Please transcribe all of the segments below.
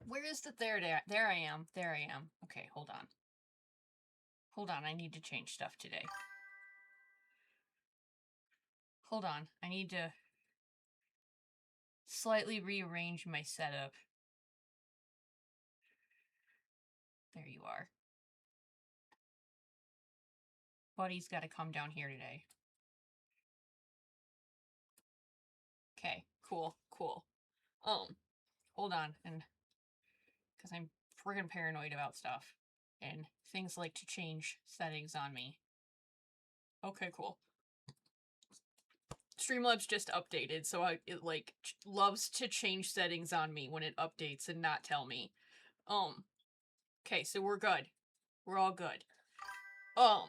Where is the there? There I am. There I am. Okay, hold on. Hold on, I need to change stuff today. Hold on, I need to slightly rearrange my setup. There you are. Buddy's got to come down here today. Okay, cool. Hold on, and because I'm friggin' paranoid about stuff, and things like to change settings on me. Okay, cool. Streamlabs just updated, so it like loves to change settings on me when it updates and not tell me. Okay, so we're good. We're all good. I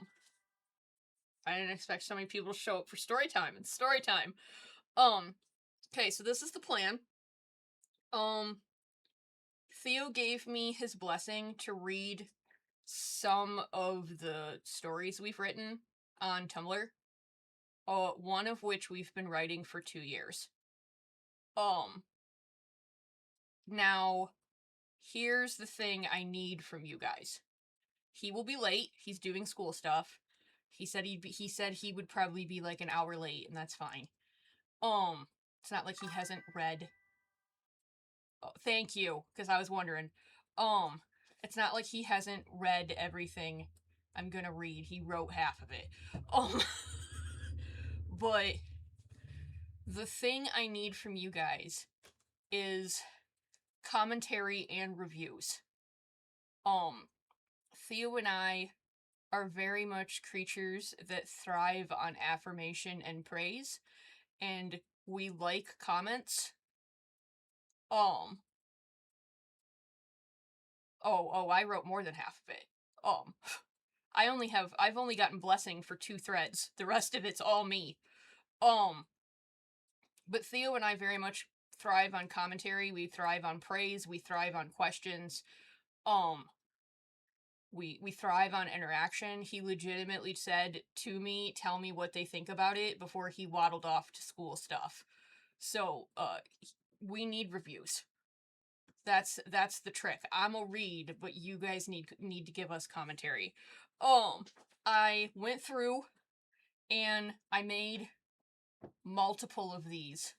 didn't expect so many people to show up for story time. It's story time. Okay, so this is the plan. Theo gave me his blessing to read some of the stories we've written on Tumblr. One of which we've been writing for 2 years. Now, here's the thing I need from you guys. He will be late. He's doing school stuff. He said he would probably be like an hour late, and that's fine. It's not like he hasn't read. Oh, thank you, because I was wondering. It's not like he hasn't read everything I'm gonna read. He wrote half of it. But the thing I need from you guys is commentary and reviews. Theo and I are very much creatures that thrive on affirmation and praise, and we like comments. I wrote more than half of it. I've only gotten blessing for 2 threads. The rest of it's all me. But Theo and I very much thrive on commentary. We thrive on praise. We thrive on questions. We thrive on interaction. He legitimately said to me, tell me what they think about it before he waddled off to school stuff. So, we need reviews. That's the trick. I'm a read, but you guys need to give us commentary. I went through and I made multiple of these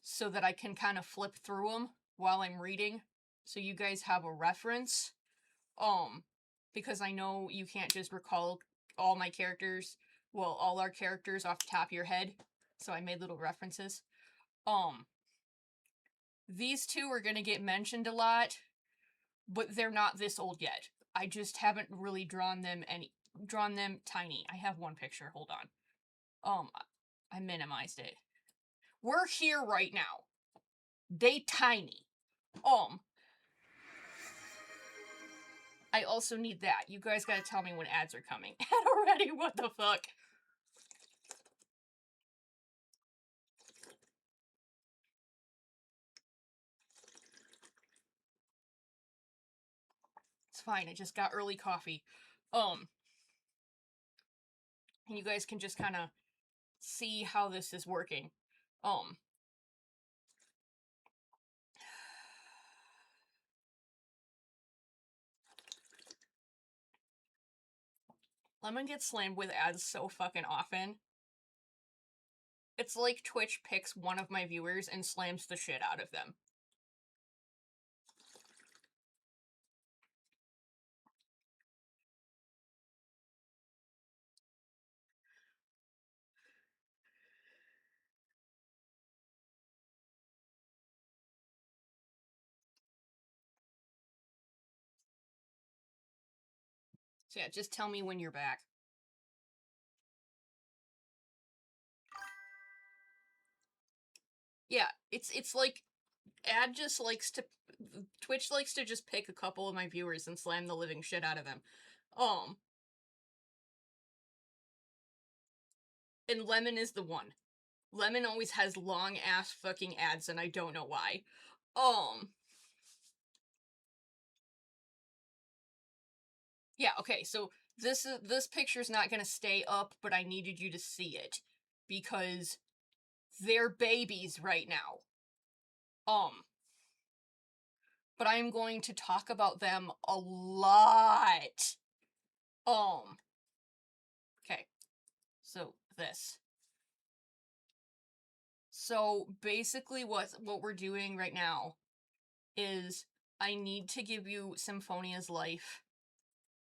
so that I can kind of flip through them while I'm reading, so you guys have a reference. Because I know you can't just recall all my characters, well, all our characters off the top of your head, so I made little references. These 2 are gonna get mentioned a lot, but they're not this old yet. I just haven't really drawn them tiny. I have one picture, hold on. I minimized it. We're here right now. They tiny. I also need that. You guys gotta tell me when ads are coming. Ad already, what the fuck? It's fine, I just got early coffee. And you guys can just kind of see how this is working. Lemon gets slammed with ads so fucking often. It's like Twitch picks one of my viewers and slams the shit out of them. So yeah, just tell me when you're back. Yeah, it's like Twitch likes to just pick a couple of my viewers and slam the living shit out of them. And Lemon is the one. Lemon always has long ass fucking ads and I don't know why. Yeah, okay, so this picture's not gonna stay up, but I needed you to see it because they're babies right now. but I am going to talk about them a lot. Okay, so this. So basically what we're doing right now is I need to give you Symphonia's life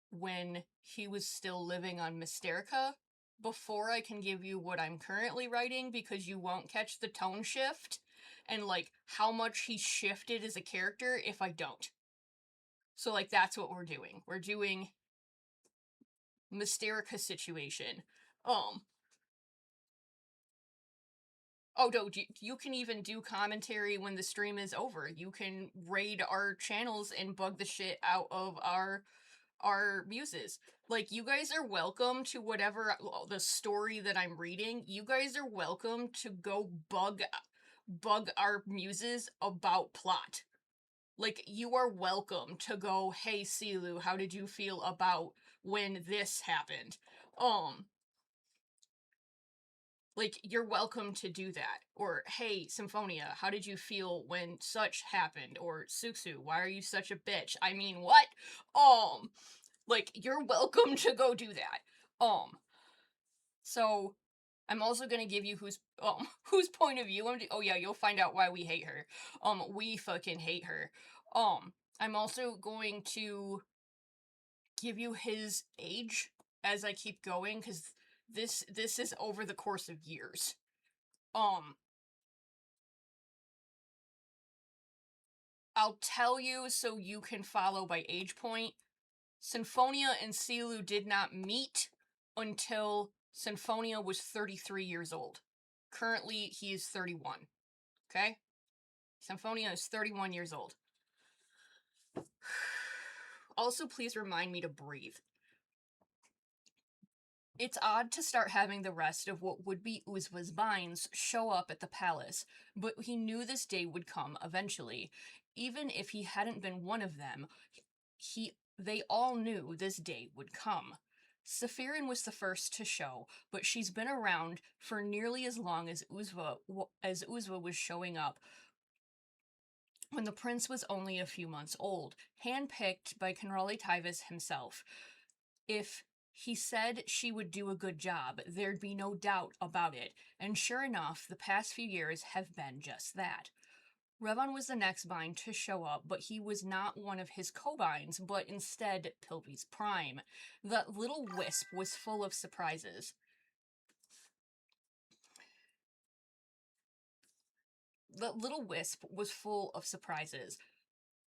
when he was still living on Mysterica before I can give you what I'm currently writing, because you won't catch the tone shift and like how much he shifted as a character if I don't. So like that's what we're doing. We're doing Mysterica situation. Um Oh, no, you can even do commentary when the stream is over. You can raid our channels and bug the shit out of our muses. Like, you guys are welcome to whatever the story that I'm reading. You guys are welcome to go bug our muses about plot. Like, you are welcome to go, hey, Silu, how did you feel about when this happened? Like, you're welcome to do that. Or, hey, Symphonia, how did you feel when such happened? Or, Suxu, why are you such a bitch? I mean, what? Like, you're welcome to go do that. So, I'm also gonna give you whose point of view oh yeah, you'll find out why we hate her. We fucking hate her. I'm also going to give you his age as I keep going, because this is over the course of years. I'll tell you so you can follow by age point. Symphonia and Silu did not meet until Symphonia was 33 years old. Currently, he is 31. Okay? Symphonia is 31 years old. Also, please remind me to breathe. It's odd to start having the rest of what would be Uzva's binds show up at the palace, but he knew this day would come eventually. Even if he hadn't been one of them, they all knew this day would come. Safirin was the first to show, but she's been around for nearly as long as Uzva was showing up when the prince was only a few months old, handpicked by Conrali Tyvis himself. If he said she would do a good job, there'd be no doubt about it, and sure enough, the past few years have been just that. Revan was the next bind to show up, but he was not one of his co-binds, but instead Pilby's prime. The little wisp was full of surprises. The little wisp was full of surprises.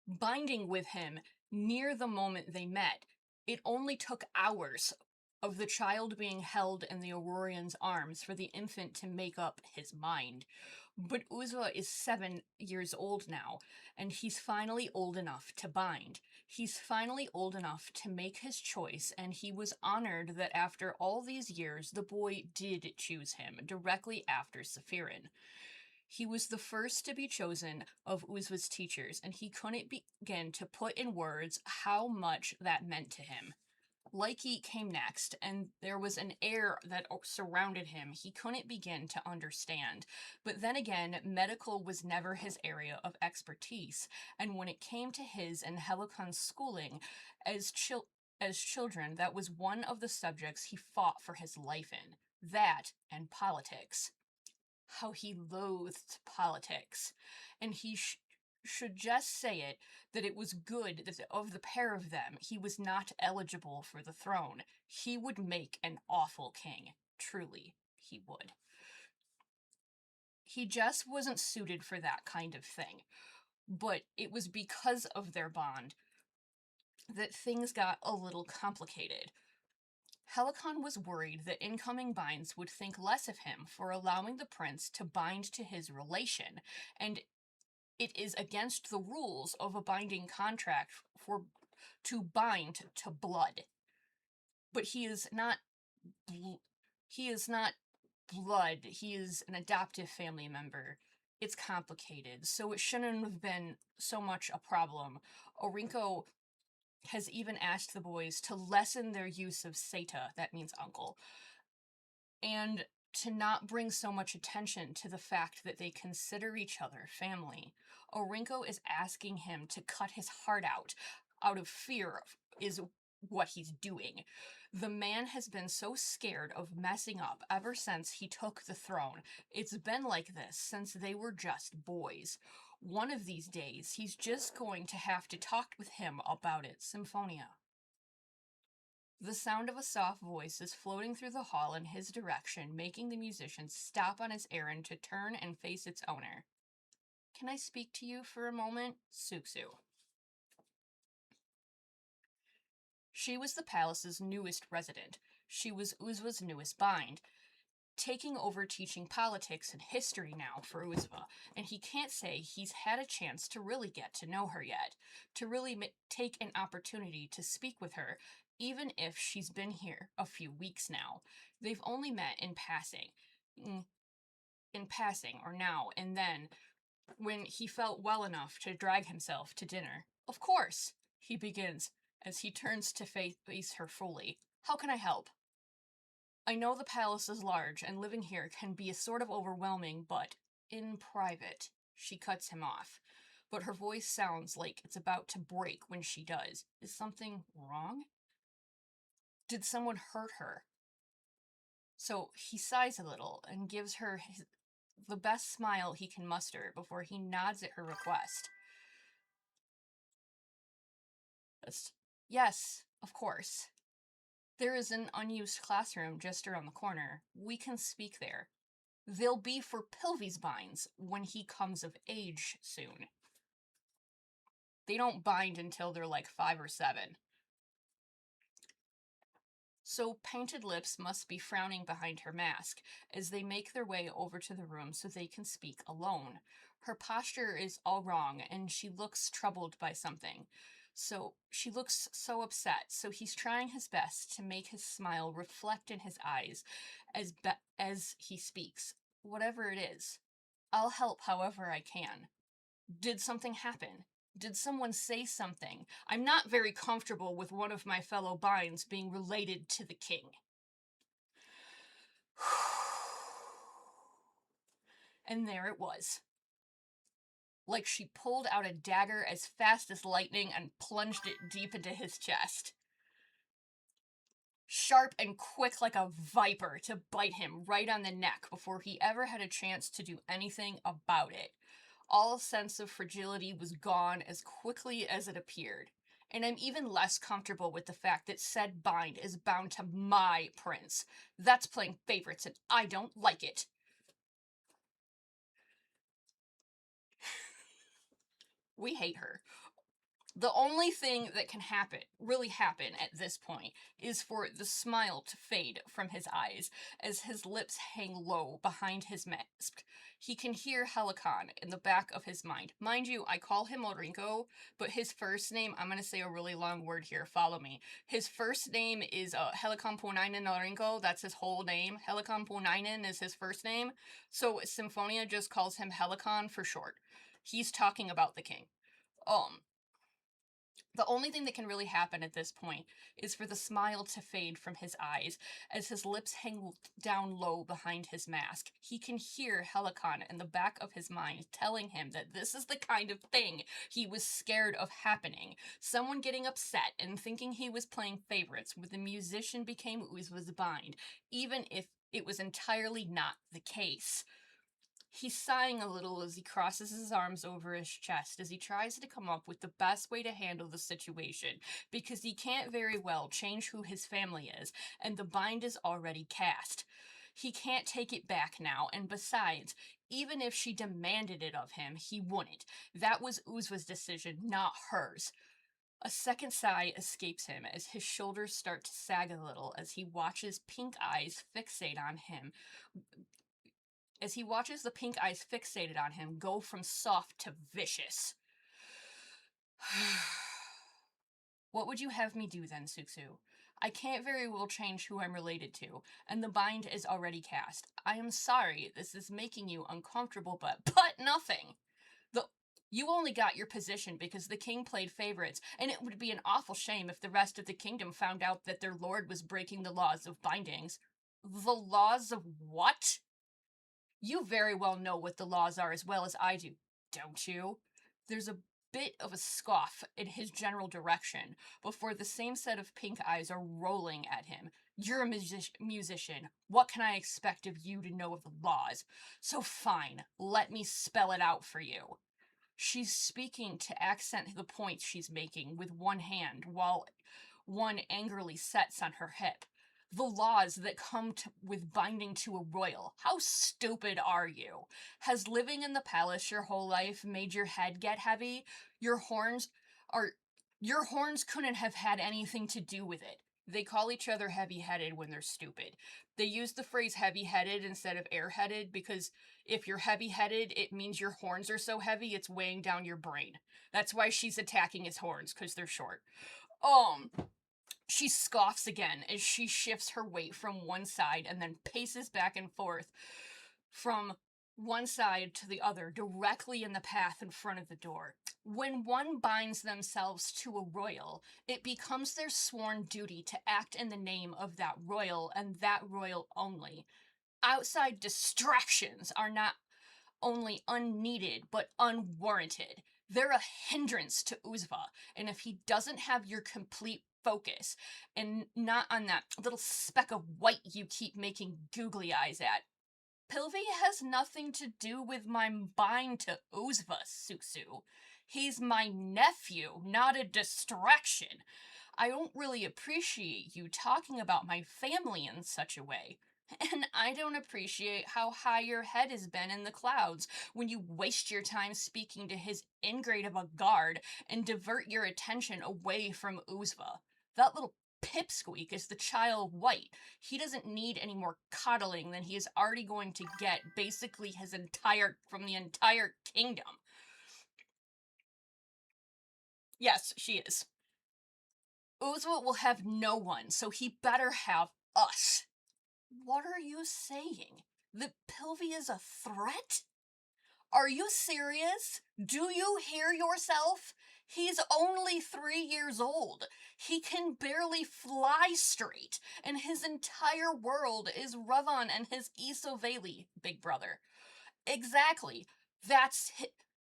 Binding with him near the moment they met, it only took hours of the child being held in the Aurorian's arms for the infant to make up his mind. But Uzva is 7 years old now, and he's finally old enough to bind. He's finally old enough to make his choice, and he was honored that after all these years, the boy did choose him, directly after Safirin. He was the first to be chosen of Uzva's teachers, and he couldn't begin to put in words how much that meant to him. Laiki came next, and there was an air that surrounded him he couldn't begin to understand. But then again, medical was never his area of expertise, and when it came to his and Helicon's schooling as children, that was one of the subjects he fought for his life in. That and politics. How he loathed politics. And he should just say it, that it was good that of the pair of them, he was not eligible for the throne. He would make an awful king. Truly, he would. He just wasn't suited for that kind of thing. But it was because of their bond that things got a little complicated. Helicon was worried that incoming binds would think less of him for allowing the prince to bind to his relation, and it is against the rules of a binding contract to bind to blood. But he is not blood, he is an adoptive family member. It's complicated, so it shouldn't have been so much a problem. Orinko has even asked the boys to lessen their use of Seta, that means uncle. And to not bring so much attention to the fact that they consider each other family. Orinko is asking him to cut his heart out of fear is what he's doing. The man has been so scared of messing up ever since he took the throne. It's been like this since they were just boys. One of these days, he's just going to have to talk with him about it, Symphonia. The sound of a soft voice is floating through the hall in his direction, making the musician stop on his errand to turn and face its owner. Can I speak to you for a moment? Suxu. She was the palace's newest resident. She was Uzva's newest bind, taking over teaching politics and history now for Uzva, and he can't say he's had a chance to really get to know her yet, to really take an opportunity to speak with her, even if she's been here a few weeks now. They've only met in passing. In passing, or now and then, when he felt well enough to drag himself to dinner. Of course, he begins, as he turns to face her fully. How can I help? I know the palace is large, and living here can be a sort of overwhelming, but in private, she cuts him off. But her voice sounds like it's about to break when she does. Is something wrong? Did someone hurt her? So he sighs a little and gives her the best smile he can muster before he nods at her request. Yes, of course. There is an unused classroom just around the corner. We can speak there. They'll be for Pilvy's binds when he comes of age soon. They don't bind until they're like 5 or 7. So Painted Lips must be frowning behind her mask as they make their way over to the room so they can speak alone. Her posture is all wrong and she looks troubled by something. So she looks so upset, so he's trying his best to make his smile reflect in his eyes as he speaks. Whatever it is, I'll help however I can. Did something happen? Did someone say something? I'm not very comfortable with one of my fellow binds being related to the king. And there it was. Like she pulled out a dagger as fast as lightning and plunged it deep into his chest. Sharp and quick like a viper to bite him right on the neck before he ever had a chance to do anything about it. All sense of fragility was gone as quickly as it appeared. And I'm even less comfortable with the fact that said bind is bound to my prince. That's playing favorites and I don't like it. We hate her. The only thing that can really happen at this point, is for the smile to fade from his eyes as his lips hang low behind his mask. He can hear Helicon in the back of his mind. Mind you, I call him Orinko, but his first name, I'm going to say a really long word here, follow me. His first name is Helicon Punainen Orinko, that's his whole name. Helicon Punainen is his first name, so Symphonia just calls him Helicon for short. He's talking about the king. The only thing that can really happen at this point is for the smile to fade from his eyes as his lips hang down low behind his mask. He can hear Helicon in the back of his mind telling him that this is the kind of thing he was scared of happening. Someone getting upset and thinking he was playing favorites when the musician became Uzva's bind, even if it was entirely not the case. He's sighing a little as he crosses his arms over his chest as he tries to come up with the best way to handle the situation, because he can't very well change who his family is, and the bind is already cast. He can't take it back now, and besides, even if she demanded it of him, he wouldn't. That was Uzva's decision, not hers. A second sigh escapes him as his shoulders start to sag a little as he watches pink eyes fixate on him. As he watches the pink eyes fixated on him go from soft to vicious. What would you have me do then, Suxu? I can't very well change who I'm related to, and the bind is already cast. I am sorry this is making you uncomfortable, but nothing. You only got your position because the king played favorites, and it would be an awful shame if the rest of the kingdom found out that their lord was breaking the laws of bindings. The laws of what? You very well know what the laws are as well as I do, don't you? There's a bit of a scoff in his general direction before the same set of pink eyes are rolling at him. You're a musician. What can I expect of you to know of the laws? So fine, let me spell it out for you. She's speaking to accent the points she's making with one hand while one angrily sets on her hip. The laws that come with binding to a royal. How stupid are you? Has living in the palace your whole life made your head get heavy? Your horns are your horns couldn't have had anything to do with it. They call each other heavy-headed when they're stupid. They use the phrase heavy-headed instead of airheaded because if you're heavy-headed, it means your horns are so heavy it's weighing down your brain. That's why she's attacking his horns, because they're short. Um, she scoffs again as she shifts her weight from one side and then paces back and forth from one side to the other, directly in the path in front of the door. When one binds themselves to a royal, it becomes their sworn duty to act in the name of that royal and that royal only. Outside distractions are not only unneeded but unwarranted. They're a hindrance to Uzva, and if he doesn't have your complete focus and not on that little speck of white you keep making googly eyes at, Pilvi has nothing to do with my bind to Uzva, Suksu. He's my nephew, not a distraction. I don't really appreciate you talking about my family in such a way. And I don't appreciate how high your head has been in the clouds when you waste your time speaking to his ingrate of a guard and divert your attention away from Uzva. That little pipsqueak is the child white. He doesn't need any more coddling than he is already going to get basically from the entire kingdom. Yes, she is. Uzva will have no one, so he better have us. What are you saying? That Pilvi is a threat? Are you serious? Do you hear yourself? He's only 3 years old. He can barely fly straight, and his entire world is Ravan and his Isoveli, big brother. Exactly.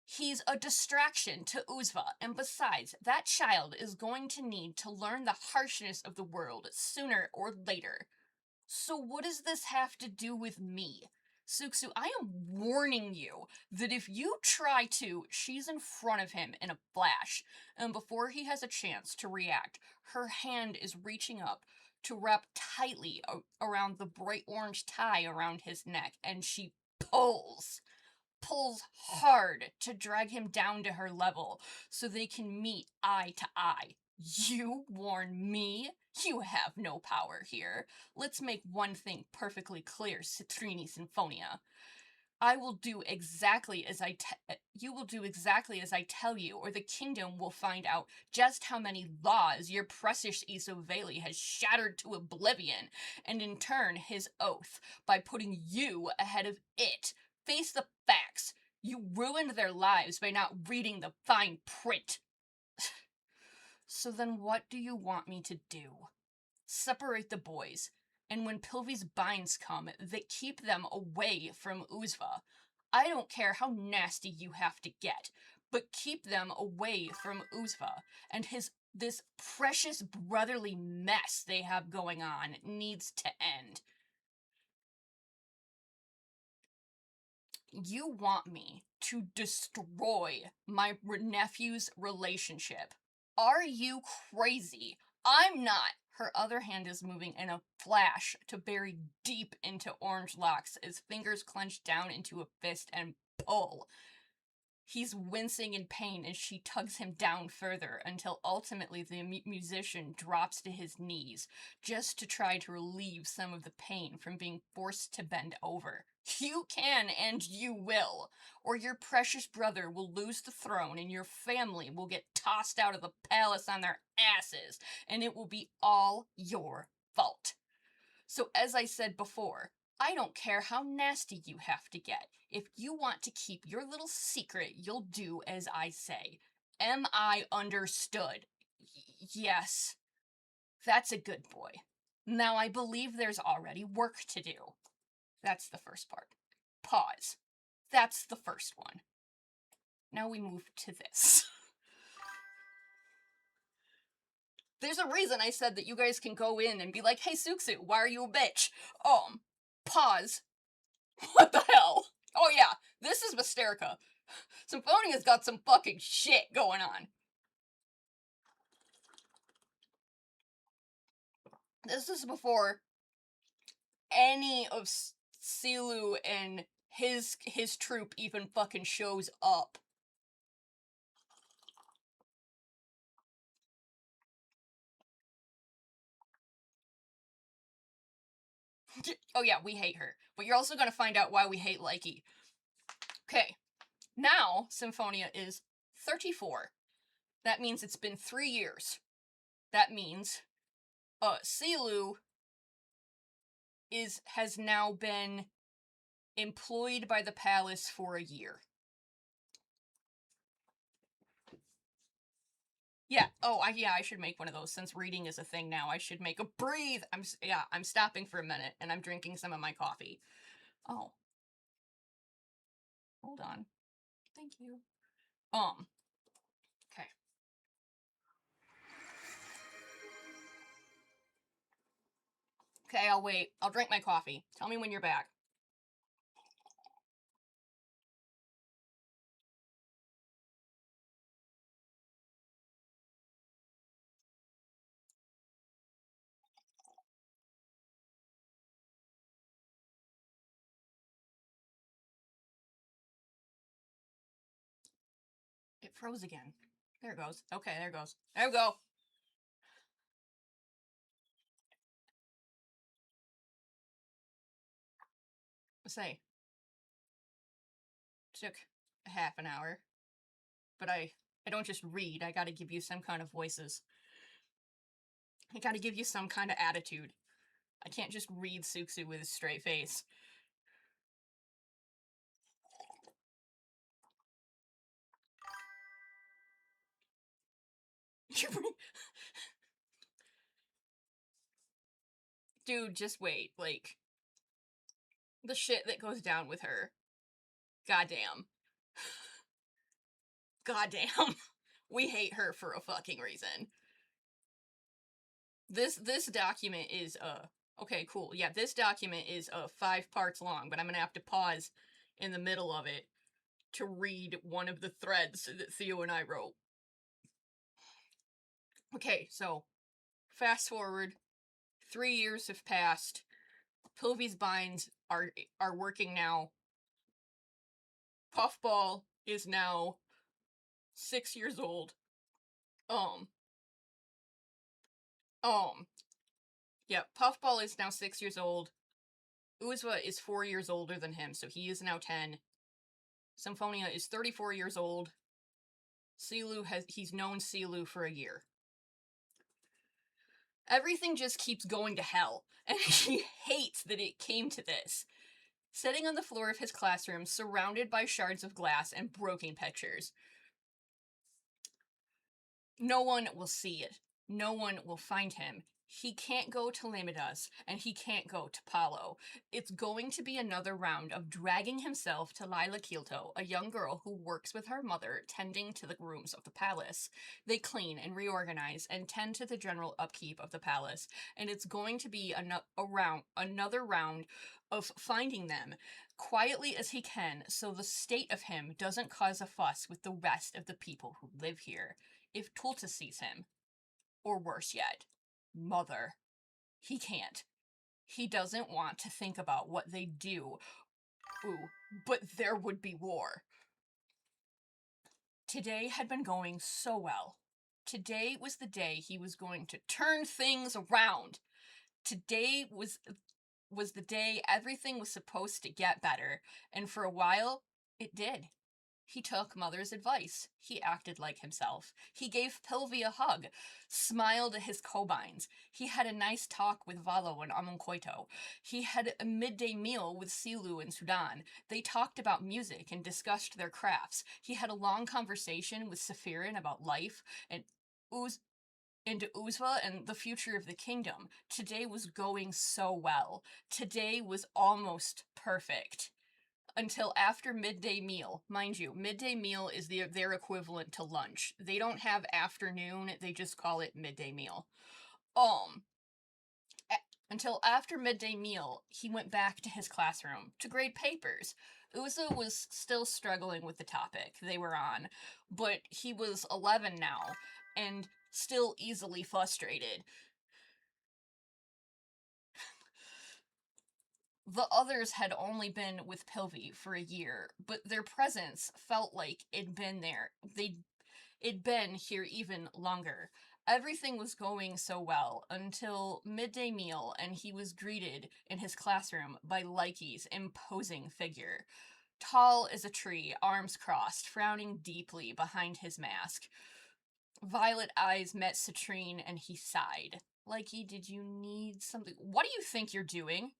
He's a distraction to Uzva, and besides, that child is going to need to learn the harshness of the world sooner or later. So what does this have to do with me? Suksu, I am warning you that if you try to, she's in front of him in a flash, and before he has a chance to react, her hand is reaching up to wrap tightly around the bright orange tie around his neck, and she pulls hard to drag him down to her level so they can meet eye to eye. You warn me? You have no power here. Let's make one thing perfectly clear, Citrini Symphonia. I will do exactly as you will do exactly as I tell you, or the kingdom will find out just how many laws your precious Isoveli has shattered to oblivion, and in turn his oath, by putting you ahead of it. Face the facts. You ruined their lives by not reading the fine print. So then what do you want me to do? Separate the boys, and when Pilvi's binds come, they keep them away from Uzva. I don't care how nasty you have to get, but keep them away from Uzva, and this precious brotherly mess they have going on needs to end. You want me to destroy my nephew's relationship. Are you crazy? I'm not. Her other hand is moving in a flash to bury deep into Orange Locks as fingers clench down into a fist and pull. He's wincing in pain as she tugs him down further until ultimately the musician drops to his knees just to try to relieve some of the pain from being forced to bend over. You can and you will, or your precious brother will lose the throne and your family will get tossed out of the palace on their asses, and it will be all your fault. So, as I said before, I don't care how nasty you have to get. If you want to keep your little secret, you'll do as I say. Am I understood? Yes. That's a good boy. Now I believe there's already work to do. That's the first part. Pause. That's the first one. Now we move to this. There's a reason I said that you guys can go in and be like, hey, Suxu, why are you a bitch? Pause. What the hell? Oh yeah, this is Mysterica. Symphonia's got some fucking shit going on. This is before any of Silu and his troop even fucking shows up. Oh yeah, we hate her. But you're also gonna find out why we hate Likey. Okay. Now, Symphonia is 34. That means it's been 3 years. That means, Silu has now been employed by the palace for a year. Yeah. Oh, I should make one of those since reading is a thing now. I should make a breathe. I'm stopping for a minute and I'm drinking some of my coffee. Oh. Hold on. Thank you. Okay. Okay, I'll wait. I'll drink my coffee. Tell me when you're back. It froze again. There it goes. Okay, there it goes. There we go. Let's say. Took a half an hour. But I don't just read. I gotta give you some kind of voices. I gotta give you some kind of attitude. I can't just read Suxu with a straight face. Dude, just wait. Like, the shit that goes down with her. Goddamn. Goddamn. We hate her for a fucking reason. This document is, okay, cool. Yeah, this document is, 5 parts long, but I'm gonna have to pause in the middle of it to read one of the threads that Theo and I wrote. Okay, so, fast forward, 3 years have passed. Pilvy's binds are working now. Puffball is now 6 years old. Yeah, Puffball is now 6 years old. Uzwa is 4 years older than him, so he is now 10. Symphonia is 34 years old. He's known Silu for a year. Everything just keeps going to hell, and he hates that it came to this. Sitting on the floor of his classroom, surrounded by shards of glass and broken pictures. No one will see it. No one will find him. He can't go to Lamidas, and he can't go to Palo. It's going to be another round of dragging himself to Lila Kilto, a young girl who works with her mother, tending to the rooms of the palace. They clean and reorganize and tend to the general upkeep of the palace, and it's going to be another round of finding them quietly as he can, so the state of him doesn't cause a fuss with the rest of the people who live here. If Tulta sees him, or worse yet, Mother, he can't. He doesn't want to think about what they do. Ooh, but there would be war. Today had been going so well. Today was the day he was going to turn things around. Today was the day everything was supposed to get better, and for a while, it did. He took Mother's advice. He acted like himself. He gave Pilvi a hug, smiled at his cobines. He had a nice talk with Valo and Amonkoito. He had a midday meal with Silu and Sudan. They talked about music and discussed their crafts. He had a long conversation with Safirin about life and into Uzva and the future of the kingdom. Today was going so well. Today was almost perfect. Until after midday meal. Mind you, midday meal is their equivalent to lunch. They don't have afternoon, they just call it midday meal. Um, until after midday meal, he went back to his classroom to grade papers. Uzo was still struggling with the topic they were on, but he was 11 now, and still easily frustrated. The others had only been with Pilvi for a year, but their presence felt like it'd been here even longer. Everything was going so well until midday meal, and he was greeted in his classroom by Likey's imposing figure. Tall as a tree, arms crossed, frowning deeply behind his mask. Violet eyes met Citrine and he sighed. Likey, did you need something? What do you think you're doing?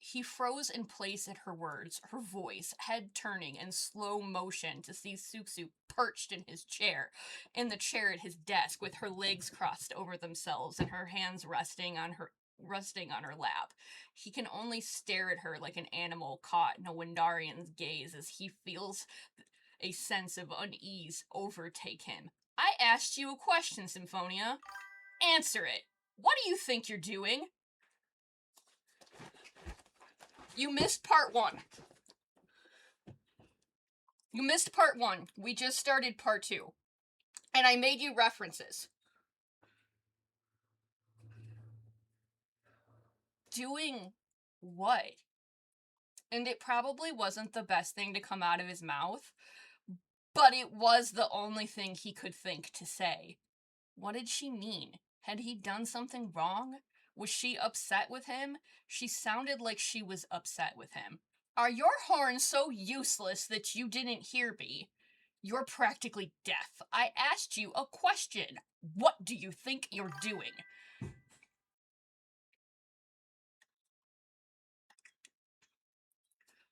He froze in place at her words, her voice, head turning in slow motion to see Suksuk perched in the chair at his desk, with her legs crossed over themselves and her hands resting on her lap. He can only stare at her like an animal caught in a Wendarian's gaze as he feels a sense of unease overtake him. I asked you a question, Symphonia. Answer it. What do you think you're doing? You missed part 1. You missed part 1. We just started part 2. And I made you references. Doing what? And it probably wasn't the best thing to come out of his mouth, but it was the only thing he could think to say. What did she mean? Had he done something wrong? Was she upset with him? She sounded like she was upset with him. Are your horns so useless that you didn't hear me? You're practically deaf. I asked you a question. What do you think you're doing?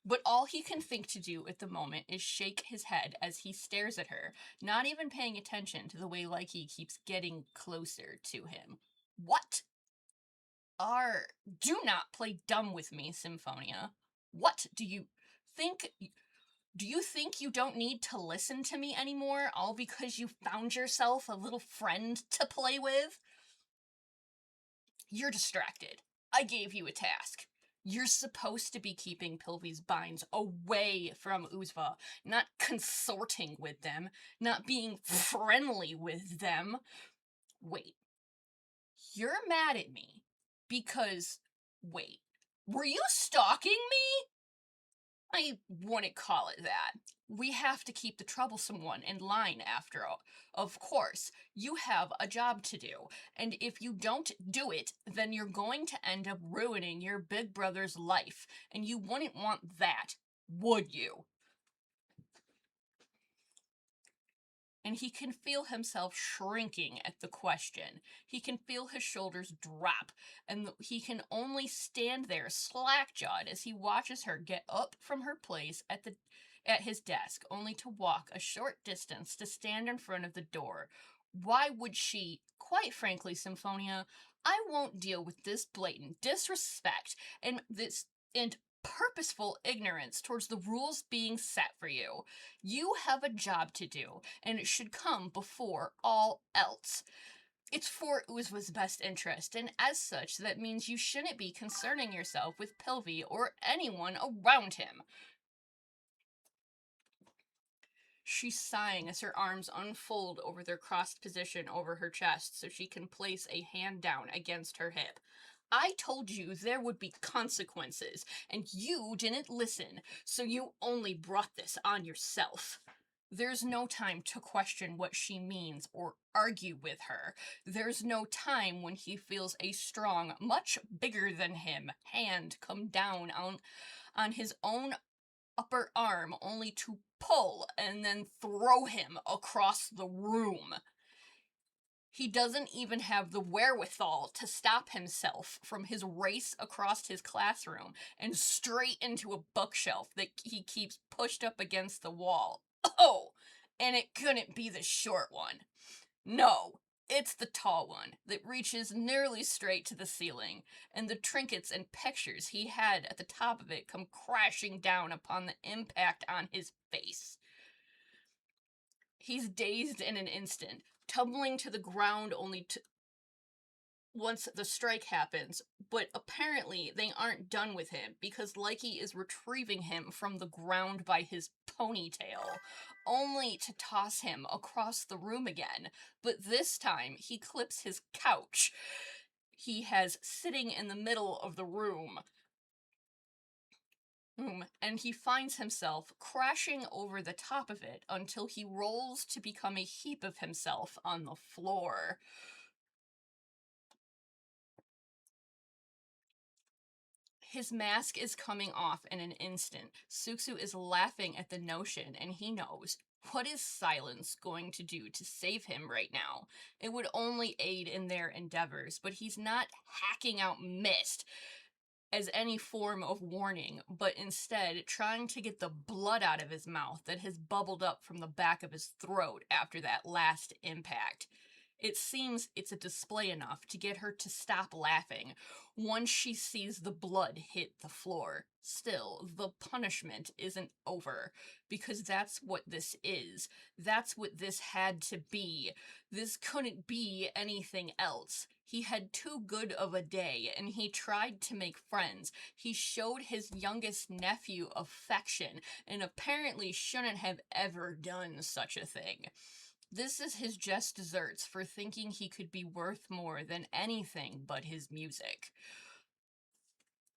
But all he can think to do at the moment is shake his head as he stares at her, not even paying attention to the way Likey keeps getting closer to him. What? Do not play dumb with me, Symphonia. What do you think? Do you think you don't need to listen to me anymore, all because you found yourself a little friend to play with? You're distracted. I gave you a task. You're supposed to be keeping Pilvi's binds away from Uzva, not consorting with them, not being friendly with them. Wait. You're mad at me because, wait, were you stalking me? I wouldn't call it that. We have to keep the troublesome one in line, after all. Of course, you have a job to do, and if you don't do it, then you're going to end up ruining your big brother's life, and you wouldn't want that, would you? And he can feel himself shrinking at the question. He can feel his shoulders drop, and he can only stand there slack-jawed as he watches her get up from her place at his desk, only to walk a short distance to stand in front of the door. Why would she? Quite frankly, Symphonia, I won't deal with this blatant disrespect and purposeful ignorance towards the rules being set for you. You have a job to do, and it should come before all else. It's for Uzva's best interest, and as such, that means you shouldn't be concerning yourself with Pilvi or anyone around him. She's sighing as her arms unfold over their crossed position over her chest so she can place a hand down against her hip. I told you there would be consequences, and you didn't listen, so you only brought this on yourself. There's no time to question what she means or argue with her. There's no time when he feels a strong, much bigger than him, hand come down on his own upper arm, only to pull and then throw him across the room. He doesn't even have the wherewithal to stop himself from his race across his classroom and straight into a bookshelf that he keeps pushed up against the wall. Oh, and it couldn't be the short one. No, it's the tall one that reaches nearly straight to the ceiling, and the trinkets and pictures he had at the top of it come crashing down upon the impact on his face. He's dazed in an instant, tumbling to the ground only to once the strike happens, but apparently they aren't done with him because Likey is retrieving him from the ground by his ponytail, only to toss him across the room again. But this time he clips his couch he has sitting in the middle of the room, and he finds himself crashing over the top of it until he rolls to become a heap of himself on the floor. His mask is coming off in an instant. Suksu is laughing at the notion, and he knows. What is silence going to do to save him right now? It would only aid in their endeavors, but he's not hacking out mist as any form of warning, but instead trying to get the blood out of his mouth that has bubbled up from the back of his throat after that last impact. It seems it's a display enough to get her to stop laughing once she sees the blood hit the floor. Still, the punishment isn't over, because that's what this is. That's what this had to be. This couldn't be anything else. He had too good of a day, and he tried to make friends. He showed his youngest nephew affection, and apparently shouldn't have ever done such a thing. This is his just desserts for thinking he could be worth more than anything but his music.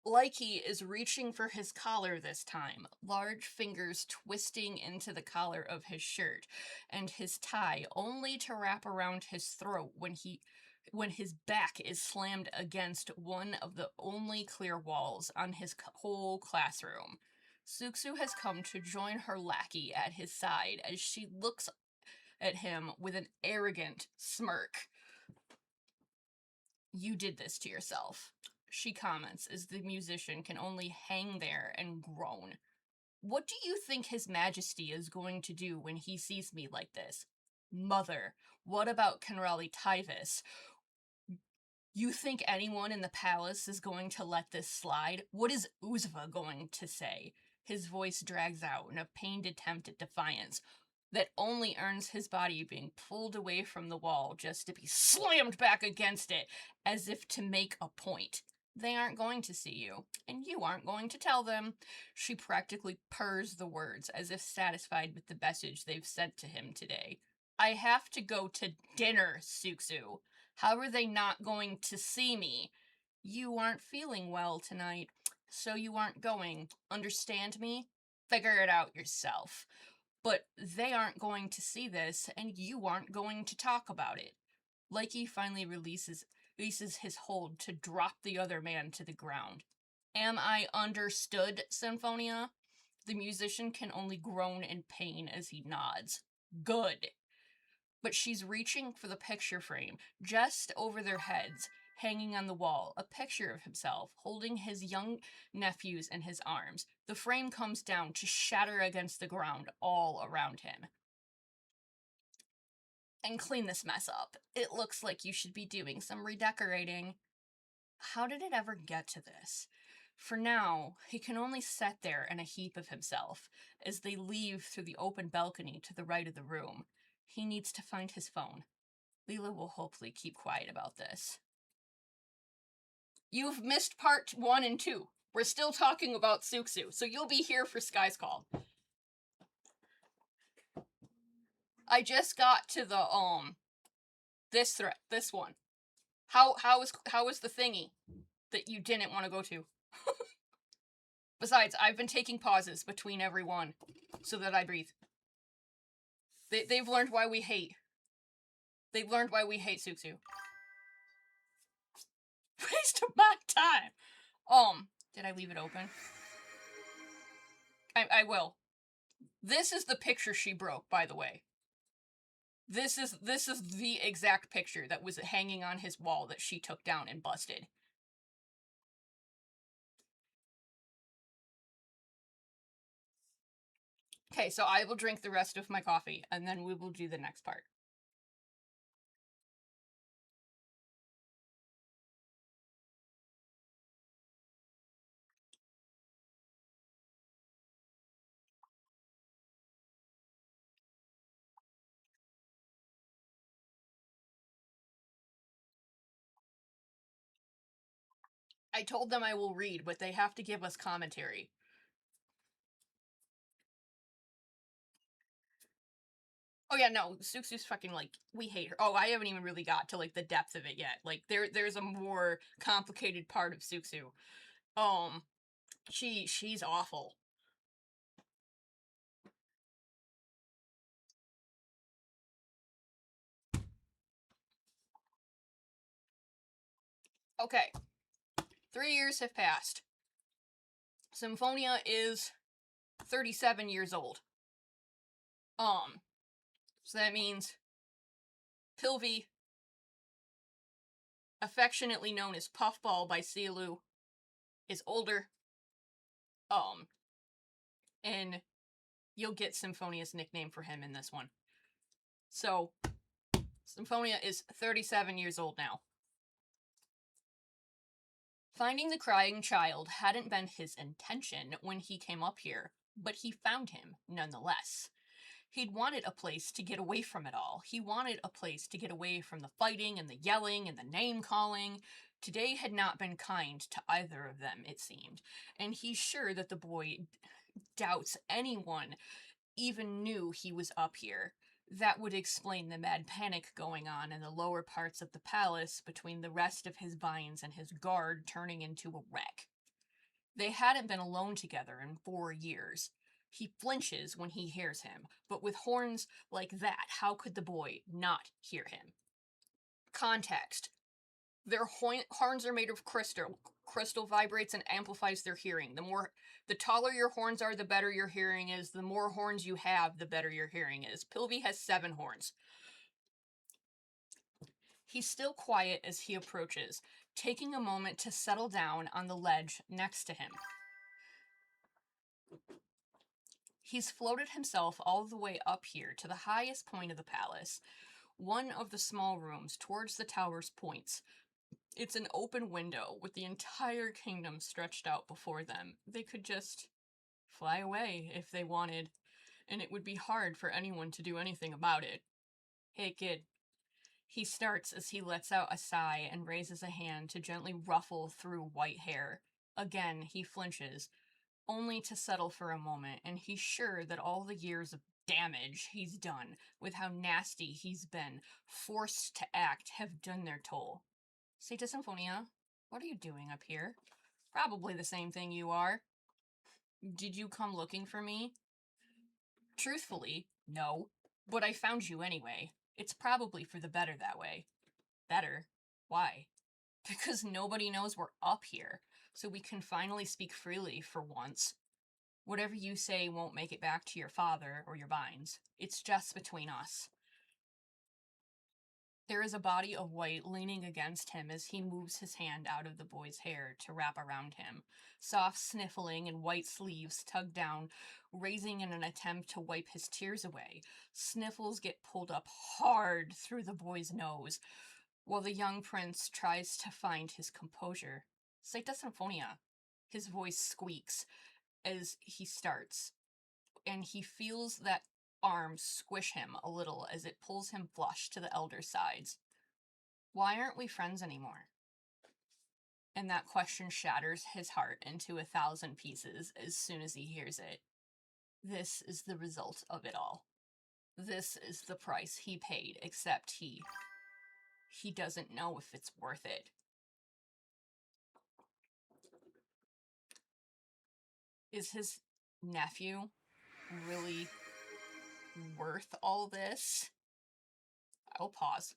Likey is reaching for his collar this time, large fingers twisting into the collar of his shirt, and his tie only to wrap around his throat when his back is slammed against one of the only clear walls on his whole classroom. Suksu has come to join her lackey at his side as she looks at him with an arrogant smirk. "You did this to yourself," she comments as the musician can only hang there and groan. "What do you think His Majesty is going to do when he sees me like this? Mother, what about Kenrali Tyvis? You think anyone in the palace is going to let this slide? What is Uzva going to say?" His voice drags out in a pained attempt at defiance that only earns his body being pulled away from the wall just to be slammed back against it as if to make a point. "They aren't going to see you, and you aren't going to tell them." She practically purrs the words as if satisfied with the message they've sent to him today. "I have to go to dinner, Suksu. How are they not going to see me? You aren't feeling well tonight, so you aren't going. Understand me? Figure it out yourself. But they aren't going to see this, and you aren't going to talk about it." Likey finally releases his hold to drop the other man to the ground. "Am I understood, Symphonia?" The musician can only groan in pain as he nods. "Good." But she's reaching for the picture frame just over their heads, hanging on the wall, a picture of himself holding his young nephews in his arms. The frame comes down to shatter against the ground all around him. "And clean this mess up. It looks like you should be doing some redecorating." How did it ever get to this? For now, he can only sit there in a heap of himself as they leave through the open balcony to the right of the room. He needs to find his phone. Leela will hopefully keep quiet about this. You've missed part 1 and 2. We're still talking about Suksu, so you'll be here for Sky's Call. I just got to the this one. How is the thingy that you didn't want to go to? Besides, I've been taking pauses between every one so that I breathe. They've learned why we hate. They've learned why we hate Suksu. Waste of my time. Did I leave it open? I will. This is the picture she broke, by the way. This is the exact picture that was hanging on his wall that she took down and busted. Okay, so I will drink the rest of my coffee, and then we will do the next part. I told them I will read, but they have to give us commentary. Oh yeah, no, Suxu's fucking like we hate her. Oh, I haven't even really got to like the depth of it yet. Like there's a more complicated part of Suxu. Um, she's awful. Okay, 3 years have passed. Symphonia is 37 years old. So that means Pilvi, affectionately known as Puffball by Cielu, is older. And you'll get Symphonia's nickname for him in this one. So, Symphonia is 37 years old now. Finding the crying child hadn't been his intention when he came up here, but he found him nonetheless. He'd wanted a place to get away from it all. He wanted a place to get away from the fighting and the yelling and the name calling. Today had not been kind to either of them, it seemed, and he's sure that the boy doubts anyone even knew he was up here. That would explain the mad panic going on in the lower parts of the palace between the rest of his vines and his guard turning into a wreck. They hadn't been alone together in 4 years. He flinches when he hears him, but with horns like that, how could the boy not hear him? Context. Their horns are made of crystal. Crystal vibrates and amplifies their hearing. The taller your horns are, the better your hearing is. The more horns you have, the better your hearing is. Pilvi has 7 horns. He's still quiet as he approaches, taking a moment to settle down on the ledge next to him. He's floated himself all the way up here to the highest point of the palace, one of the small rooms towards the tower's points. It's an open window with the entire kingdom stretched out before them. They could just fly away if they wanted, and it would be hard for anyone to do anything about it. Hey, kid. He starts as he lets out a sigh and raises a hand to gently ruffle through white hair. Again, he flinches, only to settle for a moment, and he's sure that all the years of damage he's done, with how nasty he's been forced to act, have done their toll. Seta Symphonia, what are you doing up here? Probably the same thing you are. Did you come looking for me? Truthfully, no. But I found you anyway. It's probably for the better that way. Better? Why? Because nobody knows we're up here, so we can finally speak freely for once. Whatever you say won't make it back to your father or your vines. It's just between us. There is a body of white leaning against him as he moves his hand out of the boy's hair to wrap around him. Soft sniffling and white sleeves tug down, raising in an attempt to wipe his tears away. Sniffles get pulled up hard through the boy's nose, while the young prince tries to find his composure. Seta Symphonia. His voice squeaks as he starts, and he feels that arm squish him a little as it pulls him flush to the elder's sides. Why aren't we friends anymore? And that question shatters his heart into 1,000 pieces as soon as he hears it. This is the result of it all. This is the price he paid, except he doesn't know if it's worth it. Is his nephew really worth all this? I'll pause.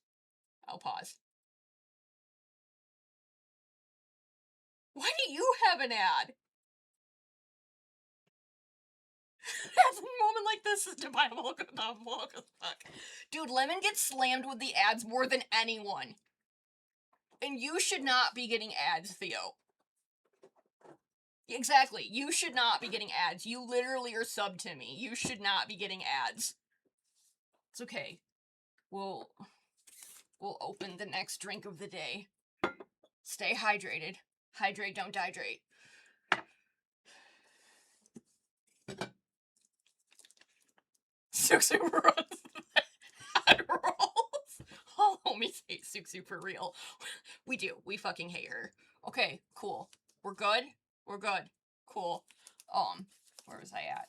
Why do you have an ad? At a moment like this is debatable. Fuck. Dude, Lemon gets slammed with the ads more than anyone. And you should not be getting ads, Theo. Exactly. You should not be getting ads. You literally are sub to me. You should not be getting ads. It's okay. We'll open the next drink of the day. Stay hydrated. Hydrate, don't dehydrate. Suxu runs ad rolls. All homies hate Suxu for real. We do. We fucking hate her. Okay, cool. We're good? We're good. Cool. Where was I at?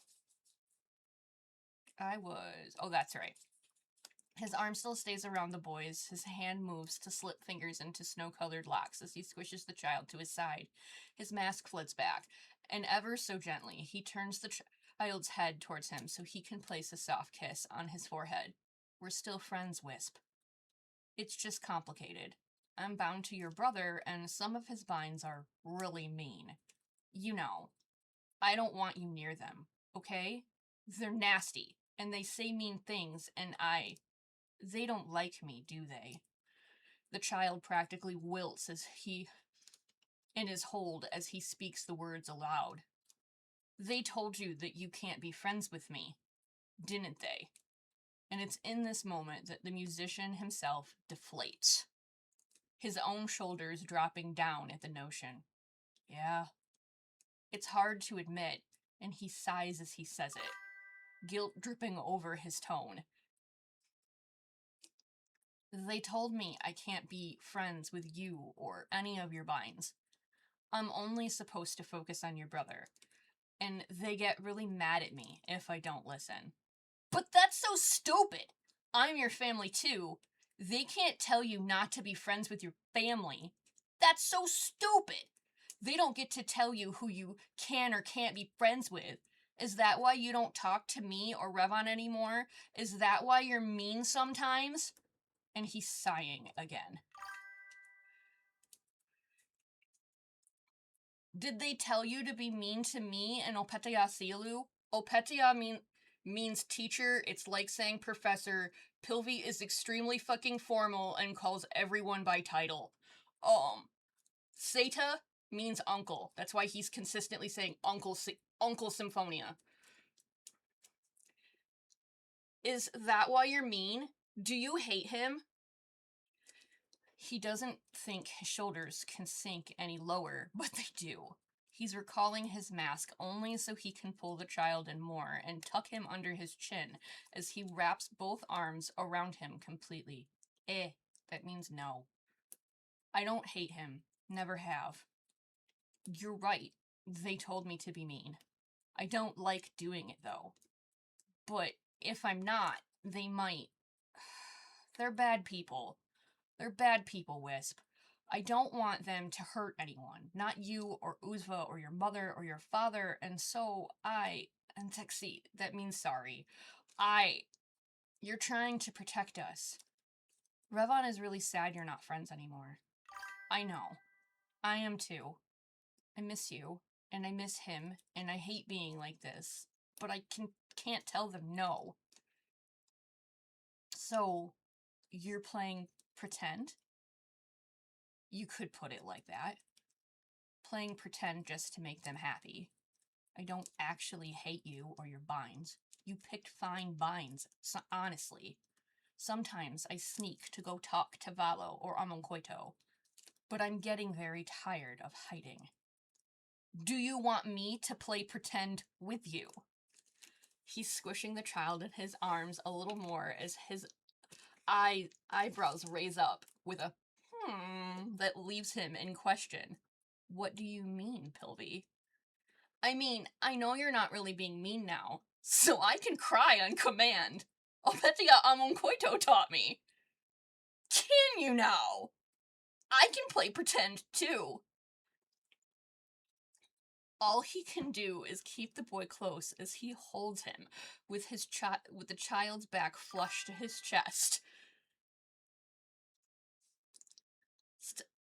Oh, that's right. His arm still stays around the boys. His hand moves to slip fingers into snow-colored locks as he squishes the child to his side. His mask flits back, and ever so gently, he turns the child's head towards him so he can place a soft kiss on his forehead. We're still friends, Wisp. It's just complicated. I'm bound to your brother, and some of his binds are really mean. You know, I don't want you near them, okay? They're nasty, and they say mean things, and they don't like me, do they? The child practically wilts as he in his hold as he speaks the words aloud. They told you that you can't be friends with me, didn't they? And it's in this moment that the musician himself deflates, his own shoulders dropping down at the notion. Yeah. It's hard to admit, and he sighs as he says it, guilt dripping over his tone. They told me I can't be friends with you or any of your binds. I'm only supposed to focus on your brother, and they get really mad at me if I don't listen. But that's so stupid! I'm your family too. They can't tell you not to be friends with your family. That's so stupid! They don't get to tell you who you can or can't be friends with. Is that why you don't talk to me or Revon anymore? Is that why you're mean sometimes? And he's sighing again. Did they tell you to be mean to me and Opetia Silu? Opetia means teacher. It's like saying professor. Pilvi is extremely fucking formal and calls everyone by title. Seta means uncle. That's why he's consistently saying Uncle Symphonia. Is that why you're mean? Do you hate him? He doesn't think his shoulders can sink any lower, but they do. He's recalling his mask only so he can pull the child in more and tuck him under his chin as he wraps both arms around him completely. That means no. I don't hate him. Never have. You're right. They told me to be mean. I don't like doing it, though. But if I'm not, they might. They're bad people. They're bad people, Wisp. I don't want them to hurt anyone. Not you or Uzva or your mother or your father, and so and Texi, that means sorry. You're trying to protect us. Revon is really sad you're not friends anymore. I know. I am too. I miss you, and I miss him, and I hate being like this, but I can't tell them no. So, you're playing pretend? You could put it like that. Playing pretend just to make them happy. I don't actually hate you or your binds. You picked fine binds, so honestly. Sometimes I sneak to go talk to Valo or Amonqueto, but I'm getting very tired of hiding. Do you want me to play pretend with you? He's squishing the child in his arms a little more as his eyebrows raise up with a that leaves him in question. What do you mean, Pilvi? I mean, I know you're not really being mean now, so I can cry on command. Opetia Amonqueto taught me. Can you now? I can play pretend too. All he can do is keep the boy close as he holds him with the child's back flush to his chest.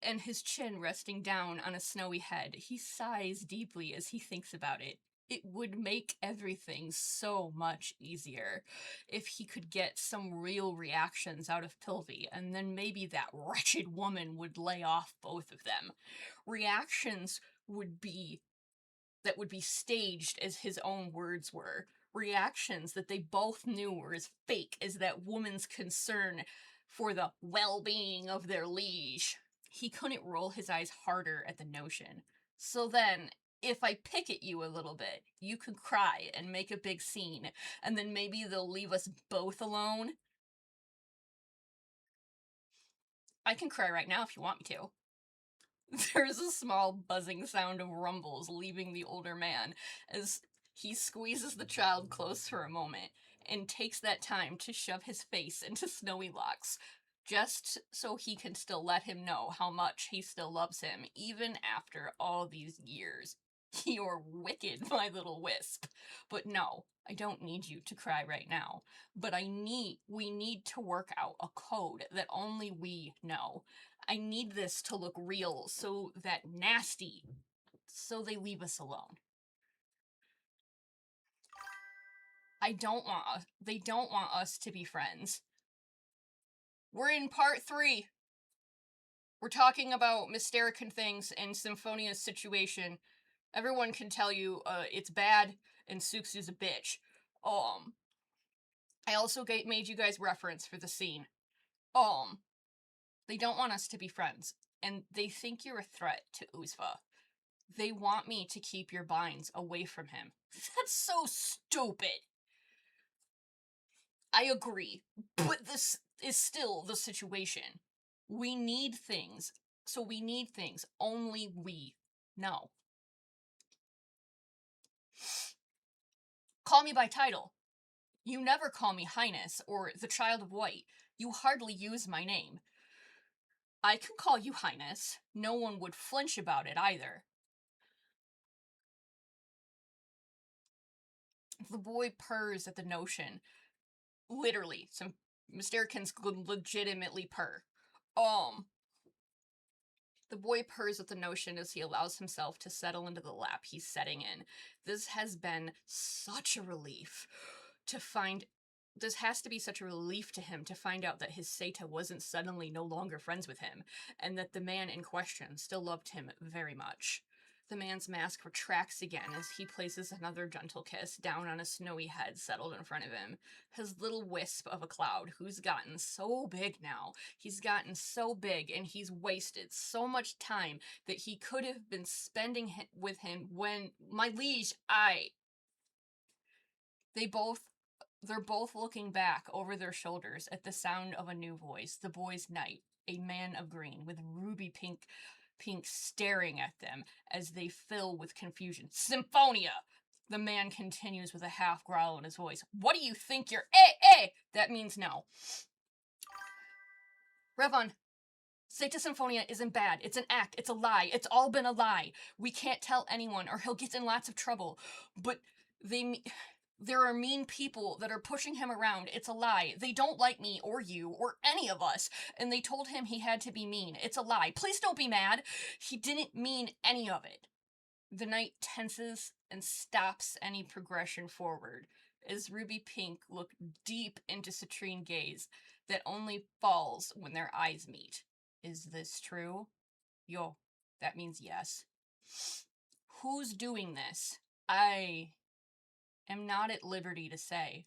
And his chin resting down on a snowy head. He sighs deeply as he thinks about it. It would make everything so much easier if he could get some real reactions out of Pilvi, and then maybe that wretched woman would lay off both of them. Reactions that would be staged as his own words were. Reactions that they both knew were as fake as that woman's concern for the well-being of their liege. He couldn't roll his eyes harder at the notion. So then, if I pick at you a little bit, you could cry and make a big scene, and then maybe they'll leave us both alone. I can cry right now if you want me to. There's a small buzzing sound of rumbles leaving the older man as he squeezes the child close for a moment and takes that time to shove his face into Snowy Locks, just so he can still let him know how much he still loves him, even after all these years. You're wicked, my little wisp. But no, I don't need you to cry right now. But we need to work out a code that only we know. I need this to look real so they leave us alone. They don't want us to be friends. We're in part 3. We're talking about Mysterican things and Symphonia's situation. Everyone can tell you, it's bad and Suxu's a bitch. I also made you guys reference for the scene. They don't want us to be friends, and they think you're a threat to Uzva. They want me to keep your binds away from him. That's so stupid. I agree, but this is still the situation. We need things only we know. Call me by title. You never call me Highness or the Child of White. You hardly use my name. I can call you Highness. No one would flinch about it either. The boy purrs at the notion. Literally, some Mystericans legitimately purr. The boy purrs at the notion as he allows himself to settle into the lap he's setting in. This has been such a relief to find. This has to be such a relief to him to find out that his Seta wasn't suddenly no longer friends with him, and that the man in question still loved him very much. The man's mask retracts again as he places another gentle kiss down on a snowy head settled in front of him. His little wisp of a cloud, who's gotten so big now. He's gotten so big, and he's wasted so much time that he could have been spending with him when, my liege, They're both looking back over their shoulders at the sound of a new voice, the boy's knight, a man of green, with ruby pink staring at them as they fill with confusion. Symphonia! The man continues with a half growl in his voice. What do you think you're... That means no. Revon, Seta Symphonia isn't bad. It's an act. It's a lie. It's all been a lie. We can't tell anyone or he'll get in lots of trouble. But there are mean people that are pushing him around. It's a lie. They don't like me or you or any of us. And they told him he had to be mean. It's a lie. Please don't be mad. He didn't mean any of it. The knight tenses and stops any progression forward as Ruby Pink look deep into Citrine gaze that only falls when their eyes meet. Is this true? Yo, that means yes. Who's doing this? I am not at liberty to say.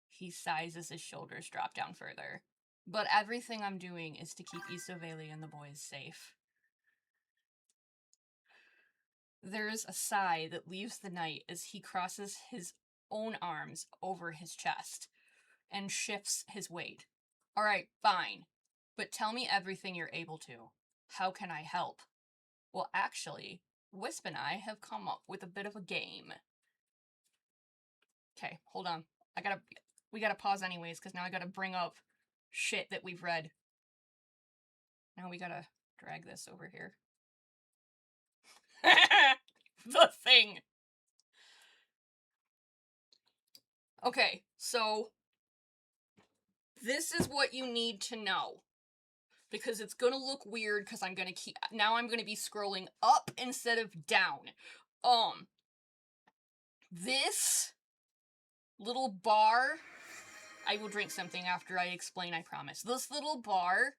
He sighs as his shoulders drop down further. But everything I'm doing is to keep Isoveli and the boys safe. There's a sigh that leaves the knight as he crosses his own arms over his chest and shifts his weight. Alright, fine. But tell me everything you're able to. How can I help? Well, actually, Wisp and I have come up with a bit of a game. Okay, hold on. We gotta pause anyways, because now I gotta bring up shit that we've read. Now we gotta drag this over here. The thing! Okay, so this is what you need to know. Because it's gonna look weird, because I'm gonna be scrolling up instead of down. This little bar, I will drink something after I explain, I promise. This little bar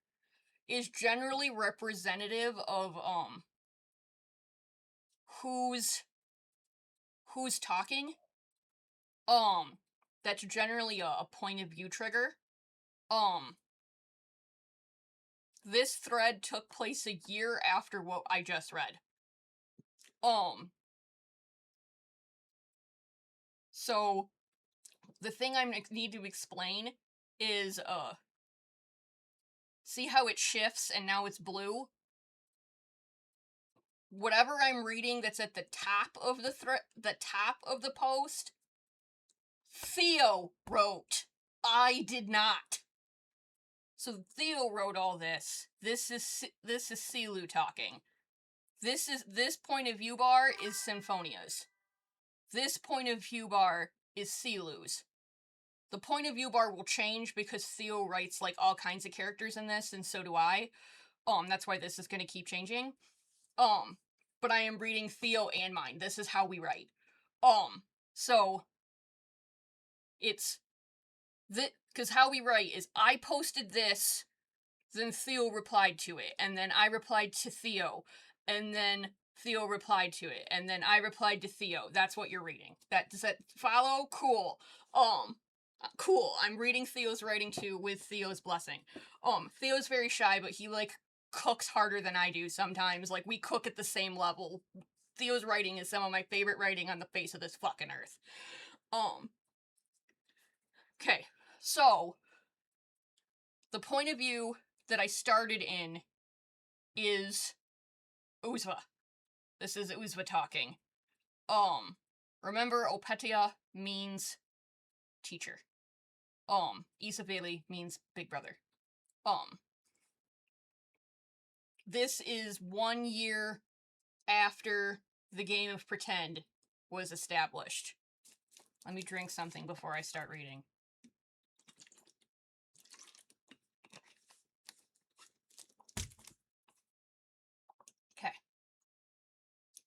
is generally representative of, who's talking. That's generally a point of view trigger. This thread took place a year after what I just read. So, the thing I need to explain is, see how it shifts and now it's blue? whatever I'm reading that's at the top of the top of the post, Theo wrote. I did not. So Theo wrote all this. This is Silu talking. This point of view bar is Symphonia's. This point of view bar is Silu's. The point of view bar will change because Theo writes like all kinds of characters in this, and so do I. That's why this is gonna keep changing. But I am reading Theo and mine. This is how we write. So it's because how we write is I posted this, then Theo replied to it, and then I replied to Theo, and then Theo replied to it, and then I replied to Theo. That's what you're reading. Does that follow? Cool. Cool. I'm reading Theo's writing too with Theo's blessing. Theo's very shy, but he like cooks harder than I do sometimes. Like we cook at the same level. Theo's writing is some of my favorite writing on the face of this fucking earth. Okay. So the point of view that I started in is Uzva. This is Uzva talking. Remember Opetia means teacher. Isabeli means big brother. This is 1 year after the game of Pretend was established. Let me drink something before I start reading. Okay.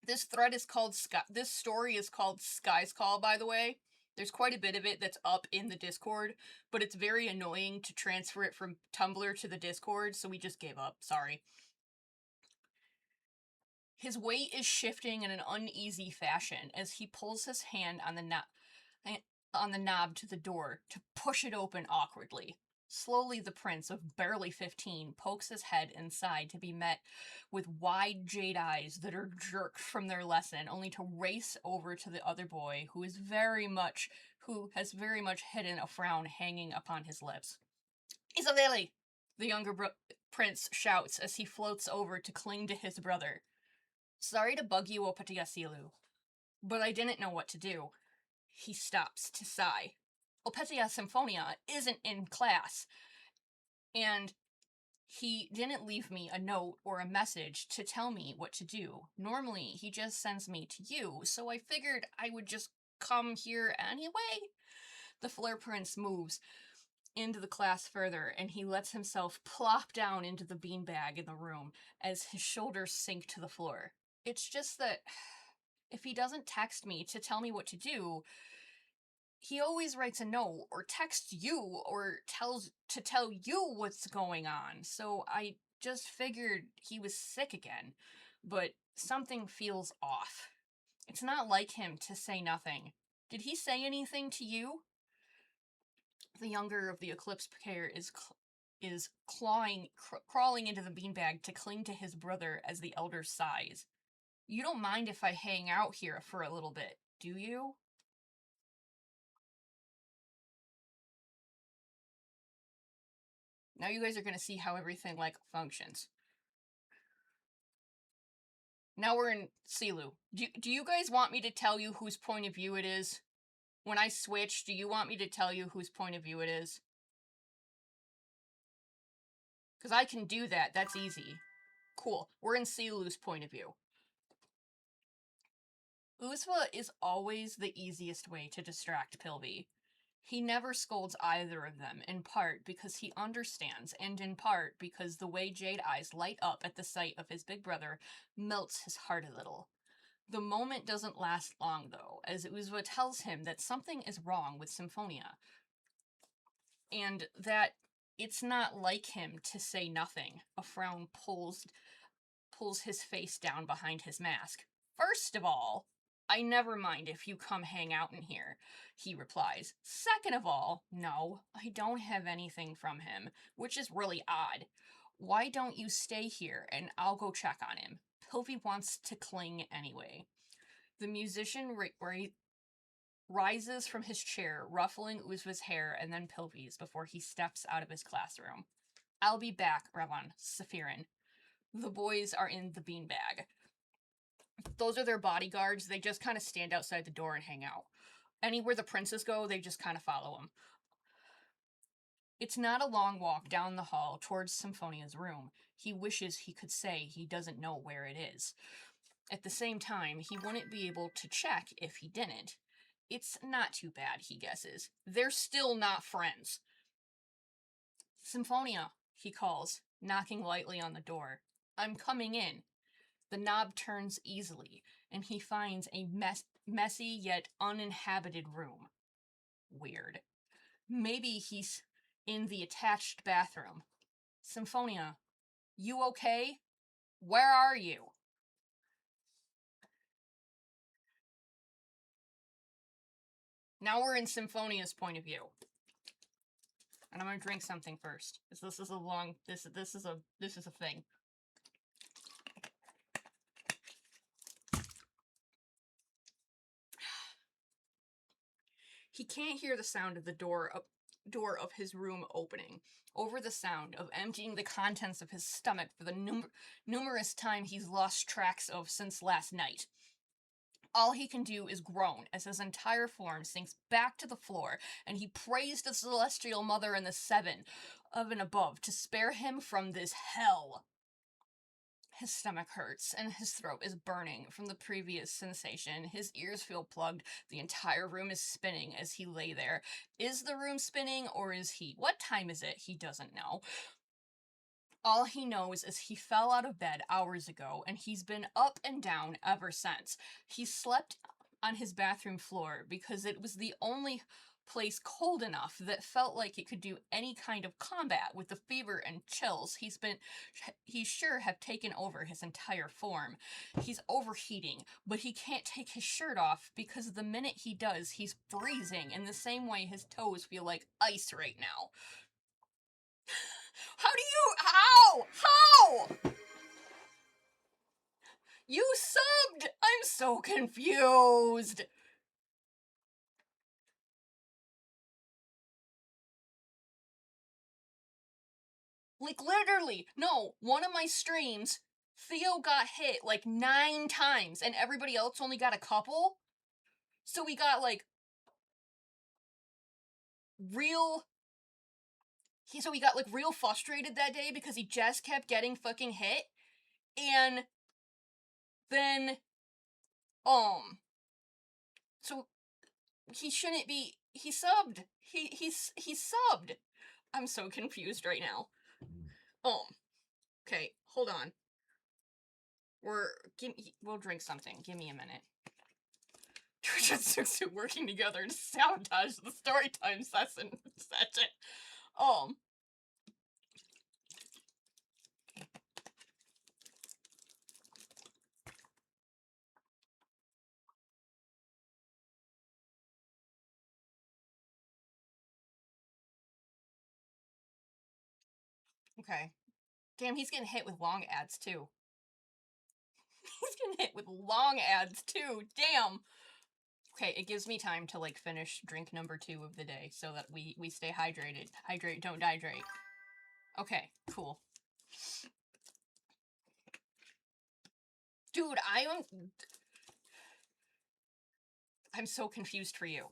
This thread is called this story is called Sky's Call, by the way. There's quite a bit of it that's up in the Discord, but it's very annoying to transfer it from Tumblr to the Discord, so we just gave up. Sorry. His weight is shifting in an uneasy fashion as he pulls his hand on the knob to the door to push it open awkwardly. Slowly, the prince, of barely 15, pokes his head inside to be met with wide jade eyes that are jerked from their lesson, only to race over to the other boy, who has very much hidden a frown hanging upon his lips. Isabeli! The younger prince shouts as he floats over to cling to his brother. Sorry to bug you, Opetiasilu, but I didn't know what to do. He stops to sigh. Opetia Symphonia isn't in class, and he didn't leave me a note or a message to tell me what to do. Normally, he just sends me to you, so I figured I would just come here anyway. The Flare Prince moves into the class further, and he lets himself plop down into the beanbag in the room as his shoulders sink to the floor. It's just that if he doesn't text me to tell me what to do, he always writes a note or texts you or tell you what's going on. So I just figured he was sick again, but something feels off. It's not like him to say nothing. Did he say anything to you? The younger of the Eclipse pair is crawling into the beanbag to cling to his brother as the elder sighs. You don't mind if I hang out here for a little bit, do you? Now you guys are going to see how everything, like, functions. Now we're in Silu. Do you guys want me to tell you whose point of view it is? When I switch, do you want me to tell you whose point of view it is? Because I can do that. That's easy. Cool. We're in Silu's point of view. Uzva is always the easiest way to distract Pilvi. He never scolds either of them, in part because he understands, and in part because the way Jade Eyes light up at the sight of his big brother melts his heart a little. The moment doesn't last long, though, as Uzva tells him that something is wrong with Symphonia, and that it's not like him to say nothing. A frown pulls his face down behind his mask. First of all, I never mind if you come hang out in here, he replies. Second of all, no, I don't have anything from him, which is really odd. Why don't you stay here and I'll go check on him? Pilvi wants to cling anyway. The musician rises from his chair, ruffling Uzva's hair and then Pilvi's before he steps out of his classroom. I'll be back, Revan, Sephirin. The boys are in the beanbag. those are their bodyguards. They just kind of stand outside the door and hang out. Anywhere the princes go, they just kind of follow them. It's not a long walk down the hall towards Symphonia's room. He wishes he could say he doesn't know where it is. At the same time, he wouldn't be able to check if he didn't. It's not too bad, he guesses. They're still not friends. Symphonia, he calls, knocking lightly on the door. I'm coming in. The knob turns easily, and he finds a messy yet uninhabited room. Weird. Maybe he's in the attached bathroom. Symphonia, you okay? Where are you? Now we're in Symphonia's point of view. And I'm gonna drink something first. This is a long this is a thing. He can't hear the sound of the door of his room opening, over the sound of emptying the contents of his stomach for the numerous time he's lost tracks of since last night. All he can do is groan as his entire form sinks back to the floor, and he prays the Celestial Mother and the Seven of and above to spare him from this hell. His stomach hurts, and his throat is burning from the previous sensation. His ears feel plugged. The entire room is spinning as he lay there. Is the room spinning, or is he? What time is it? He doesn't know. All he knows is he fell out of bed hours ago, and he's been up and down ever since. He slept on his bathroom floor because it was the only place cold enough that felt like it could do any kind of combat with the fever and chills he sure have taken over his entire form. He's overheating, but he can't take his shirt off because the minute he does, he's freezing in the same way his toes feel like ice right now. How? You subbed! I'm so confused! Like, literally, no, one of my streams, Theo got hit like 9 times, and everybody else only got a couple. So we got, like, real frustrated that day because he just kept getting fucking hit. And then, so he shouldn't be, he subbed. He subbed. I'm so confused right now. Okay, hold on. We'll drink something. Give me a minute. Jujutsu working together to sabotage the story time session. Okay. Damn, he's getting hit with long ads too. He's getting hit with long ads too. Damn. Okay, it gives me time to like finish drink number 2 of the day so that we stay hydrated. Hydrate, don't dehydrate. Okay, cool. Dude, I'm so confused for you.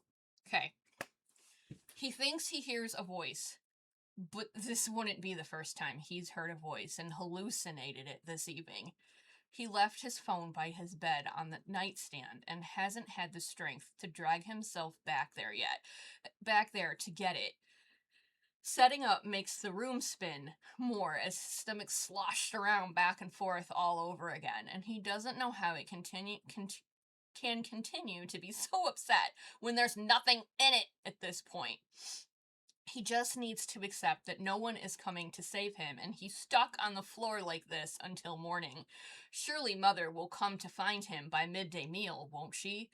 Okay. He thinks he hears a voice, but this wouldn't be the first time he's heard a voice and hallucinated it this evening. He left his phone by his bed on the nightstand and hasn't had the strength to drag himself back there yet. Back there to get it. Setting up makes the room spin more as his stomach sloshed around back and forth all over again, and he doesn't know how it can continue to be so upset when there's nothing in it at this point. He just needs to accept that no one is coming to save him, and he's stuck on the floor like this until morning. Surely Mother will come to find him by midday meal, won't she?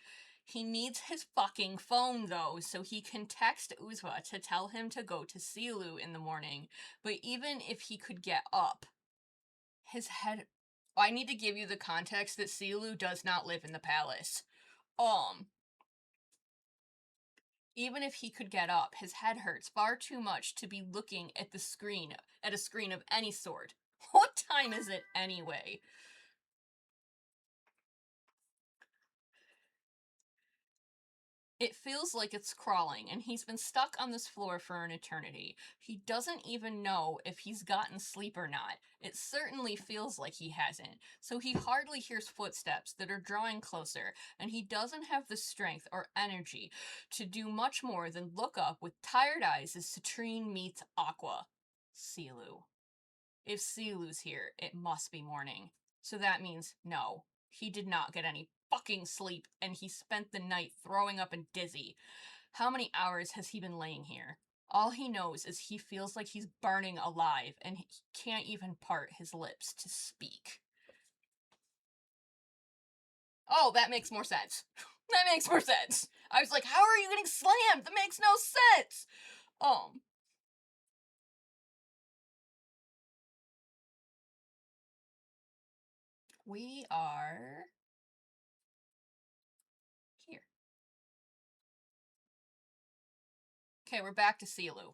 He needs his fucking phone, though, so he can text Uzwa to tell him to go to Silu in the morning. But even if he could get up, his head... I need to give you the context that Silu does not live in the palace. Even if he could get up, his head hurts far too much to be looking at a screen of any sort. What time is it anyway? It feels like it's crawling, and he's been stuck on this floor for an eternity. He doesn't even know if he's gotten sleep or not. It certainly feels like he hasn't, so he hardly hears footsteps that are drawing closer, and he doesn't have the strength or energy to do much more than look up with tired eyes as Citrine meets Aqua. Silu. If Silu's here, it must be morning. So that means no. He did not get any fucking sleep, and he spent the night throwing up and dizzy. How many hours has he been laying here? All he knows is he feels like he's burning alive, and he can't even part his lips to speak. Oh, that makes more sense. That makes more sense. I was like, how are you getting slammed? That makes no sense. We are here. Okay, we're back to Silu.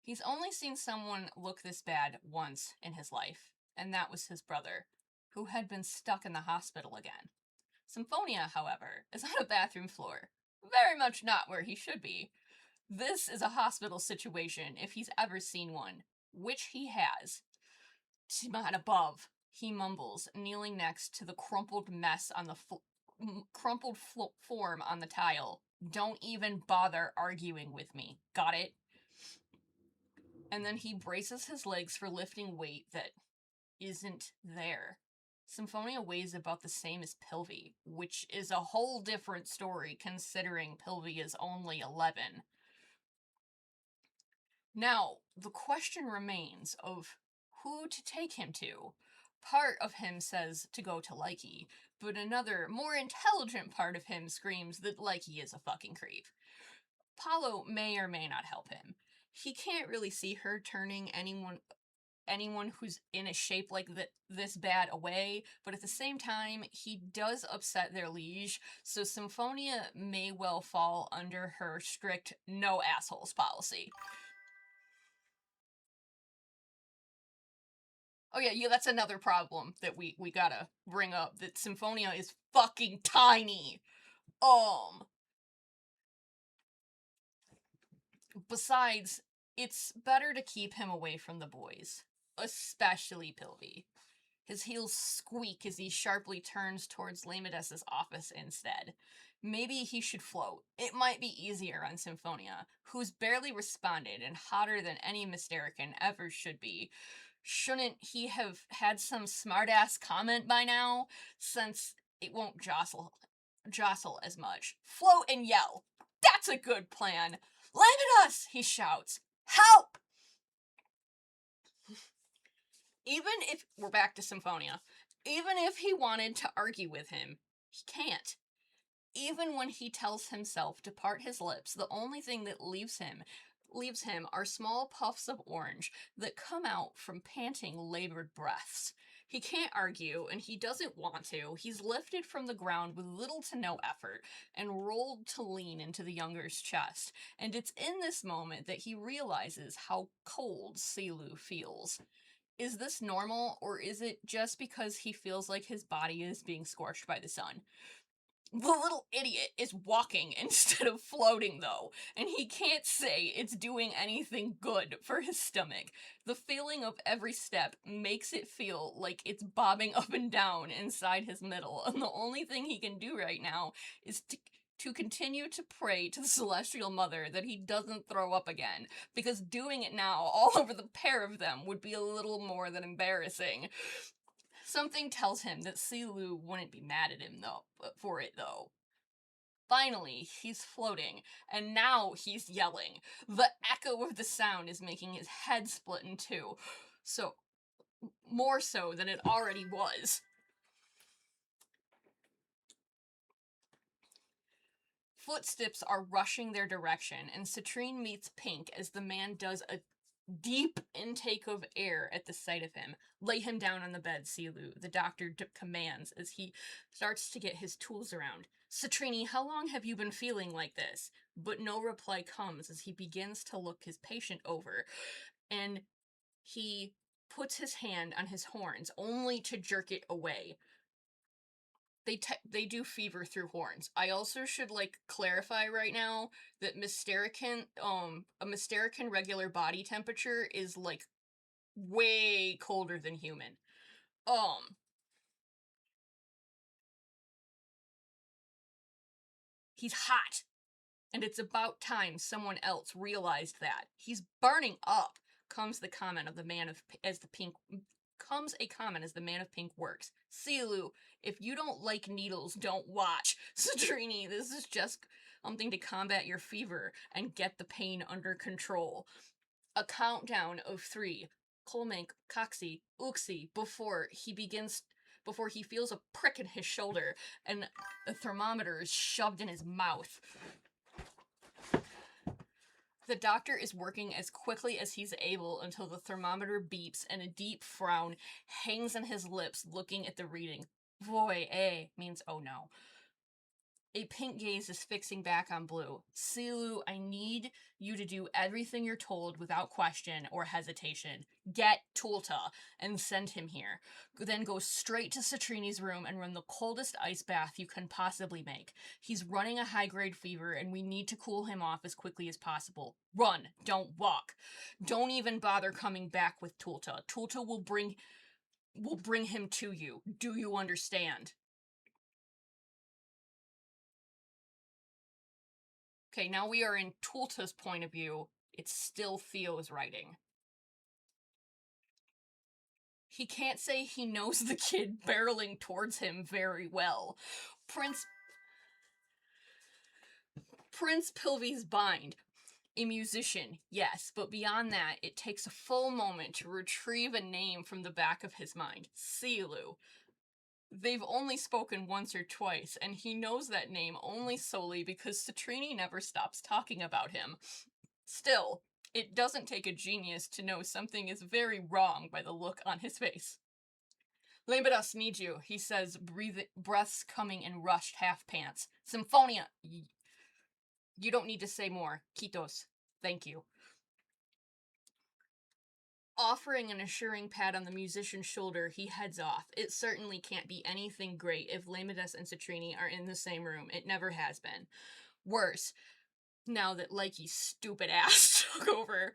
He's only seen someone look this bad once in his life, and that was his brother, who had been stuck in the hospital again. Symphonia, however, is on a bathroom floor, very much not where he should be. This is a hospital situation if he's ever seen one, which he has. Timon above, he mumbles, kneeling next to the crumpled mess on the form on the tile. Don't even bother arguing with me. Got it? And then he braces his legs for lifting weight that isn't there. Symphonia weighs about the same as Pilvi, which is a whole different story considering Pilvi is only 11. Now, the question remains of who to take him to. Part of him says to go to Likey, but another, more intelligent part of him screams that Likey is a fucking creep. Paulo may or may not help him. He can't really see her turning anyone who's in a shape like this bad away, but at the same time, he does upset their liege, so Symphonia may well fall under her strict no assholes policy. Oh yeah, that's another problem that we gotta bring up, that Symphonia is fucking tiny. Besides, it's better to keep him away from the boys, especially Pilvi. His heels squeak as he sharply turns towards Lamedus' office instead. Maybe he should float. It might be easier on Symphonia, who's barely responded and hotter than any Mysterican ever should be. Shouldn't he have had some smartass comment by now, since it won't jostle as much? Float and yell. That's a good plan. Lamedus, he shouts. Help! Even if, we're back to Symphonia, even if he wanted to argue with him, he can't. Even when he tells himself to part his lips, the only thing that leaves him are small puffs of orange that come out from panting, labored breaths. He can't argue, and he doesn't want to. He's lifted from the ground with little to no effort and rolled to lean into the younger's chest. And it's in this moment that he realizes how cold Silu feels. Is this normal, or is it just because he feels like his body is being scorched by the sun? The little idiot is walking instead of floating, though, and he can't say it's doing anything good for his stomach. The feeling of every step makes it feel like it's bobbing up and down inside his middle, and the only thing he can do right now is to continue to pray to the Celestial Mother that he doesn't throw up again, because doing it now all over the pair of them would be a little more than embarrassing. Something tells him that Silu wouldn't be mad at him for it, though. Finally, he's floating, and now he's yelling. The echo of the sound is making his head split in two, so more so than it already was. Footsteps are rushing their direction, and Citrine meets Pink as the man does a deep intake of air at the sight of him. Lay him down on the bed, Silu, the doctor commands as he starts to get his tools around. Citrini, how long have you been feeling like this? But no reply comes as he begins to look his patient over, and he puts his hand on his horns, only to jerk it away. they do fever through horns. I also should like clarify right now that a Mysterican regular body temperature is like way colder than human. Um he's hot, and it's about time someone else realized that. He's burning up. Comes the comment of the man of as the pink comes a comment as the man of pink works. Silu, if you don't like needles, don't watch. Citrini, this is just something to combat your fever and get the pain under control. A countdown of 3. Kolmank, Coxie, Uxie, before he feels a prick in his shoulder and a thermometer is shoved in his mouth. The doctor is working as quickly as he's able until the thermometer beeps and a deep frown hangs on his lips looking at the reading. Voy, means oh no. A pink gaze is fixing back on blue. Silu, I need you to do everything you're told without question or hesitation. Get Tulta and send him here. Then go straight to Citrini's room and run the coldest ice bath you can possibly make. He's running a high-grade fever and we need to cool him off as quickly as possible. Run, don't walk. Don't even bother coming back with Tulta. Tulta will bring him to you. Do you understand? Okay, now we are in Tulta's point of view. It's still Theo's writing. He can't say he knows the kid barreling towards him very well. Prince Pilvy's bind. A musician, yes, but beyond that, it takes a full moment to retrieve a name from the back of his mind. Silu. They've only spoken once or twice, and he knows that name only solely because Citrini never stops talking about him. Still, it doesn't take a genius to know something is very wrong by the look on his face. Lambedas needs you, he says, breaths coming in rushed half pants. Symphonia! You don't need to say more. Kitos. Thank you. Offering an assuring pat on the musician's shoulder, he heads off. It certainly can't be anything great if Lambedas and Citrini are in the same room. It never has been. Worse, now that Likey's stupid ass took over.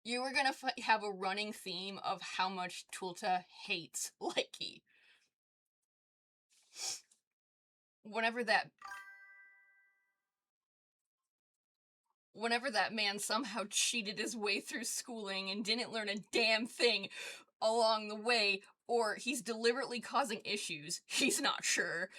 You were gonna have a running theme of how much Tulta hates Likey. Whenever that man somehow cheated his way through schooling and didn't learn a damn thing along the way, or he's deliberately causing issues, he's not sure.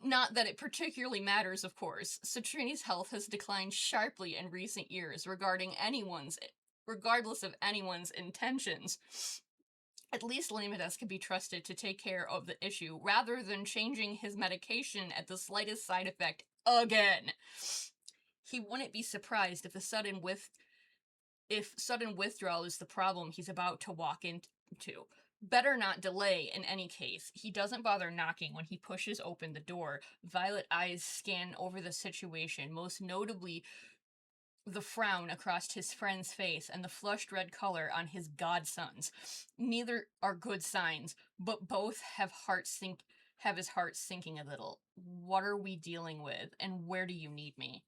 Not that it particularly matters, of course. Citrini's health has declined sharply in recent years regardless of anyone's intentions. At least Lambedas can be trusted to take care of the issue, rather than changing his medication at the slightest side effect again. He wouldn't be surprised if sudden withdrawal is the problem he's about to walk into. Better not delay in any case. He doesn't bother knocking when he pushes open the door. Violet eyes scan over the situation, most notably the frown across his friend's face and the flushed red color on his godson's. Neither are good signs, but both have his heart sinking a little. What are we dealing with, and where do you need me?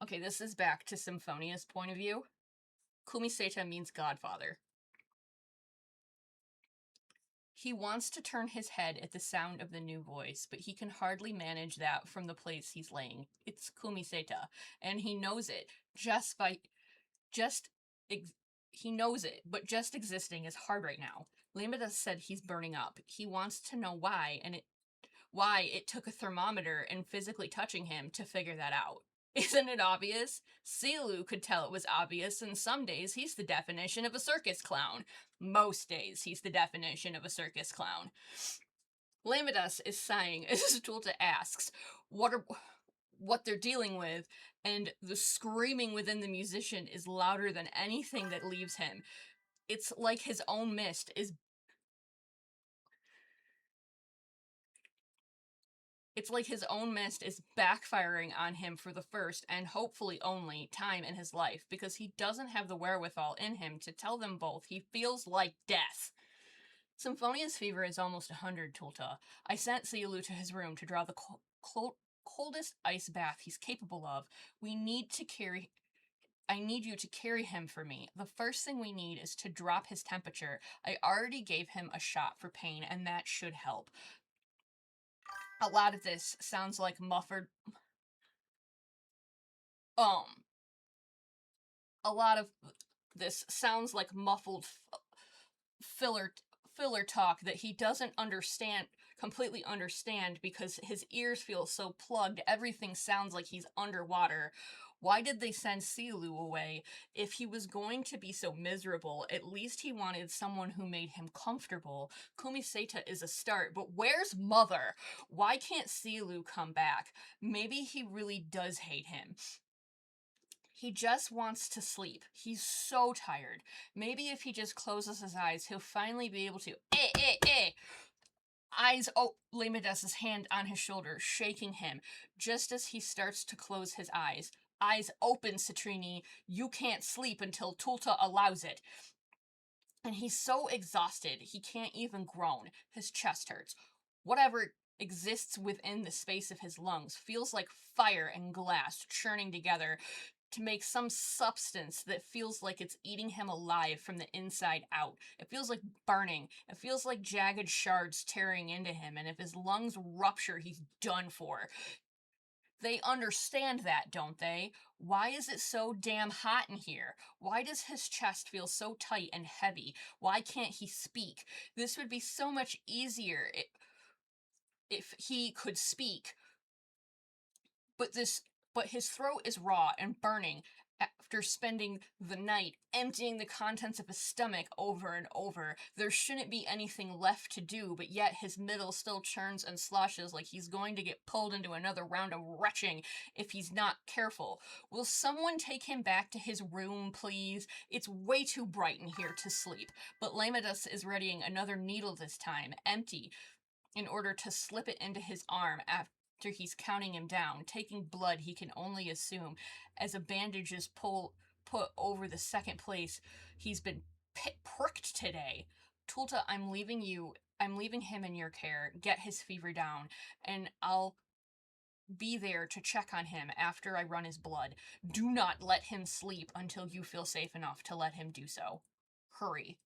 Okay, this is back to Symphonia's point of view. Kumiseta means godfather. He wants to turn his head at the sound of the new voice, but he can hardly manage that from the place he's laying. It's Kumiseta, and he knows it. He knows it, but just existing is hard right now. Lambedas said he's burning up. He wants to know why it took a thermometer and physically touching him to figure that out. Isn't it obvious? Silu could tell it was obvious, and some days he's the definition of a circus clown. Most days he's the definition of a circus clown. Lambedas is sighing as Tulta asks what they're dealing with, and the screaming within the musician is louder than anything that leaves him. It's like his own mist is backfiring on him for the first, and hopefully only, time in his life, because he doesn't have the wherewithal in him to tell them both he feels like death. Symphonia's fever is almost 100, Tulta. I sent Sealu to his room to draw the coldest ice bath he's capable of. We need to carry. I need you to carry him for me. The first thing we need is to drop his temperature. I already gave him a shot for pain, and that should help. A lot of this sounds like muffled. Um, a lot of this sounds like muffled filler filler talk that he doesn't completely understand because his ears feel so plugged. Everything sounds like he's underwater. Why did they send Silu away? If he was going to be so miserable, at least he wanted someone who made him comfortable. Kumiseta is a start, but where's Mother? Why can't Silu come back? Maybe he really does hate him. He just wants to sleep. He's so tired. Maybe if he just closes his eyes, he'll finally be able to. Eyes. Oh, Lamedus's hand on his shoulder, shaking him. Just as he starts to close his eyes. Eyes open, Citrini. You can't sleep until Tulta allows it. And he's so exhausted, he can't even groan. His chest hurts. Whatever exists within the space of his lungs feels like fire and glass churning together to make some substance that feels like it's eating him alive from the inside out. It feels like burning. It feels like jagged shards tearing into him, and if his lungs rupture, he's done for. They understand that, don't they? Why is it so damn hot in here? Why does his chest feel so tight and heavy? Why can't he speak? This would be so much easier if he could speak. But his throat is raw and burning after spending the night emptying the contents of his stomach over and over. There shouldn't be anything left to do, but yet his middle still churns and sloshes like he's going to get pulled into another round of retching if he's not careful. Will someone take him back to his room, please? It's way too bright in here to sleep. But Lamedus is readying another needle this time, empty, in order to slip it into his arm after he's counting him down, taking blood he can only assume as a bandage is put over the second place he's been pricked today. Tulta, I'm leaving him in your care. Get his fever down, and I'll be there to check on him after I run his blood. Do not let him sleep until you feel safe enough to let him do so. Hurry.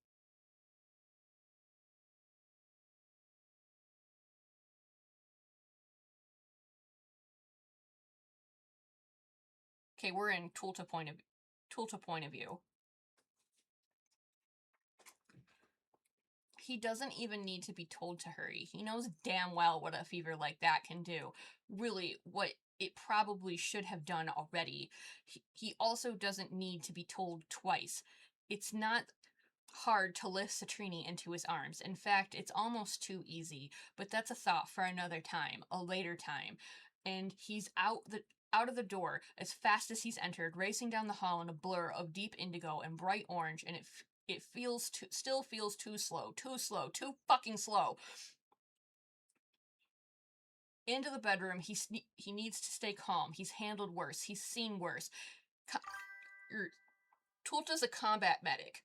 Okay, we're in Tulta point of view. He doesn't even need to be told to hurry. He knows damn well what a fever like that can do. Really, what it probably should have done already. He also doesn't need to be told twice. It's not hard to lift Citrini into his arms. In fact, it's almost too easy, but that's a thought for another time, a later time. And he's out of the door as fast as he's entered, racing down the hall in a blur of deep indigo and bright orange, and it still feels too slow, too fucking slow. Into the bedroom, he needs to stay calm. He's handled worse. He's seen worse. Tulta's a combat medic.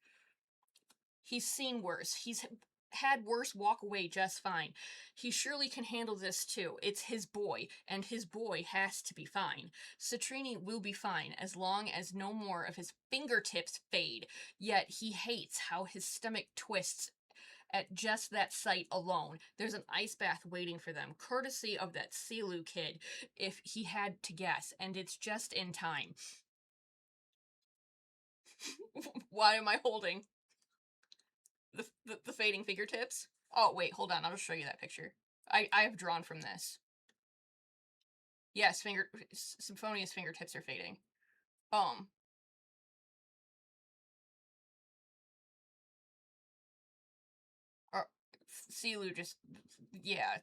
He's seen worse. He's had worse walk away just fine. He surely can handle this too. It's his boy, and his boy has to be fine. Citrini will be fine as long as no more of his fingertips fade. Yet he hates how his stomach twists at just that sight alone. There's an ice bath waiting for them, courtesy of that Silu kid, if he had to guess, and it's just in time. Why am I holding the fading fingertips? Oh, wait, hold on. I'll just show you that picture. I have drawn from this. Yes, Symphonia's fingertips are fading. Or, Silu just, yeah.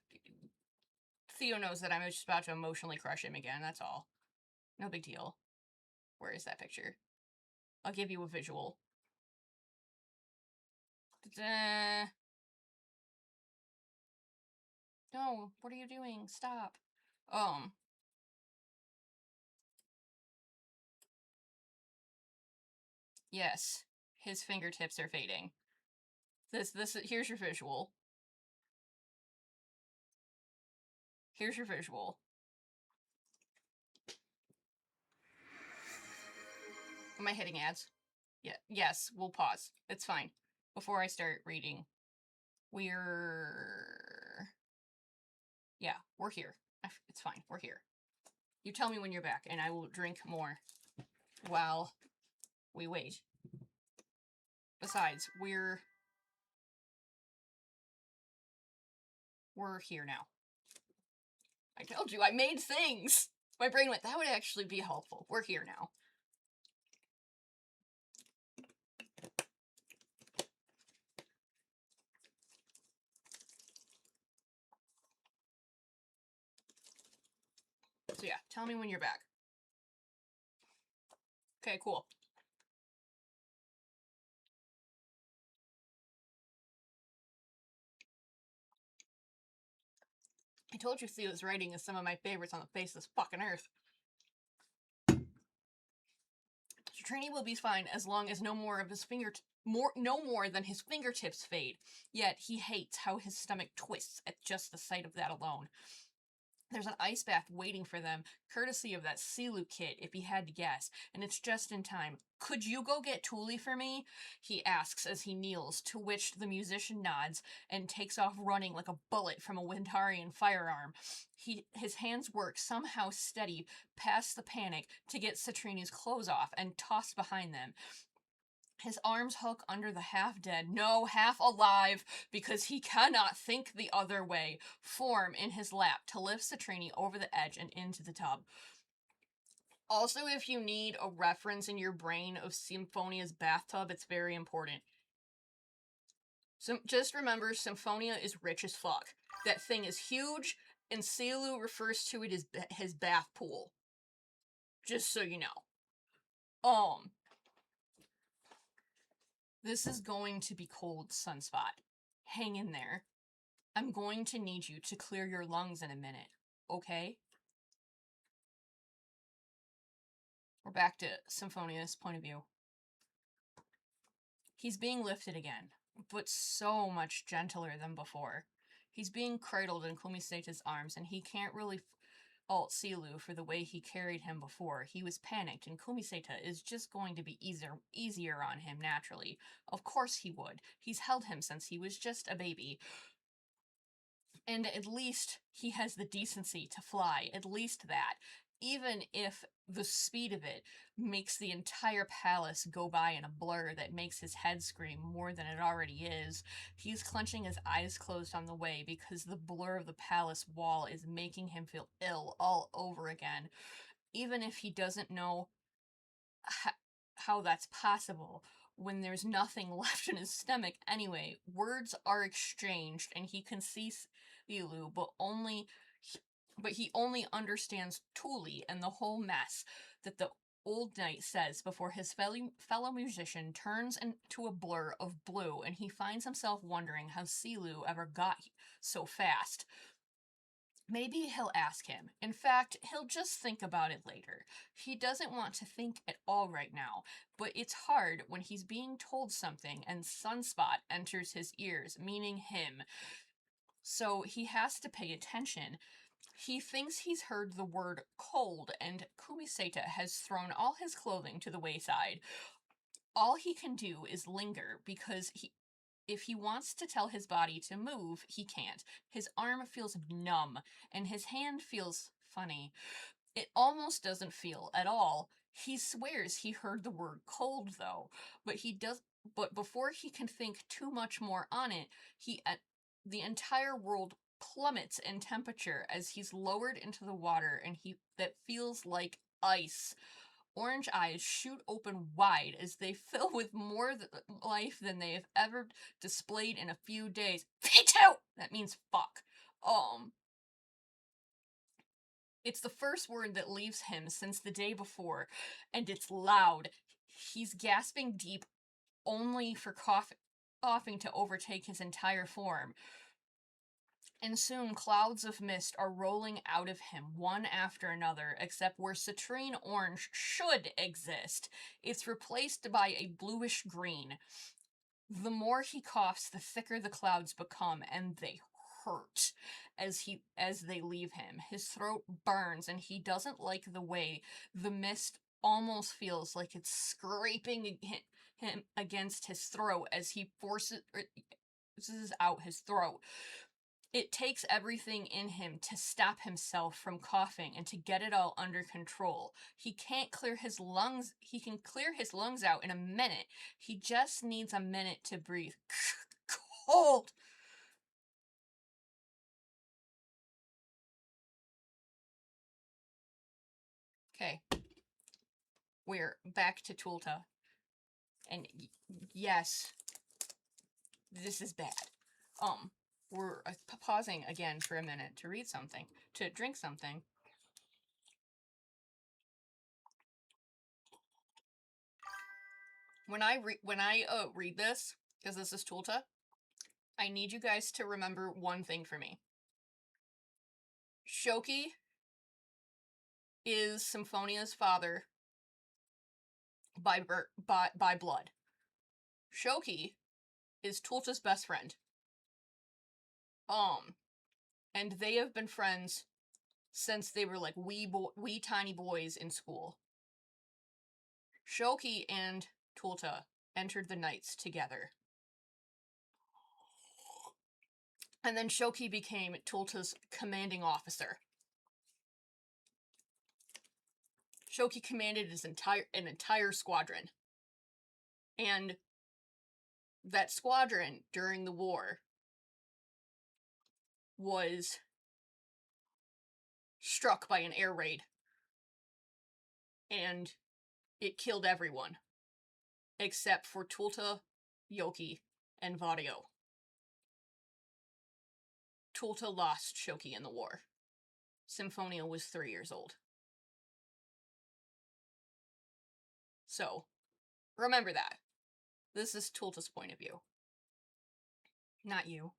Theo knows that I'm just about to emotionally crush him again, that's all. No big deal. Where is that picture? I'll give you a visual. No, what are you doing? Stop. Yes, his fingertips are fading. Here's your visual. Here's your visual. Am I hitting ads? Yeah. Yes, we'll pause. It's fine. Before I start reading, yeah, we're here. It's fine. We're here. You tell me when you're back, and I will drink more while we wait. Besides, we're here now. I told you, I made things! My brain went, that would actually be helpful. We're here now. So yeah, tell me when you're back. Okay, cool. I told you Theo's writing is some of my favorites on the face of this fucking earth. Trini will be fine as long as no more than his fingertips fade. Yet he hates how his stomach twists at just the sight of that alone. There's an ice bath waiting for them, courtesy of that Silu kid, if he had to guess, and it's just in time. Could you go get Thule for me? He asks as he kneels, to which the musician nods and takes off running like a bullet from a Wintarian firearm. His hands work somehow steady past the panic to get Citrini's clothes off and tossed behind them. His arms hook under the half-dead, no, half-alive, because he cannot think the other way, form in his lap to lift Citrini over the edge and into the tub. Also, if you need a reference in your brain of Symphonia's bathtub, it's very important. So just remember, Symphonia is rich as fuck. That thing is huge, and Silu refers to it as his bath pool. Just so you know. This is going to be cold, Sunspot. Hang in there. I'm going to need you to clear your lungs in a minute, okay? We're back to Symphonia's point of view. He's being lifted again, but so much gentler than before. He's being cradled in Kumiseta's arms, and he can't really fault Silu for the way he carried him before. He was panicked, and Kumiseta is just going to be easier on him naturally. Of course he would. He's held him since he was just a baby. And at least he has the decency to fly, at least that. Even if the speed of it makes the entire palace go by in a blur that makes his head scream more than it already is, he's clenching his eyes closed on the way because the blur of the palace wall is making him feel ill all over again. Even if he doesn't know how that's possible, when there's nothing left in his stomach anyway, words are exchanged and he can see Silu, but he only understands Thule and the whole mess that the old knight says before his fellow musician turns into a blur of blue, and he finds himself wondering how Silu ever got so fast. Maybe he'll ask him. In fact, he'll just think about it later. He doesn't want to think at all right now, but it's hard when he's being told something and Sunspot enters his ears, meaning him. So he has to pay attention. He thinks he's heard the word cold, and Kumiseta has thrown all his clothing to the wayside. All he can do is linger, because if he wants to tell his body to move, he can't. His arm feels numb, and his hand feels funny. It almost doesn't feel at all. He swears he heard the word cold, though, but before he can think too much more on it, the entire world plummets in temperature as he's lowered into the water, and that feels like ice. Orange eyes shoot open wide as they fill with more life than they have ever displayed in a few days. Pitou! That means fuck. It's the first word that leaves him since the day before, and it's loud. He's gasping deep only for coughing to overtake his entire form. And soon clouds of mist are rolling out of him, one after another, except where citrine orange should exist. It's replaced by a bluish green. The more he coughs, the thicker the clouds become, and they hurt as they leave him. His throat burns, and he doesn't like the way the mist almost feels like it's scraping him against his throat as he forces out his throat. It takes everything in him to stop himself from coughing and to get it all under control. He can't clear his lungs. He can clear his lungs out in a minute. He just needs a minute to breathe. Cold. Okay. We're back to Tulta. And yes, this is bad. We're pausing again for a minute to read something, to drink something. When I read this, because this is Tulta, I need you guys to remember one thing for me. Shoki is Symphonia's father by blood. Shoki is Tulta's best friend. And they have been friends since they were like wee tiny boys in school. Shoki and Tulta entered the Knights together. And then Shoki became Tulta's commanding officer. Shoki commanded an entire squadron. And that squadron during the war was struck by an air raid. And it killed everyone. Except for Tulta, Yoki, and Vario. Tulta lost Shoki in the war. Symphonia was 3 years old. So, remember that. This is Tulta's point of view. Not you,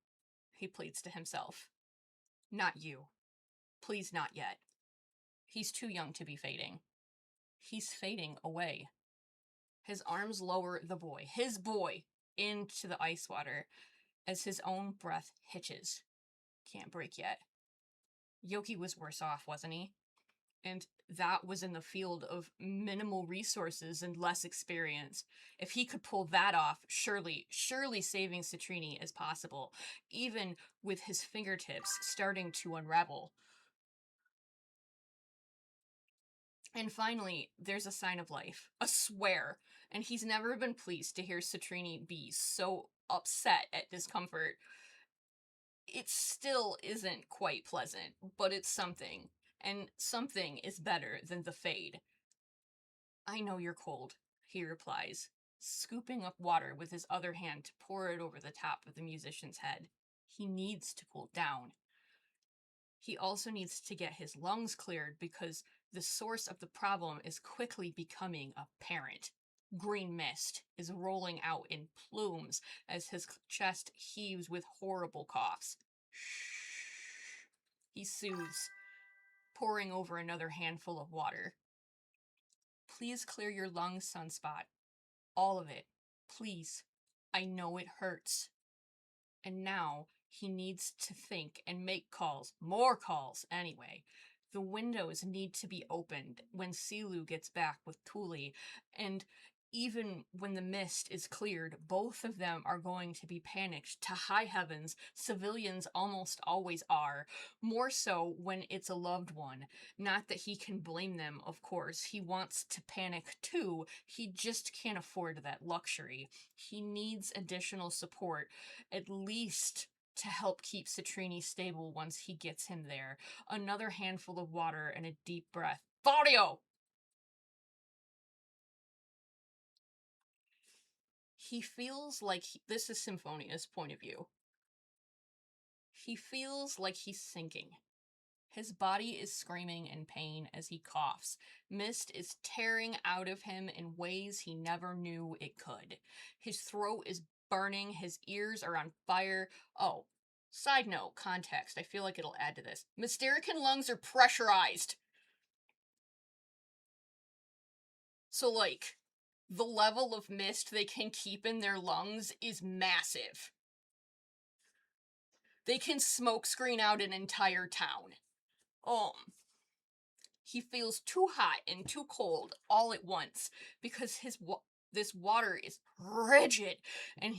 he pleads to himself. Not you. Please not yet. He's too young to be fading. He's fading away. His arms lower his boy, into the ice water as his own breath hitches. Can't break yet. Yoki was worse off, wasn't he? And that was in the field of minimal resources and less experience. If he could pull that off, surely saving Citrini is possible, even with his fingertips starting to unravel. And finally, there's a sign of life, a swear, and he's never been pleased to hear Citrini be so upset at discomfort. It still isn't quite pleasant, but it's something, and something is better than the fade. I know you're cold, he replies, scooping up water with his other hand to pour it over the top of the musician's head. He needs to cool down. He also needs to get his lungs cleared because the source of the problem is quickly becoming apparent. Green mist is rolling out in plumes as his chest heaves with horrible coughs. Shh. He soothes, pouring over another handful of water. Please clear your lungs, Sunspot. All of it. Please. I know it hurts. And now he needs to think and make calls. More calls, anyway. The windows need to be opened when Silu gets back with Tuli, and even when the mist is cleared, both of them are going to be panicked to high heavens. Civilians almost always are. More so when it's a loved one. Not that he can blame them, of course. He wants to panic too. He just can't afford that luxury. He needs additional support, at least to help keep Citrini stable once he gets him there. Another handful of water and a deep breath. Vario! He feels like this is Symphonia's point of view. He feels like he's sinking. His body is screaming in pain as he coughs. Mist is tearing out of him in ways he never knew it could. His throat is burning. His ears are on fire. Oh, side note, context. I feel like it'll add to this. Mysterican lungs are pressurized. So, like, the level of mist they can keep in their lungs is massive. They can smokescreen out an entire town. He feels too hot and too cold all at once because this water is rigid, and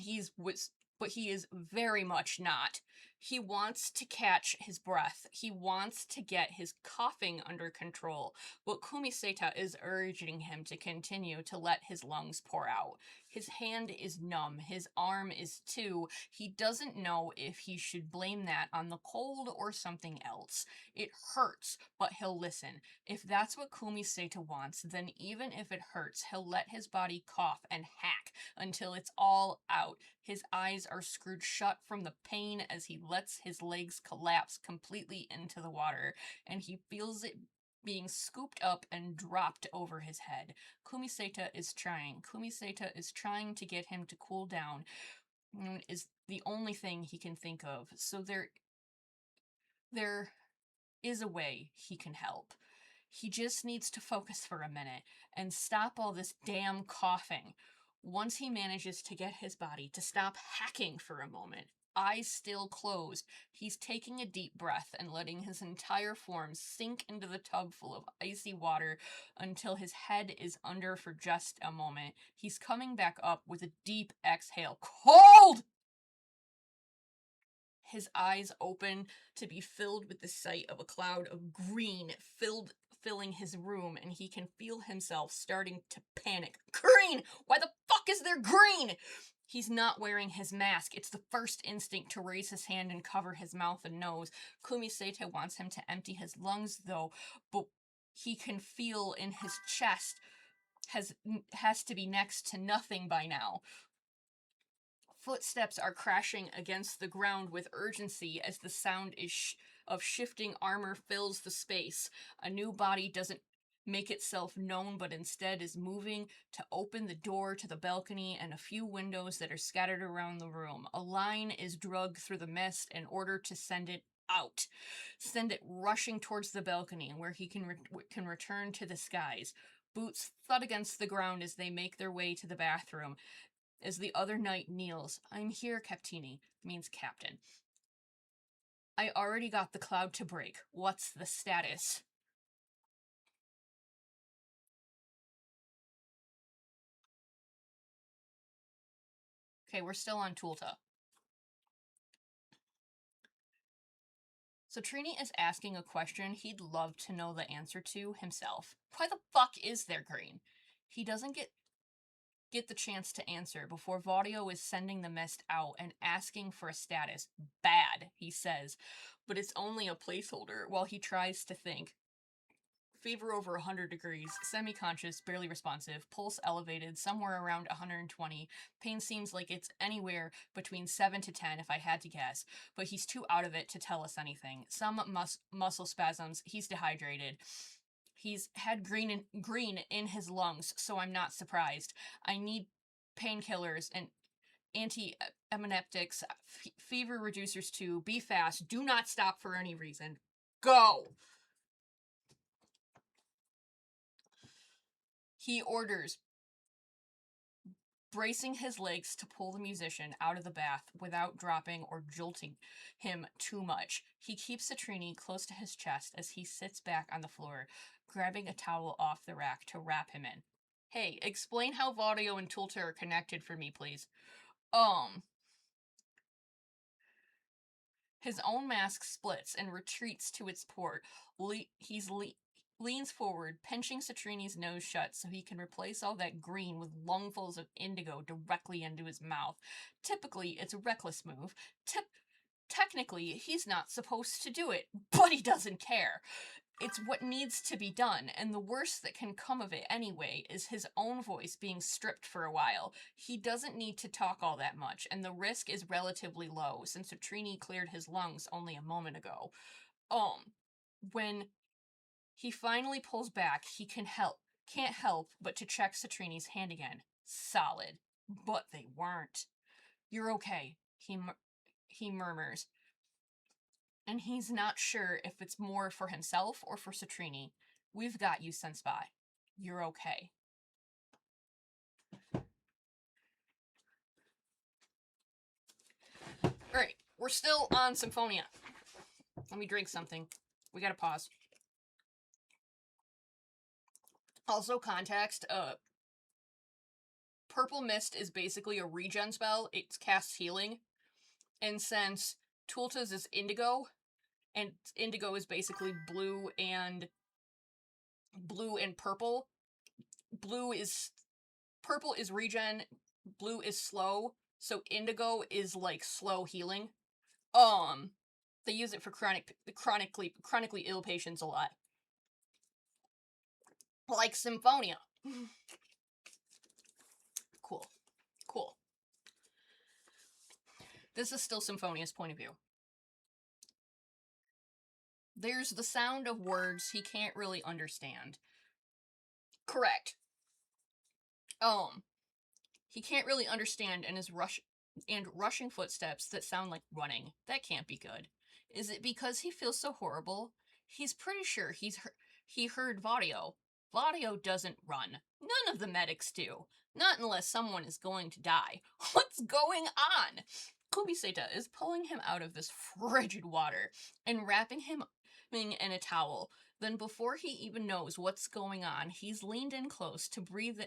but he is very much not. He wants to catch his breath. He wants to get his coughing under control, but Kumiseta is urging him to continue to let his lungs pour out. His hand is numb. His arm is too. He doesn't know if he should blame that on the cold or something else. It hurts, but he'll listen. If that's what Kumiseta wants, then even if it hurts, he'll let his body cough and hack until it's all out. His eyes are screwed shut from the pain as he lets his legs collapse completely into the water, and he feels it being scooped up and dropped over his head. Kumiseta is trying. Kumiseta is trying to get him to cool down, is the only thing he can think of. So there is a way he can help. He just needs to focus for a minute and stop all this damn coughing. Once he manages to get his body to stop hacking for a moment, eyes still closed, he's taking a deep breath and letting his entire form sink into the tub full of icy water until his head is under for just a moment. He's coming back up with a deep exhale. Cold! His eyes open to be filled with the sight of a cloud of green filling his room, and he can feel himself starting to panic. Green! Why the fuck is there green? He's not wearing his mask. It's the first instinct to raise his hand and cover his mouth and nose. Kumiseta wants him to empty his lungs, though, but he can feel in his chest has to be next to nothing by now. Footsteps are crashing against the ground with urgency as the sound of shifting armor fills the space. A new body doesn't make itself known, but instead is moving to open the door to the balcony and a few windows that are scattered around the room. A line is dragged through the mist in order to send it out. Send it rushing towards the balcony, where he can return to the skies. Boots thud against the ground as they make their way to the bathroom. As the other knight kneels, "I'm here, Captini," means captain. "I already got the cloud to break. What's the status?" Okay, we're still on Tulta. So Trini is asking a question he'd love to know the answer to himself. Why the fuck is there green? He doesn't get the chance to answer before Vaudio is sending the mist out and asking for a status. Bad, he says, but it's only a placeholder while he tries to think. Fever over 100 degrees, semi-conscious, barely responsive, pulse elevated, somewhere around 120. Pain seems like it's anywhere between 7 to 10 if I had to guess, but he's too out of it to tell us anything. Some muscle spasms, he's dehydrated. He's had green in his lungs, so I'm not surprised. I need painkillers and anti-emeleptics, fever reducers too. Be fast. Do not stop for any reason. Go! He orders, bracing his legs to pull the musician out of the bath without dropping or jolting him too much. He keeps Citrini close to his chest as he sits back on the floor, grabbing a towel off the rack to wrap him in. "Hey, explain how Vaudio and Tulta are connected for me, please." His own mask splits and retreats to its port. Leans forward, pinching Citrini's nose shut so he can replace all that green with lungfuls of indigo directly into his mouth. Typically, it's a reckless move. Technically, he's not supposed to do it, but he doesn't care. It's what needs to be done, and the worst that can come of it anyway is his own voice being stripped for a while. He doesn't need to talk all that much, and the risk is relatively low since Citrini cleared his lungs only a moment ago. When he finally pulls back, he can't help but to check Citrini's hand again. Solid. But they weren't. "You're okay," he murmurs. And he's not sure if it's more for himself or for Citrini. "We've got you, Senpai. You're okay." Alright, we're still on Symphonia. Let me drink something. We gotta pause. Also, context, Purple Mist is basically a regen spell. It casts healing. And since Tulta's is indigo, and indigo is basically blue and purple. Purple is regen, blue is slow, so indigo is like slow healing. They use it for chronically ill patients a lot. Like Symphonia. Cool. Cool. This is still Symphonia's point of view. There's the sound of words he can't really understand. Correct. He can't really understand and is rushing footsteps that sound like running. That can't be good. Is it because he feels so horrible? He's pretty sure he heard Vadio. Vadio doesn't run. None of the medics do. Not unless someone is going to die. What's going on? Kumiseta is pulling him out of this frigid water and wrapping him in a towel. Then before he even knows what's going on, he's leaned in close to breathe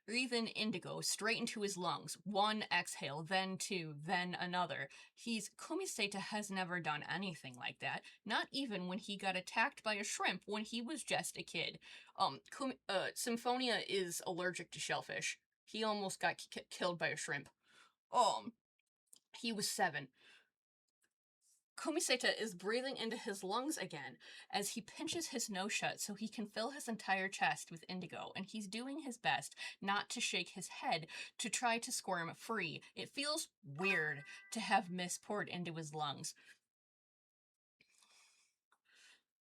in indigo straight into his lungs. One exhale, then two, then another. Kumiseta has never done anything like that. Not even when he got attacked by a shrimp when he was just a kid. Symphonia is allergic to shellfish. He almost got killed by a shrimp. He was 7. Kumiseta is breathing into his lungs again as he pinches his nose shut so he can fill his entire chest with indigo, and he's doing his best not to shake his head to try to squirm free. It feels weird to have mist poured into his lungs.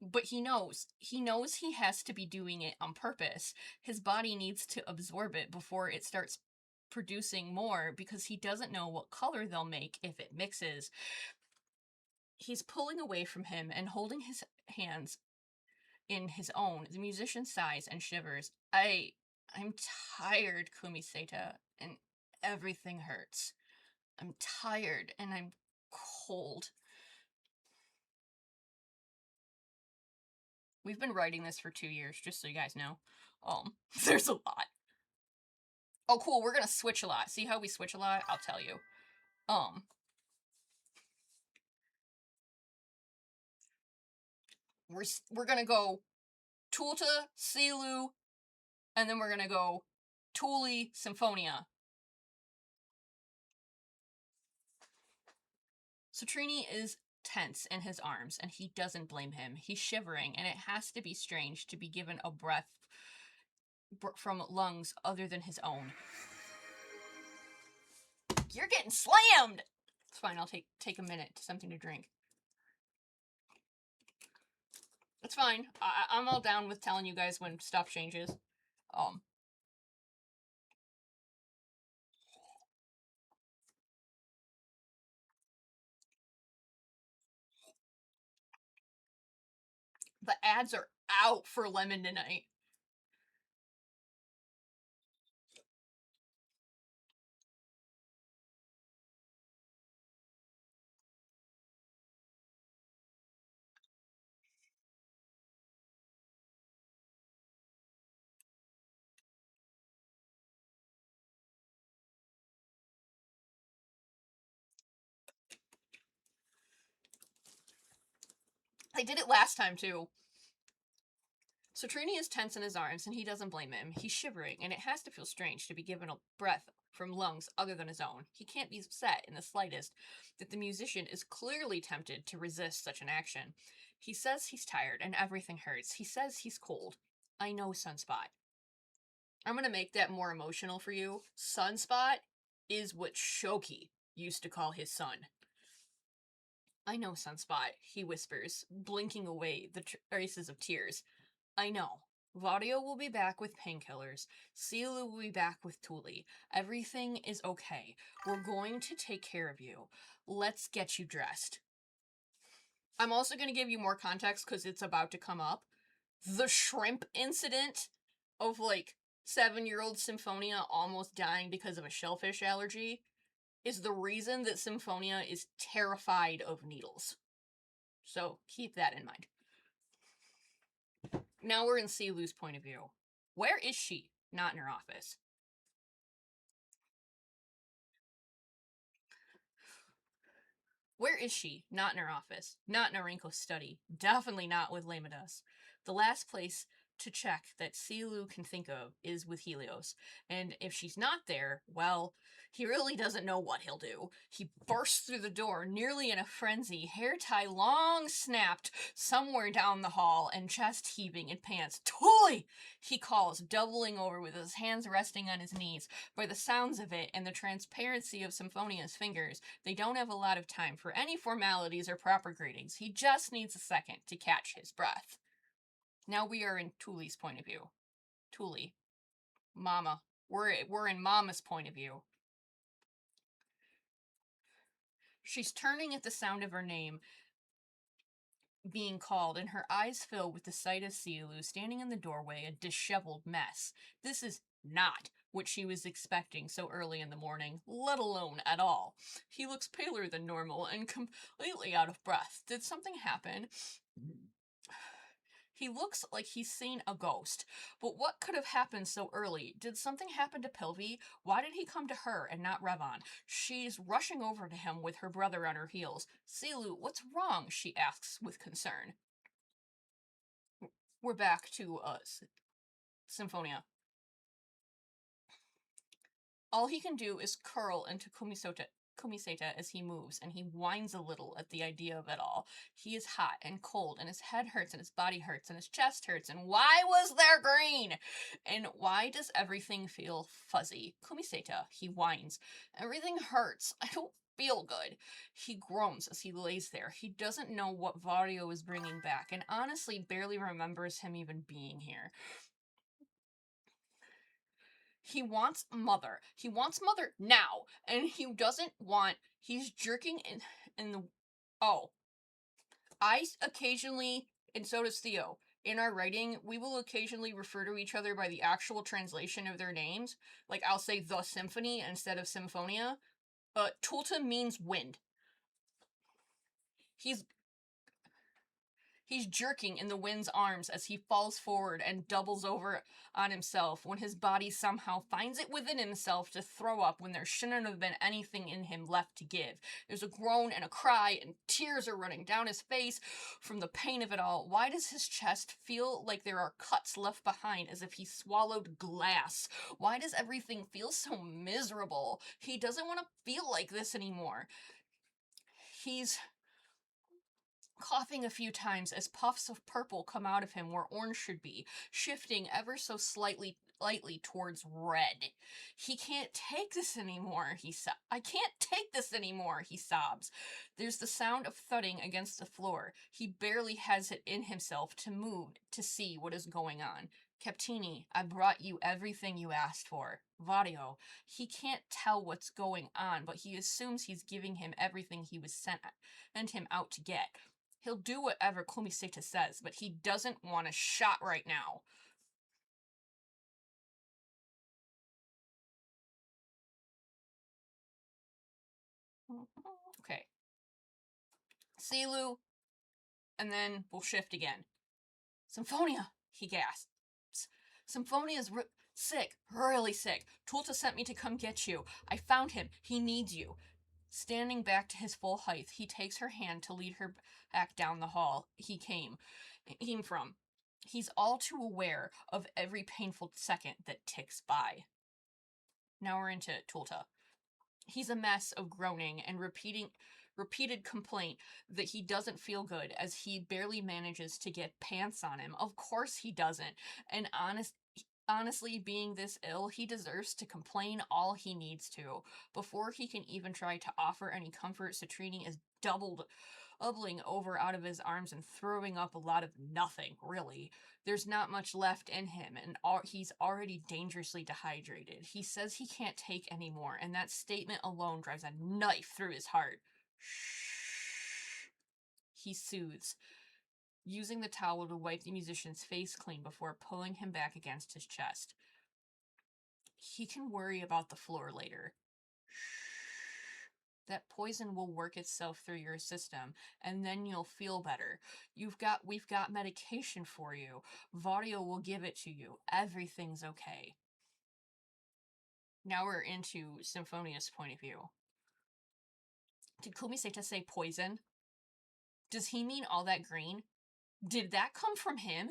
But he knows he has to be doing it on purpose. His body needs to absorb it before it starts producing more because he doesn't know what color they'll make if it mixes. He's pulling away from him and holding his hands in his own. The musician sighs and shivers. I'm tired, Kumiseta, and everything hurts. I'm tired and I'm cold. We've been writing this for 2 years, just so you guys know. There's a lot. Oh, cool, we're gonna switch a lot. See how we switch a lot? I'll tell you. We're gonna go Tulta, Silu, and then we're gonna go Tuli, Symphonia. Citrini is tense in his arms, and he doesn't blame him. He's shivering, and it has to be strange to be given a breath from lungs other than his own. You're getting slammed! It's fine, I'll take a minute to something to drink. It's fine. I'm all down with telling you guys when stuff changes. The ads are out for lemon tonight. I did it last time, too. Citrini is tense in his arms, and he doesn't blame him. He's shivering, and it has to feel strange to be given a breath from lungs other than his own. He can't be upset in the slightest that the musician is clearly tempted to resist such an action. He says he's tired, and everything hurts. He says he's cold. I know, Sunspot. I'm gonna make that more emotional for you. Sunspot is what Shoki used to call his son. I know, Sunspot, he whispers, blinking away the traces of tears. I know. Vadio will be back with painkillers. Silu will be back with Tuli. Everything is okay. We're going to take care of you. Let's get you dressed. I'm also going to give you more context because it's about to come up. The shrimp incident of, like, 7-year-old Symphonia almost dying because of a shellfish allergy is the reason that Symphonia is terrified of needles. So keep that in mind. Now we're in Silu's point of view. Where is she? Not in her office. Where is she? Not in her office. Not in Arenko's study. Definitely not with Lamidas. The last place to check that Silu can think of is with Helios. And if she's not there, well, he really doesn't know what he'll do. He bursts through the door, nearly in a frenzy, hair tie long snapped somewhere down the hall, and chest heaving in pants. Tully! He calls, doubling over with his hands resting on his knees. By the sounds of it and the transparency of Symphonia's fingers, they don't have a lot of time for any formalities or proper greetings. He just needs a second to catch his breath. Now we are in Tully's point of view. Tully. Mama. We're in Mama's point of view. She's turning at the sound of her name being called, and her eyes fill with the sight of Silu standing in the doorway, a disheveled mess. This is not what she was expecting so early in the morning, let alone at all. He looks paler than normal and completely out of breath. Did something happen? He looks like he's seen a ghost. But what could have happened so early? Did something happen to Pilvi? Why did he come to her and not Revon? She's rushing over to him with her brother on her heels. Silu, what's wrong? She asks with concern. We're back to Symphonia. All he can do is curl into Kumiseta as he moves, and he whines a little at the idea of it all. He is hot and cold, and his head hurts, and his body hurts, and his chest hurts, and why was there green? And why does everything feel fuzzy? Kumiseta, he whines. Everything hurts. I don't feel good. He groans as he lays there. He doesn't know what Vario is bringing back, and honestly barely remembers him even being here. He wants mother. He wants mother now. And he doesn't want... He's jerking in the... Oh. I occasionally, and so does Theo, in our writing, we will occasionally refer to each other by the actual translation of their names. Like, I'll say the symphony instead of symphonia. Tulta means wind. He's jerking in the wind's arms as he falls forward and doubles over on himself when his body somehow finds it within himself to throw up when there shouldn't have been anything in him left to give. There's a groan and a cry, and tears are running down his face from the pain of it all. Why does his chest feel like there are cuts left behind as if he swallowed glass? Why does everything feel so miserable? He doesn't want to feel like this anymore. He's coughing a few times as puffs of purple come out of him where orange should be, shifting ever so lightly towards red. He can't take this anymore, I can't take this anymore, he sobs. There's the sound of thudding against the floor. He barely has it in himself to move to see what is going on. Captini, I brought you everything you asked for. Vario, he can't tell what's going on, but he assumes he's giving him everything he was sent him out to get. He'll do whatever Kumiseta says, but he doesn't want a shot right now. Okay. Silu, and then we'll shift again. Symphonia, he gasps. Symphonia's sick, really sick. Tulta sent me to come get you. I found him. He needs you. Standing back to his full height, he takes her hand to lead her back down the hall he came from. He's all too aware of every painful second that ticks by. Now we're into Tulta. He's a mess of groaning and repeated complaint that he doesn't feel good as he barely manages to get pants on him. Of course he doesn't. And honestly, being this ill, he deserves to complain all he needs to. Before he can even try to offer any comfort, Citrini is doubling over out of his arms and throwing up a lot of nothing, really. There's not much left in him, and he's already dangerously dehydrated. He says he can't take any more, and that statement alone drives a knife through his heart. Shh. He soothes, using the towel to wipe the musician's face clean before pulling him back against his chest. He can worry about the floor later. That poison will work itself through your system, and then you'll feel better. We've got medication for you. Vario will give it to you. Everything's okay. Now we're into Symphonia's point of view. Did Kumiseta say poison? Does he mean all that green? Did that come from him?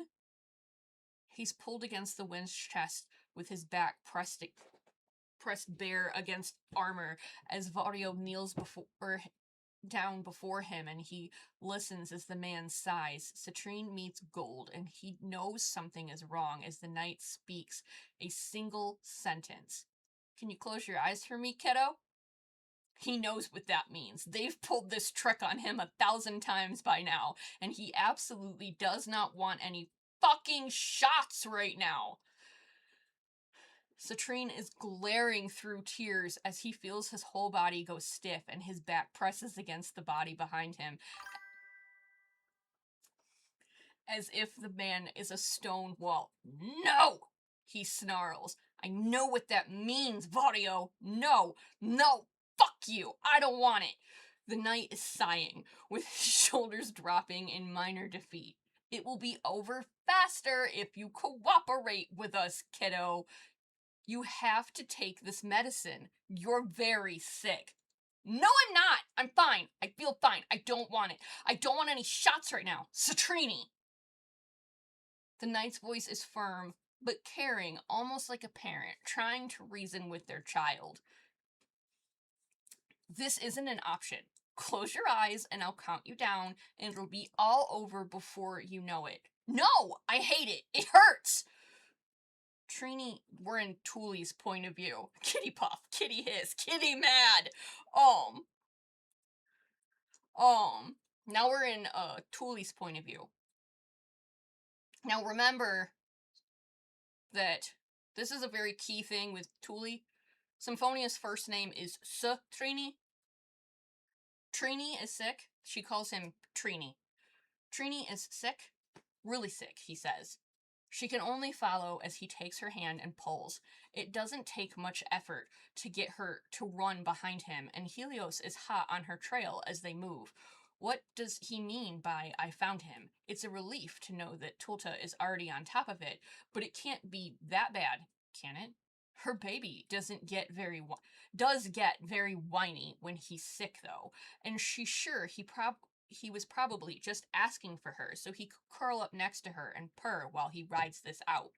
He's pulled against the wind's chest with his back pressed bare against armor as Vario kneels down before him, and he listens as the man sighs. Citrine meets Gold, and he knows something is wrong as the knight speaks a single sentence. Can you close your eyes for me, kiddo? He knows what that means. They've pulled this trick on him 1,000 times by now, and he absolutely does not want any fucking shots right now. Citrine is glaring through tears as he feels his whole body go stiff and his back presses against the body behind him, as if the man is a stone wall. No! He snarls. I know what that means, Vario. No! No! Fuck you! I don't want it! The knight is sighing, with his shoulders dropping in minor defeat. It will be over faster if you cooperate with us, kiddo. You have to take this medicine. You're very sick. No, I'm not. I'm fine. I feel fine. I don't want it. I don't want any shots right now. Citrini. The knight's voice is firm, but caring, almost like a parent, trying to reason with their child. This isn't an option. Close your eyes and I'll count you down and it'll be all over before you know it. No! I hate it! It hurts! Trini, we're in Tooley's point of view. Kitty puff, kitty hiss, kitty mad! Now we're in Tooley's point of view. Now remember that this is a very key thing with Tooley. Symphonia's first name is Trini. Trini is sick. She calls him Trini. Trini is sick. Really sick, he says. She can only follow as he takes her hand and pulls. It doesn't take much effort to get her to run behind him, and Helios is hot on her trail as they move. What does he mean by I found him? It's a relief to know that Tulta is already on top of it, but it can't be that bad, can it? Her baby does get very whiny when he's sick, though, and she's sure he was probably just asking for her so he could curl up next to her and purr while he rides this out.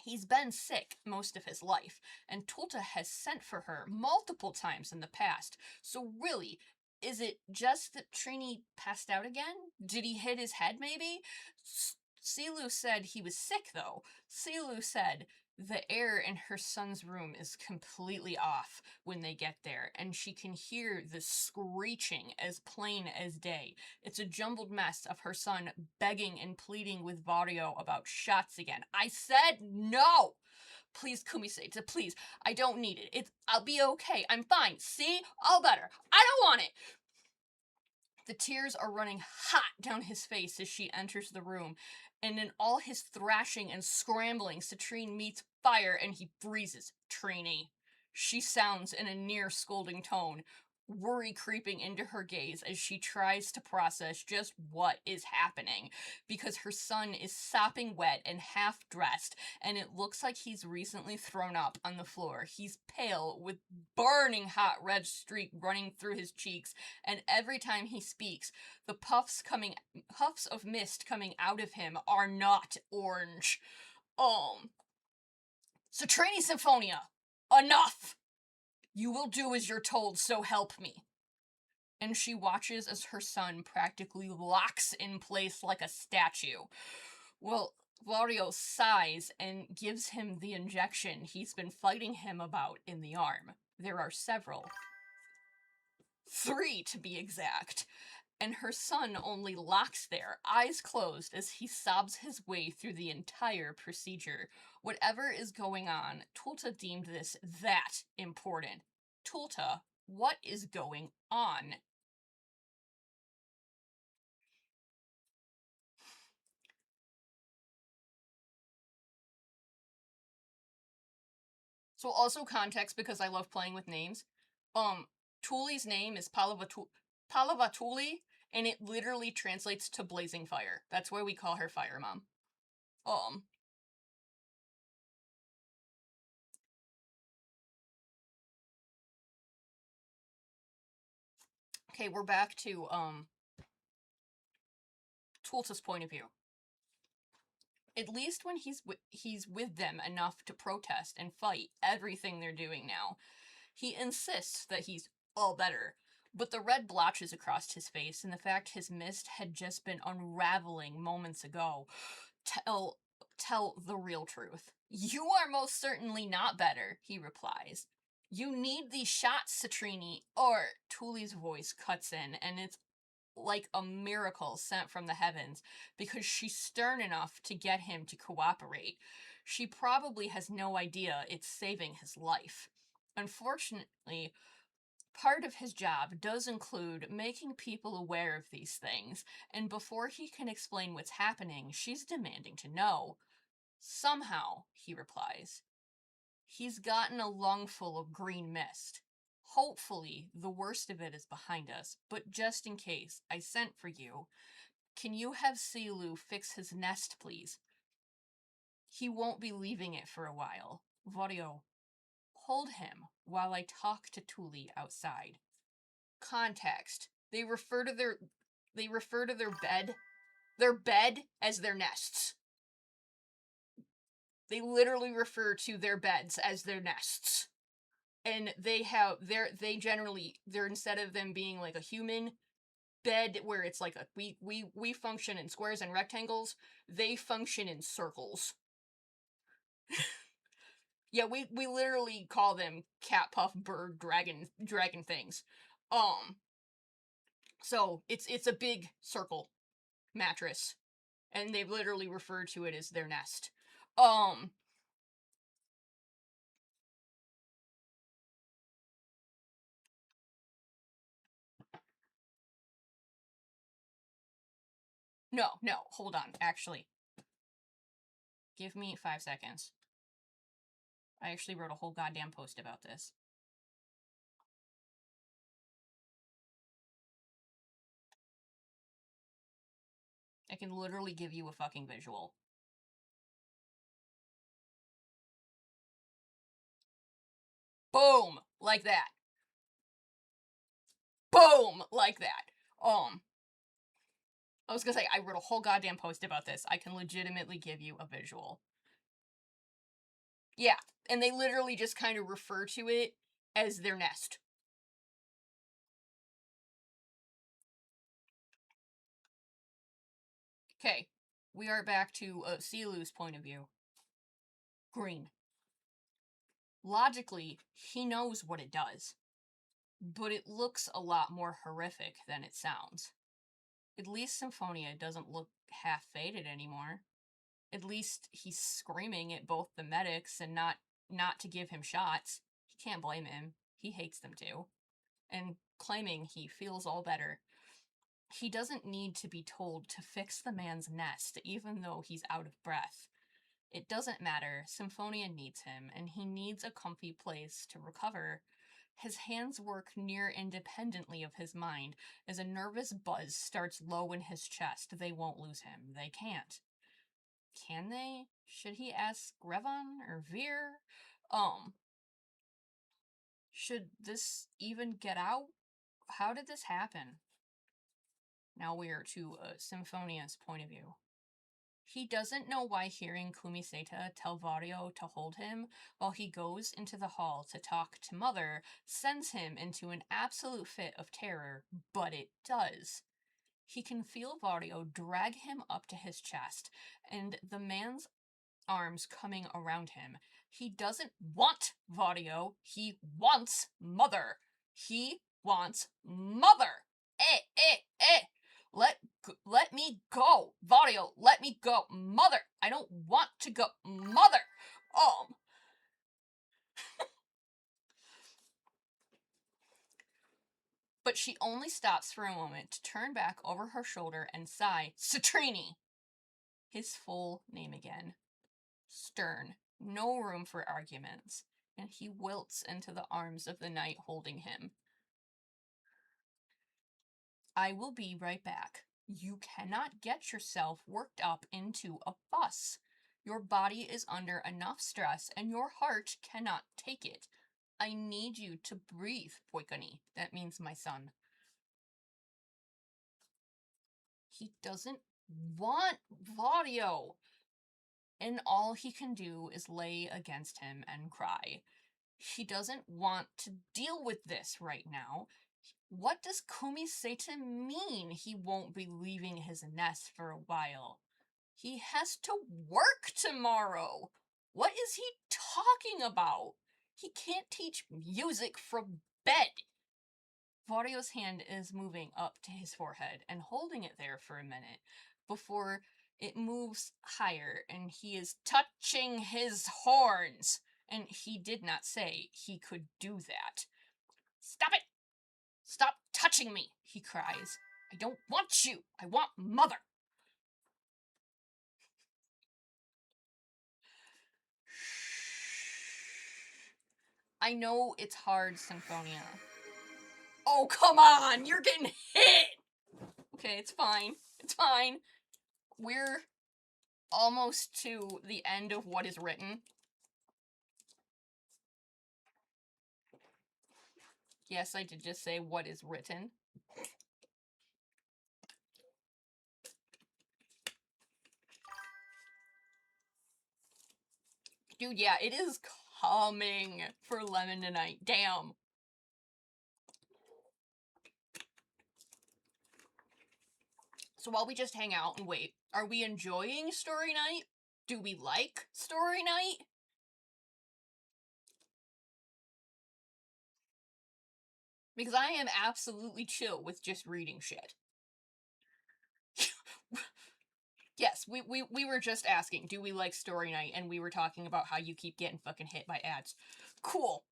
He's been sick most of his life, and Tulta has sent for her multiple times in the past, so really, is it just that Trini passed out again? Did he hit his head, maybe? Silu said he was sick, though. Silu said the air in her son's room is completely off when they get there, and she can hear the screeching as plain as day. It's a jumbled mess of her son begging and pleading with Vario about shots again. I said no! Please, Kumiseta, please. I don't need it. I'll be okay. I'm fine. See? All better. I don't want it! The tears are running hot down his face as she enters the room, and in all his thrashing and scrambling, Citrine meets fire and he freezes. Trini. She sounds in a near scolding tone, worry creeping into her gaze as she tries to process just what is happening, because her son is sopping wet and half-dressed, and it looks like he's recently thrown up on the floor. He's pale, with burning hot red streak running through his cheeks, and every time he speaks, the puffs of mist coming out of him are not orange. Citrine Symphonia, enough! You will do as you're told, so help me. And she watches as her son practically locks in place like a statue. Well, Vario sighs and gives him the injection he's been fighting him about in the arm. There are several. 3 to be exact. And her son only locks there, eyes closed, as he sobs his way through the entire procedure. Whatever is going on, Tulta deemed this that important. Tulta, what is going on? So also context, because I love playing with names. Tuli's name is Palavatuli, and it literally translates to blazing fire. That's why we call her Fire Mom. Um, okay, we're back to, Tulsa's point of view. At least when he's with them enough to protest and fight everything they're doing now, he insists that he's all better. But the red blotches across his face and the fact his mist had just been unraveling moments ago tell the real truth. You are most certainly not better, he replies. You need these shots, Citrini, or Tuli's voice cuts in, and it's like a miracle sent from the heavens, because she's stern enough to get him to cooperate. She probably has no idea it's saving his life. Unfortunately, part of his job does include making people aware of these things, and before he can explain what's happening, she's demanding to know. Somehow, he replies. He's gotten a lungful of green mist. Hopefully, the worst of it is behind us, but just in case, I sent for you. Can you have Silu fix his nest, please? He won't be leaving it for a while. Vario, hold him while I talk to Tuli outside. Context. They refer to their bed as their nests. They literally refer to their beds as their nests. And they're instead of them being like a human bed where it's like we function in squares and rectangles, they function in circles. Yeah, we literally call them cat, puff, bird, dragon things. So it's a big circle mattress, and they literally refer to it as their nest. No, hold on, actually. Give me 5 seconds. I actually wrote a whole goddamn post about this. I can literally give you a fucking visual. Boom! Like that. Boom! Like that. I was gonna say, I wrote a whole goddamn post about this. I can legitimately give you a visual. Yeah, and they literally just kind of refer to it as their nest. Okay, we are back to Silu's point of view. Green. Logically, he knows what it does, but it looks a lot more horrific than it sounds. At least Symphonia doesn't look half faded anymore. At least he's screaming at both the medics and not to give him shots. He can't blame him. He hates them too. And claiming he feels all better. He doesn't need to be told to fix the man's nest, even though he's out of breath. It doesn't matter. Symphonia needs him, and he needs a comfy place to recover. His hands work near independently of his mind. As a nervous buzz starts low in his chest, they won't lose him. They can't. Can they? Should he ask Revan or Veer? Should this even get out? How did this happen? Now we are to Symphonia's point of view. He doesn't know why hearing Kumiseta tell Vario to hold him while he goes into the hall to talk to Mother sends him into an absolute fit of terror, but it does. He can feel Vario drag him up to his chest, and the man's arms coming around him. He doesn't want Vario, he wants Mother. He wants Mother. Let me go. Vario, let me go. Mother, I don't want to go. Mother. But she only stops for a moment to turn back over her shoulder and sigh, Citrini. His full name again. Stern. No room for arguments. and he wilts into the arms of the knight holding him. I will be right back. You cannot get yourself worked up into a fuss. Your body is under enough stress and your heart cannot take it. I need you to breathe, Poikani. That means my son. He doesn't want Vadio. And all he can do is lay against him and cry. He doesn't want to deal with this right now. What does Kumiseta mean he won't be leaving his nest for a while? He has to work tomorrow. What is he talking about? He can't teach music from bed. Vadio's hand is moving up to his forehead and holding it there for a minute before it moves higher and he is touching his horns. And he did not say he could do that. Stop it! Stop touching me, he cries. I don't want you. I want Mother. I know it's hard, Symphonia. Oh, come on! You're getting hit! Okay, it's fine. It's fine. We're almost to the end of what is written. Yes, I did just say what is written. Dude, yeah, it is coming for Lemon tonight. Damn. So while we just hang out and wait, are we enjoying Story Night? Do we like Story Night? Because I am absolutely chill with just reading shit. Yes, we were just asking, do we like Story Night? And we were talking about how you keep getting fucking hit by ads. Cool.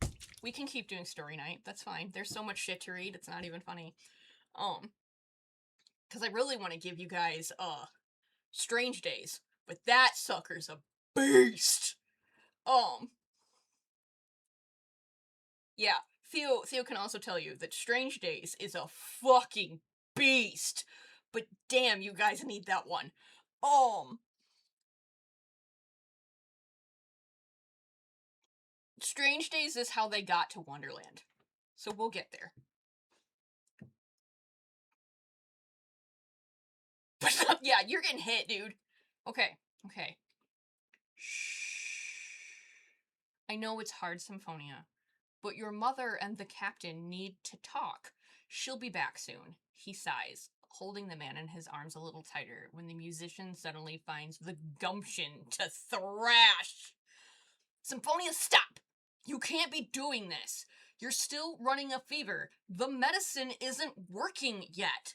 We can keep doing Story Night. That's fine. There's so much shit to read, it's not even funny. Because I really want to give you guys, Strange Days. But that sucker's a beast! Yeah, Theo can also tell you that Strange Days is a fucking beast! But damn, you guys need that one. Strange Days is how they got to Wonderland. So we'll get there. Yeah, you're getting hit, dude. Okay. Shh. I know it's hard, Symphonia, but your mother and the captain need to talk. She'll be back soon. He sighs, holding the man in his arms a little tighter when the musician suddenly finds the gumption to thrash. Symphonia, stop! You can't be doing this. You're still running a fever. The medicine isn't working yet.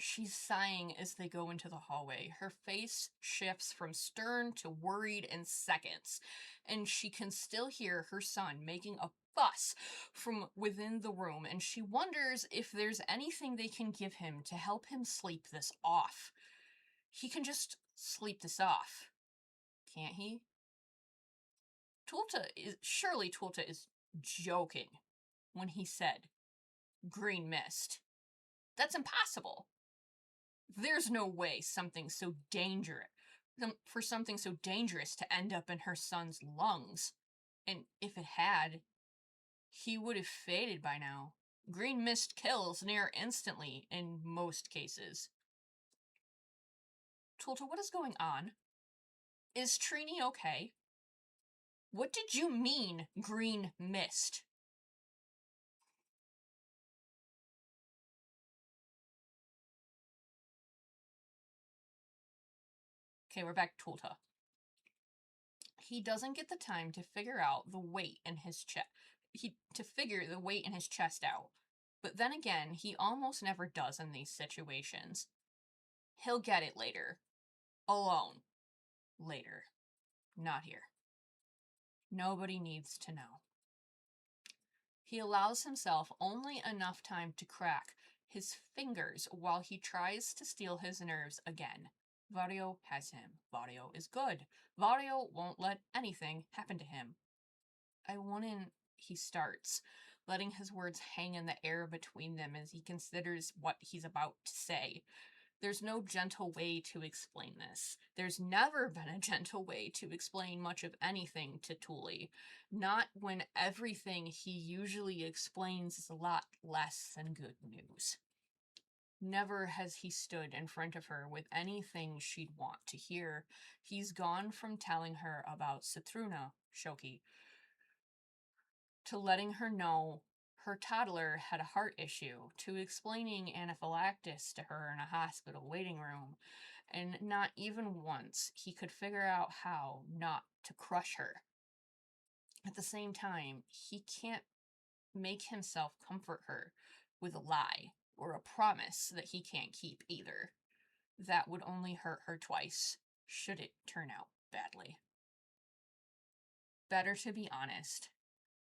She's sighing as they go into the hallway. Her face shifts from stern to worried in seconds, and she can still hear her son making a fuss from within the room, and she wonders if there's anything they can give him to help him sleep this off. He can just sleep this off, can't he? Surely Tulta is joking when he said green mist. That's impossible. There's no way something so dangerous to end up in her son's lungs. And if it had, he would have faded by now. Green mist kills near instantly in most cases. Tulta, what is going on? Is Trini okay? What did you mean, green mist? Okay, we're back to Tulta. He doesn't get the time to figure out the weight in his chest. Figure the weight in his chest out. But then again, he almost never does in these situations. He'll get it later. Alone. Later. Not here. Nobody needs to know. He allows himself only enough time to crack his fingers while he tries to steal his nerves again. Vario has him. Vario is good. Vario won't let anything happen to him. I want in, he starts, letting his words hang in the air between them as he considers what he's about to say. There's no gentle way to explain this. There's never been a gentle way to explain much of anything to Thule. Not when everything he usually explains is a lot less than good news. Never has he stood in front of her with anything she'd want to hear. He's gone from telling her about Satruna, Shoki, to letting her know her toddler had a heart issue, to explaining anaphylaxis to her in a hospital waiting room, and not even once he could figure out how not to crush her. At the same time, he can't make himself comfort her with a lie or a promise that he can't keep either. That would only hurt her twice, should it turn out badly. Better to be honest,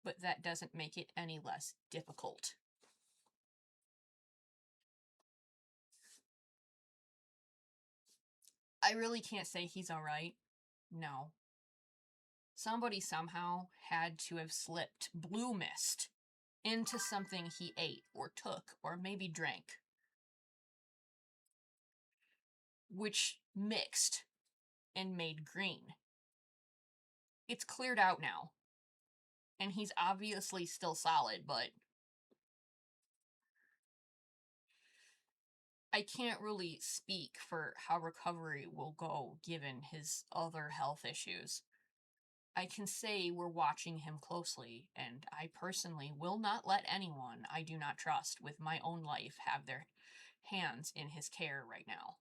but that doesn't make it any less difficult. I really can't say he's alright. No. Somebody somehow had to have slipped blue mist into something he ate or took or maybe drank, which mixed and made green. It's cleared out now, and he's obviously still solid, but I can't really speak for how recovery will go given his other health issues. I can say we're watching him closely, and I personally will not let anyone I do not trust with my own life have their hands in his care right now.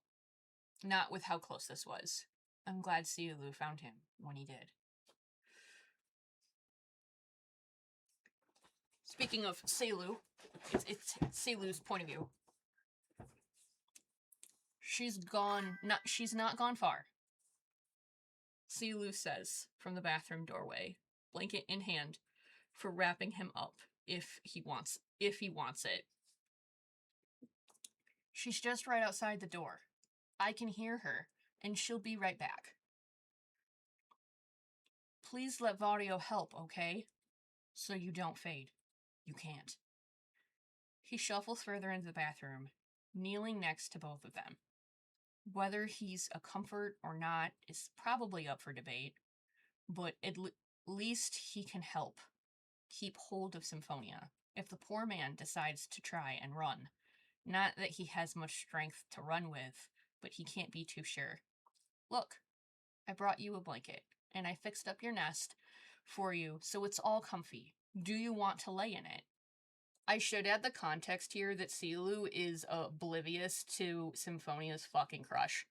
Not with how close this was. I'm glad Siulu found him when he did. Speaking of Selu, it's Selu's point of view. She's not gone far. Selu says from the bathroom doorway, blanket in hand, for wrapping him up if he wants it. She's just right outside the door. I can hear her, and she'll be right back. Please let Vario help, okay? So you don't fade. You can't. He shuffles further into the bathroom, kneeling next to both of them. Whether he's a comfort or not is probably up for debate, but at least he can help keep hold of Symphonia if the poor man decides to try and run. Not that he has much strength to run with, but he can't be too sure. Look, I brought you a blanket, and I fixed up your nest for you so it's all comfy. Do you want to lay in it? I should add the context here that Selu is oblivious to Symphonia's fucking crush.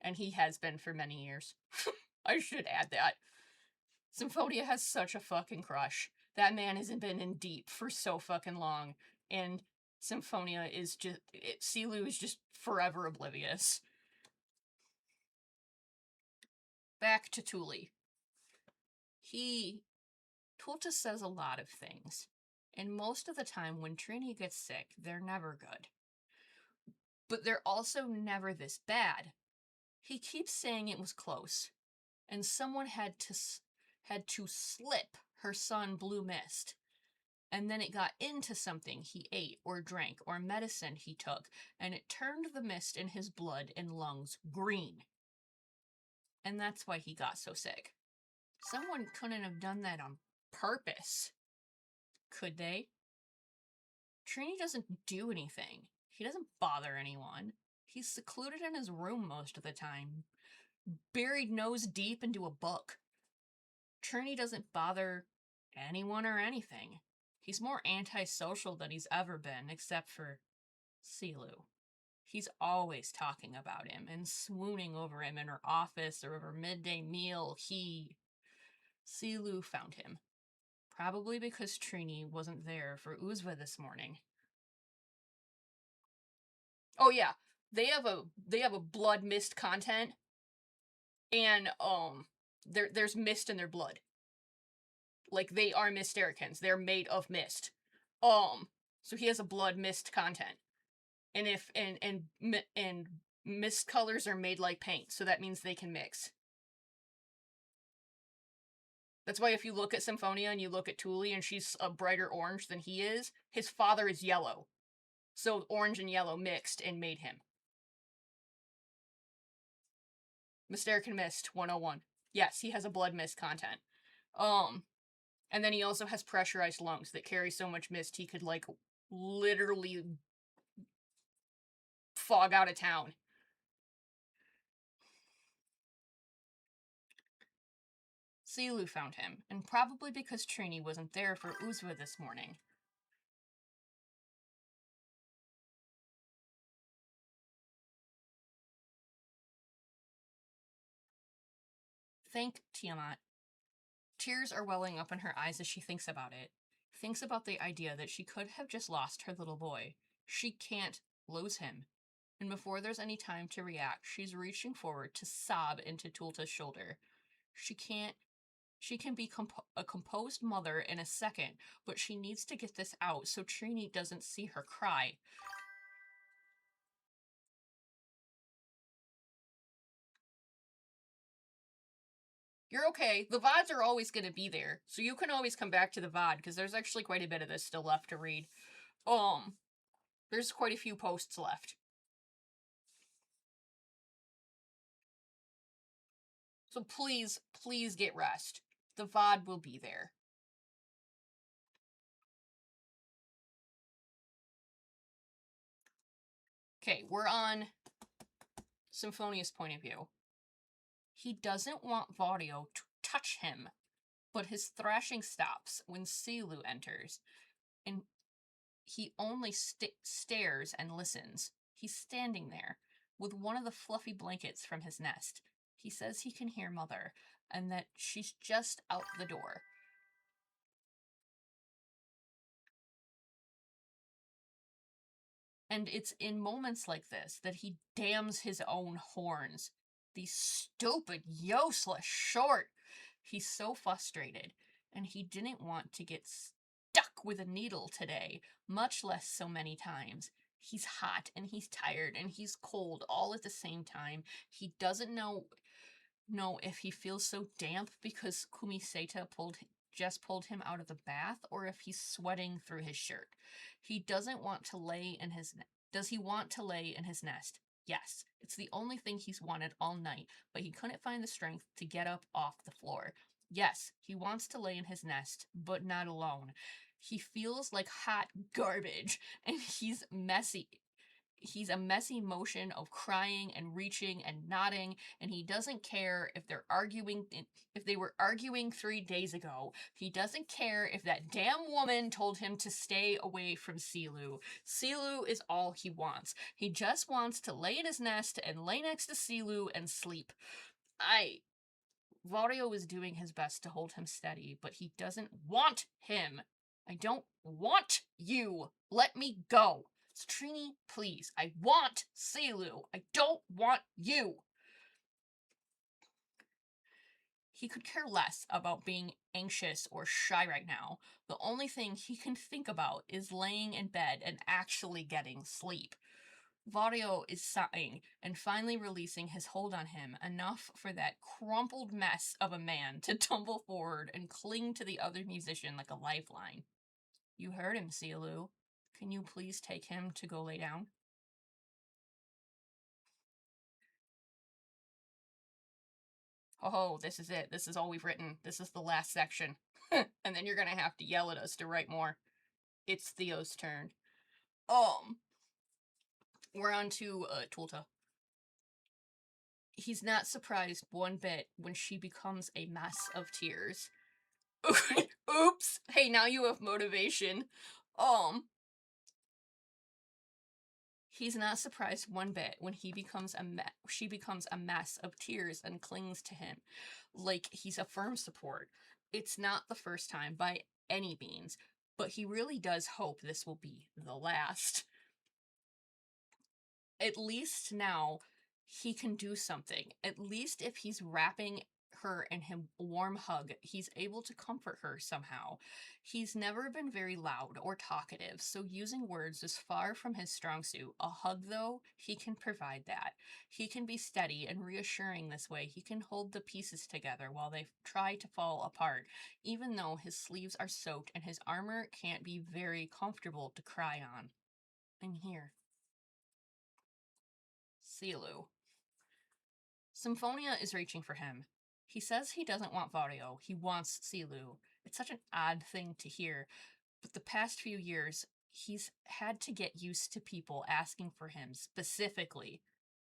And he has been for many years. I should add that. Symphonia has such a fucking crush. That man hasn't been in deep for so fucking long. And Symphonia is just... Selu is just forever oblivious. Back to Thule. Tulta says a lot of things. And most of the time when Trini gets sick, they're never good. But they're also never this bad. He keeps saying it was close, and someone had to slip her son blue mist, and then it got into something he ate or drank or medicine he took, and it turned the mist in his blood and lungs green. And that's why he got so sick. Someone couldn't have done that on purpose. Could they? Trini doesn't do anything. He doesn't bother anyone. He's secluded in his room most of the time, buried nose deep into a book. Trini doesn't bother anyone or anything. He's more antisocial than he's ever been, except for Selu. He's always talking about him and swooning over him in her office or over midday meal. Selu found him. Probably because Trini wasn't there for Uzva this morning. Oh yeah, they have a blood mist content, and there's mist in their blood. Like, they are Mystericans. They're made of mist. So he has a blood mist content. And if and mist colors are made like paint, so that means they can mix. That's why if you look at Symphonia and you look at Thule and she's a brighter orange than he is, his father is yellow. So orange and yellow mixed and made him. Mysteric and Mist 101. Yes, he has a blood mist content. And then he also has pressurized lungs that carry so much mist he could, like, literally fog out of town. Silu found him, and probably because Trini wasn't there for Uzwa this morning. Thank Tiamat. Tears are welling up in her eyes as she thinks about it. Thinks about the idea that she could have just lost her little boy. She can't lose him. And before there's any time to react, she's reaching forward to sob into Tulta's shoulder. She can be a composed mother in a second, but she needs to get this out so Trini doesn't see her cry. You're okay. The VODs are always going to be there, so you can always come back to the VOD, because there's actually quite a bit of this still left to read. There's quite a few posts left. So please, please get rest. The VOD will be there. Okay, we're on Symphonia's point of view. He doesn't want Vario to touch him, but his thrashing stops when Silu enters, and he only stares and listens. He's standing there with one of the fluffy blankets from his nest. He says he can hear Mother, and that she's just out the door. And it's in moments like this that he damns his own horns. These stupid, useless short. He's so frustrated, and he didn't want to get stuck with a needle today, much less so many times. He's hot, and he's tired, and he's cold all at the same time. He doesn't know if he feels so damp because Kumiseta just pulled him out of the bath, or if he's sweating through his shirt. He doesn't want to lay in his Does he want to lay in his nest? Yes. It's the only thing he's wanted all night, but he couldn't find the strength to get up off the floor. Yes, he wants to lay in his nest, but not alone. He feels like hot garbage, and he's messy. He's a messy motion of crying and reaching and nodding, and he doesn't care if they were arguing 3 days ago. He doesn't care if that damn woman told him to stay away from Silu. Silu is all he wants. He just wants to lay in his nest and lay next to Silu and sleep. Vario is doing his best to hold him steady, but he doesn't want him. I don't want you. Let me go. Trini, please. I want Silu. I don't want you. He could care less about being anxious or shy right now. The only thing he can think about is laying in bed and actually getting sleep. Vario is sighing and finally releasing his hold on him, enough for that crumpled mess of a man to tumble forward and cling to the other musician like a lifeline. You heard him, Silu. Can you please take him to go lay down? Oh, this is it. This is all we've written. This is the last section. And then you're gonna have to yell at us to write more. It's Theo's turn. We're on to Tulta. He's not surprised one bit when she becomes a mess of tears. Oops! Hey, now you have motivation. He's not surprised one bit when she becomes a mess of tears and clings to him like he's a firm support. It's not the first time by any means, but he really does hope this will be the last. At least now he can do something. At least if he's wrapping her in him a warm hug, he's able to comfort her somehow. He's never been very loud or talkative, so using words is far from his strong suit. A hug, though, he can provide that. He can be steady and reassuring this way. He can hold the pieces together while they try to fall apart, even though his sleeves are soaked and his armor can't be very comfortable to cry on. And here, Silu. Symphonia is reaching for him. He says he doesn't want Vario, he wants Silu. It's such an odd thing to hear, but the past few years, he's had to get used to people asking for him specifically.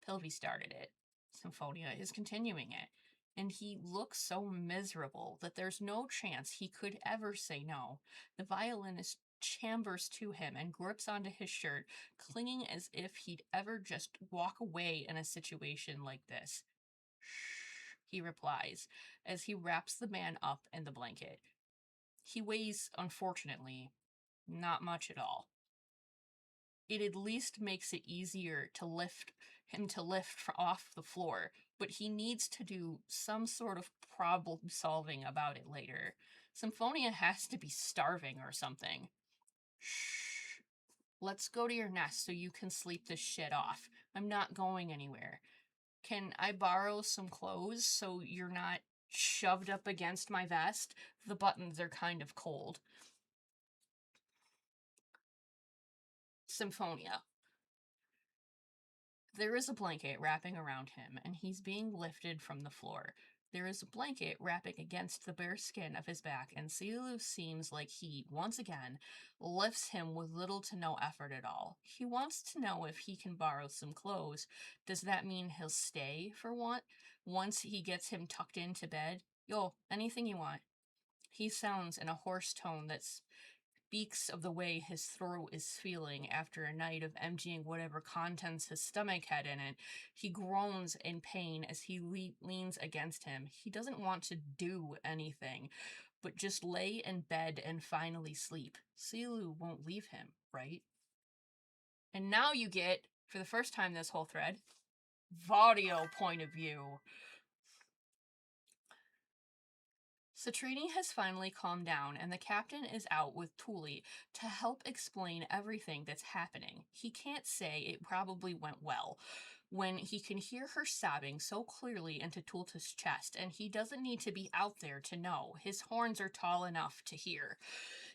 Pilvi started it. Symphonia is continuing it. And he looks so miserable that there's no chance he could ever say no. The violinist chambers to him and grips onto his shirt, clinging as if he'd ever just walk away in a situation like this. Shh, he replies, as he wraps the man up in the blanket. He weighs, unfortunately, not much at all. It at least makes it easier to lift off the floor, but he needs to do some sort of problem solving about it later. Symphonia has to be starving or something. Shh. Let's go to your nest so you can sleep this shit off. I'm not going anywhere. Can I borrow some clothes so you're not shoved up against my vest? The buttons are kind of cold. Symphonia. There is a blanket wrapping around him, and he's being lifted from the floor. There is a blanket wrapping against the bare skin of his back, and Silu seems like he, once again, lifts him with little to no effort at all. He wants to know if he can borrow some clothes. Does that mean he'll stay for once he gets him tucked into bed? Yo, anything you want. He sounds in a hoarse tone that speaks of the way his throat is feeling after a night of emptying whatever contents his stomach had in it. He groans in pain as he leans against him. He doesn't want to do anything, but just lay in bed and finally sleep. Silu won't leave him, right? And now you get, for the first time this whole thread, Vario point of view. Citrini has finally calmed down, and the captain is out with Thule to help explain everything that's happening. He can't say it probably went well when he can hear her sobbing so clearly into Tulta's chest, and he doesn't need to be out there to know. His horns are tall enough to hear.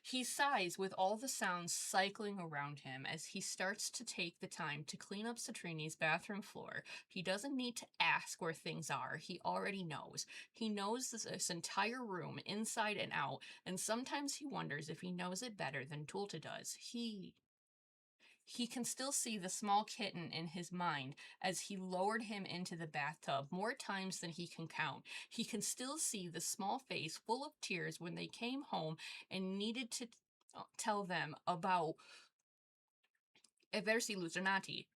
He sighs with all the sounds cycling around him as he starts to take the time to clean up Citrini's bathroom floor. He doesn't need to ask where things are. He already knows. He knows this entire room, inside and out, and sometimes he wonders if he knows it better than Tulta does. He can still see the small kitten in his mind as he lowered him into the bathtub more times than he can count. He can still see the small face full of tears when they came home and needed to tell them about Eversi Luzernati,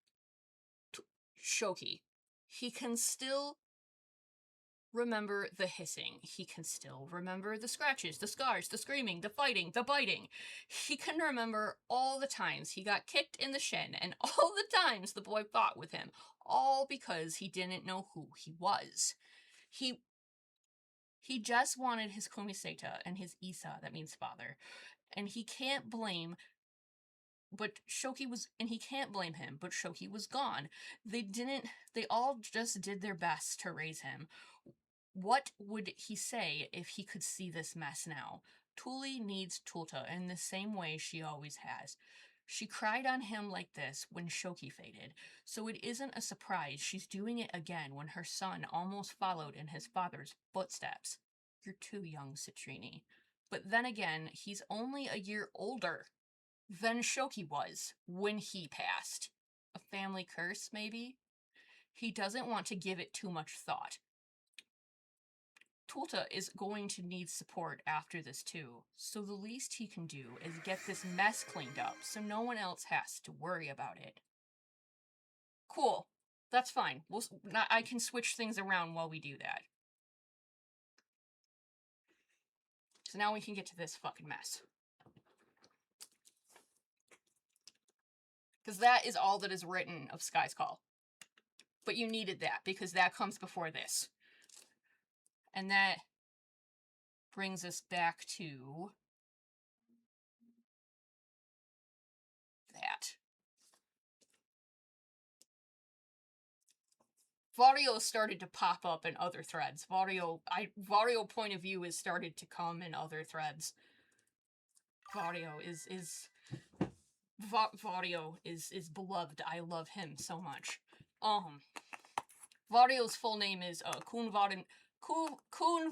Shoki. He can still remember the hissing. He can still remember the scratches, the scars, the screaming, the fighting, the biting. He can remember all the times he got kicked in the shin and all the times the boy fought with him, all because he didn't know who he was. He just wanted his Kumiseta and his Isa, that means father, and he can't blame he can't blame him, but Shoki was gone. They all just did their best to raise him. What would he say if he could see this mess now? Thule needs Tulta in the same way she always has. She cried on him like this when Shoki faded, so it isn't a surprise she's doing it again when her son almost followed in his father's footsteps. You're too young, Citrini. But then again, he's only a year older than Shoki was when he passed. A family curse, maybe? He doesn't want to give it too much thought. Tulta is going to need support after this too, so the least he can do is get this mess cleaned up so no one else has to worry about it. Cool. That's fine. I can switch things around while we do that. So now we can get to this fucking mess. Because that is all that is written of Sky's Call. But you needed that, because that comes before this. And that brings us back to that. Vario started to pop up in other threads. Vario point of view has started to come in other threads. Vario is beloved. I love him so much. Vario's full name is Kun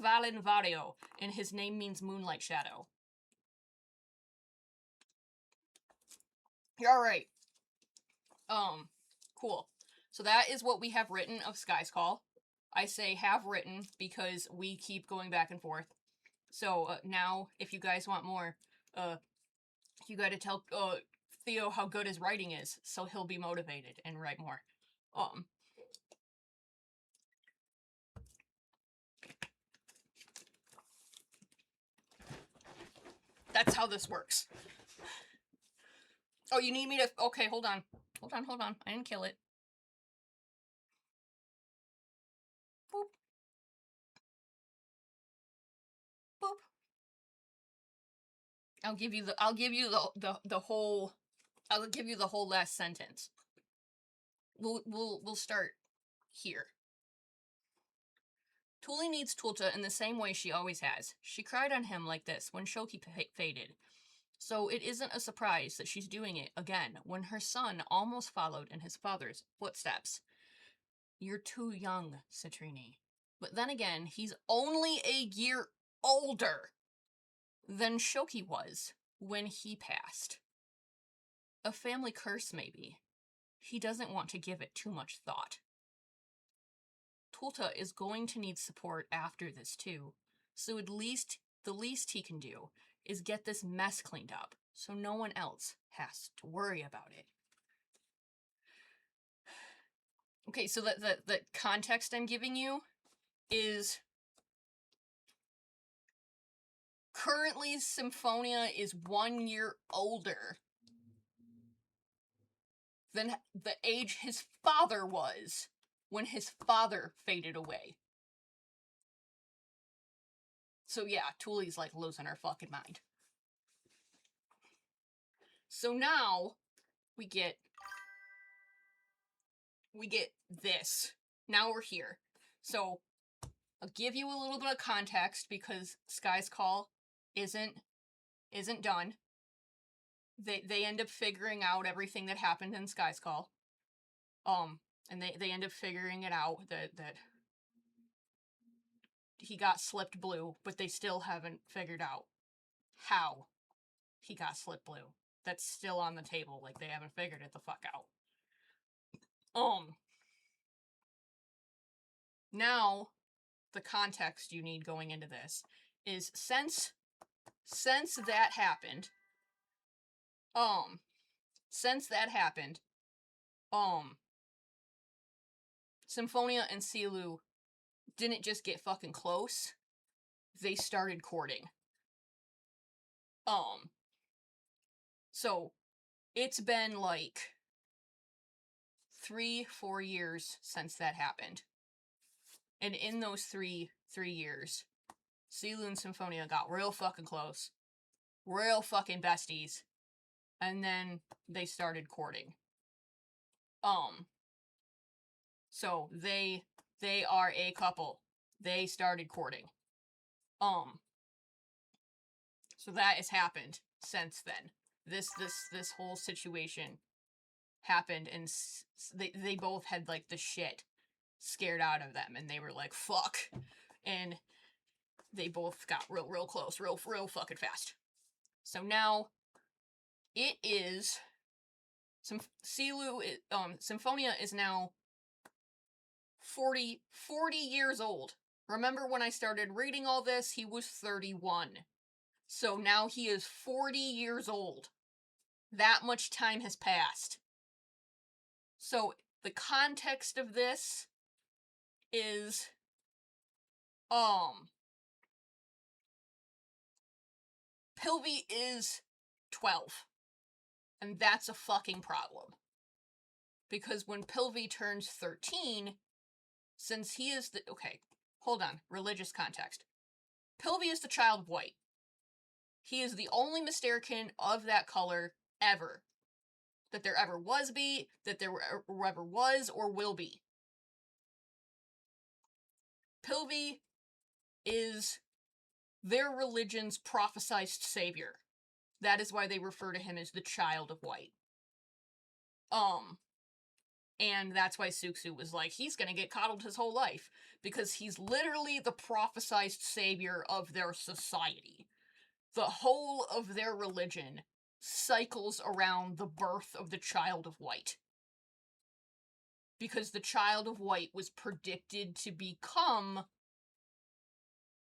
Valen Vario, and his name means Moonlight Shadow. You're alright. Cool. So that is what we have written of Sky's Call. I say have written because we keep going back and forth. So now, if you guys want more, you gotta tell Theo how good his writing is, so he'll be motivated and write more. That's how this works. Oh, you need me to... Okay, hold on. Hold on. I didn't kill it. Boop. Boop. I'll give you the whole last sentence. We'll start here. Tuli needs Tulta in the same way she always has. She cried on him like this when Shoki faded. So it isn't a surprise that she's doing it again when her son almost followed in his father's footsteps. You're too young, Citrini. But then again, he's only a year older than Shoki was when he passed. A family curse, maybe. He doesn't want to give it too much thought. Tulta is going to need support after this too, so the least he can do is get this mess cleaned up so no one else has to worry about it. Okay, so the context I'm giving you is currently Symphonia is 1 year older than the age his father was when his father faded away. So yeah, Tuli's like losing her fucking mind. So now we get this. Now we're here. So I'll give you a little bit of context because Sky's Call isn't done. They end up figuring out everything that happened in Sky's Call. And they end up figuring it out that he got slipped blue, but they still haven't figured out how he got slipped blue. That's still on the table. Like, they haven't figured it the fuck out. Now, the context you need going into this is since that happened, Symphonia and Silu didn't just get fucking close, they started courting. So, it's been like 3-4 years since that happened. And in those three years, Silu and Symphonia got real fucking close. Real fucking besties. And then they started courting. So they are a couple. They started courting. So that has happened since then. This whole situation happened, and they both had like the shit scared out of them, and they were like, fuck. And they both got real close, real fucking fast. So now it is Symphonia is now 40 years old. Remember when I started reading all this, he was 31. So now he is 40 years old. That much time has passed. So the context of this is Pilvi is 12. And that's a fucking problem. Because when Pilvi turns 13, since he is the... Okay, hold on, religious context. Pilvi is the child of white. He is the only Mysterican of that color ever. That there ever was or will be. Pilvi is their religion's prophesied savior. That is why they refer to him as the child of white. And that's why Suxu was like, he's gonna get coddled his whole life. Because he's literally the prophesied savior of their society. The whole of their religion cycles around the birth of the child of white. Because the child of white was predicted to become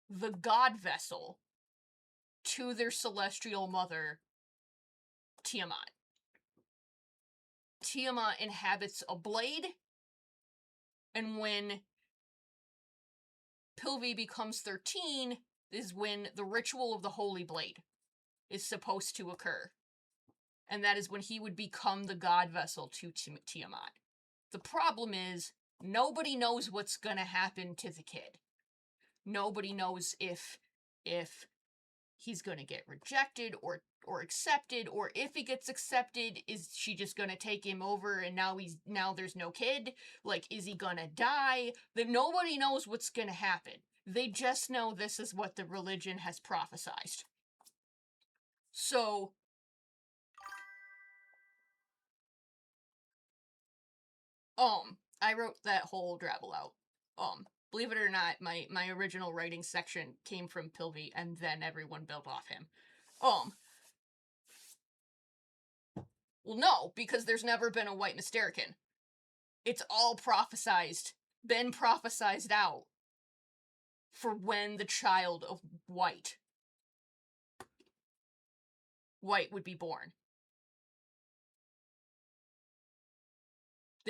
the god vessel to their celestial mother, Tiamat. Tiamat inhabits a blade, and when Pilvi becomes 13 is when the ritual of the Holy Blade is supposed to occur. And that is when he would become the god vessel to Tiamat. The problem is, nobody knows what's gonna happen to the kid. Nobody knows if he's gonna get rejected or accepted, or if he gets accepted, is she just gonna take him over and now there's no kid? Like, is he gonna die? That nobody knows what's gonna happen. They just know this is what the religion has prophesied. So, I wrote that whole drabble out. Believe it or not, my original writing section came from Pilvi, and then everyone built off him. Well, no, because there's never been a white Mysterican. It's all been prophesized out for when the child of white would be born.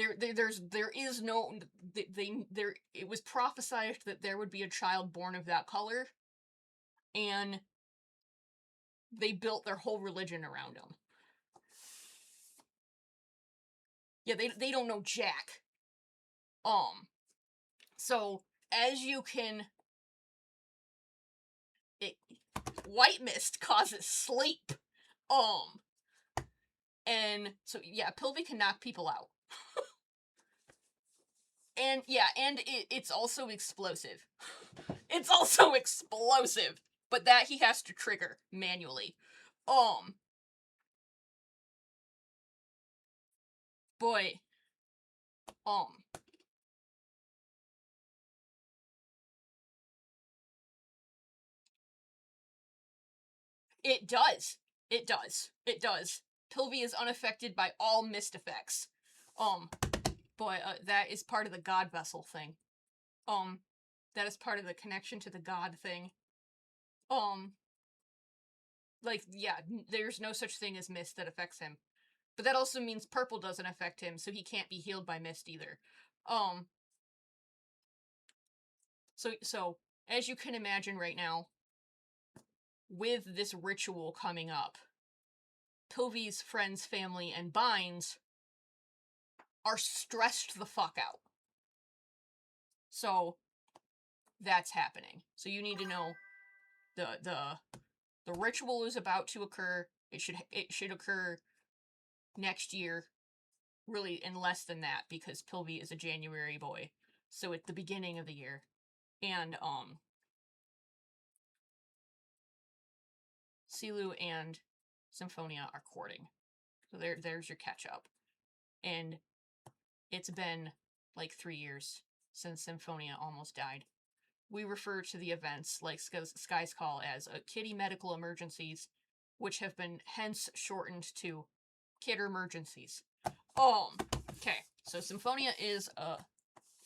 It was prophesied that there would be a child born of that color, and they built their whole religion around him. Yeah, they don't know jack. So, as you can... white mist causes sleep. And, so, yeah, Pilvi can knock people out. And, yeah, and it's also explosive. It's also explosive! But that he has to trigger manually. Boy. It does. It does. It does. Pilvi is unaffected by all mist effects. Boy, that is part of the god vessel thing. That is part of the connection to the god thing. Like, yeah, there's no such thing as mist that affects him. But that also means purple doesn't affect him, so he can't be healed by mist either. So, as you can imagine right now, with this ritual coming up, Pilvi's friends, family, and binds are stressed the fuck out. So, that's happening. So you need to know the ritual is about to occur. It should occur next year, really in less than that, because Pilvi is a January boy. So at the beginning of the year. And Silu and Symphonia are courting. So there's your catch up. And it's been like 3 years since Symphonia almost died. We refer to the events like Sky's Call as kitty medical emergencies, which have been hence shortened to kid emergencies. Okay, so Symphonia is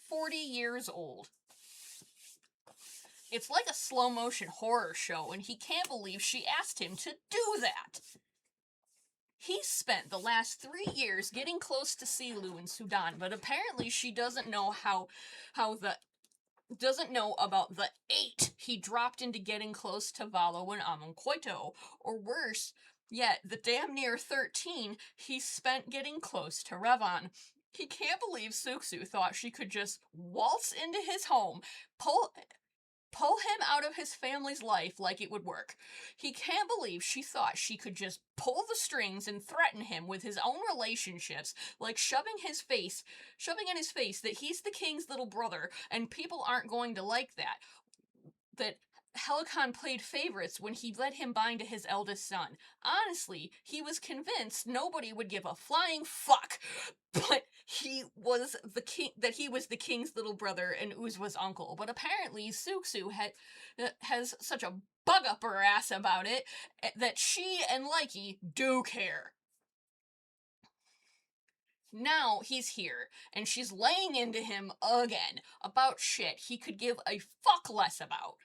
40 years old. It's like a slow motion horror show, and he can't believe she asked him to do that. He spent the last 3 years getting close to Silu in Sudan, but apparently she doesn't know doesn't know about the 8 he dropped into getting close to Valo and Amonkwoito, or worse yet, the damn near 13 he spent getting close to Revan. He can't believe Suksu thought she could just waltz into his home, pull pull him out of his family's life like it would work. He can't believe she thought she could just pull the strings and threaten him with his own relationships, like shoving in his face that he's the king's little brother and people aren't going to like that. That Helicon played favorites when he let him bind to his eldest son. Honestly, he was convinced nobody would give a flying fuck, but he was the king's little brother and Uz was uncle. But apparently, Suksu has such a bug up her ass about it that she and Likey do care. Now he's here, and she's laying into him again about shit he could give a fuck less about.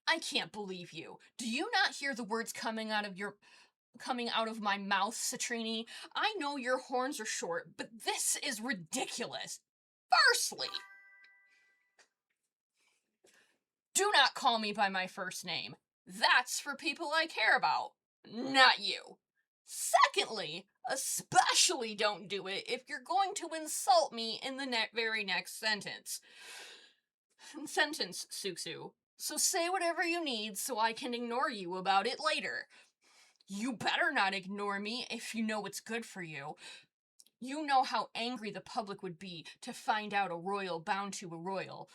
I can't believe you. Do you not hear the words coming out of my mouth, Citrini? I know your horns are short, but this is ridiculous. Firstly, do not call me by my first name. That's for people I care about, not you. Secondly, especially don't do it if you're going to insult me in the very next sentence. Suksu. So say whatever you need so I can ignore you about it later. You better not ignore me if you know what's good for you. You know how angry the public would be to find out a royal bound to a royal.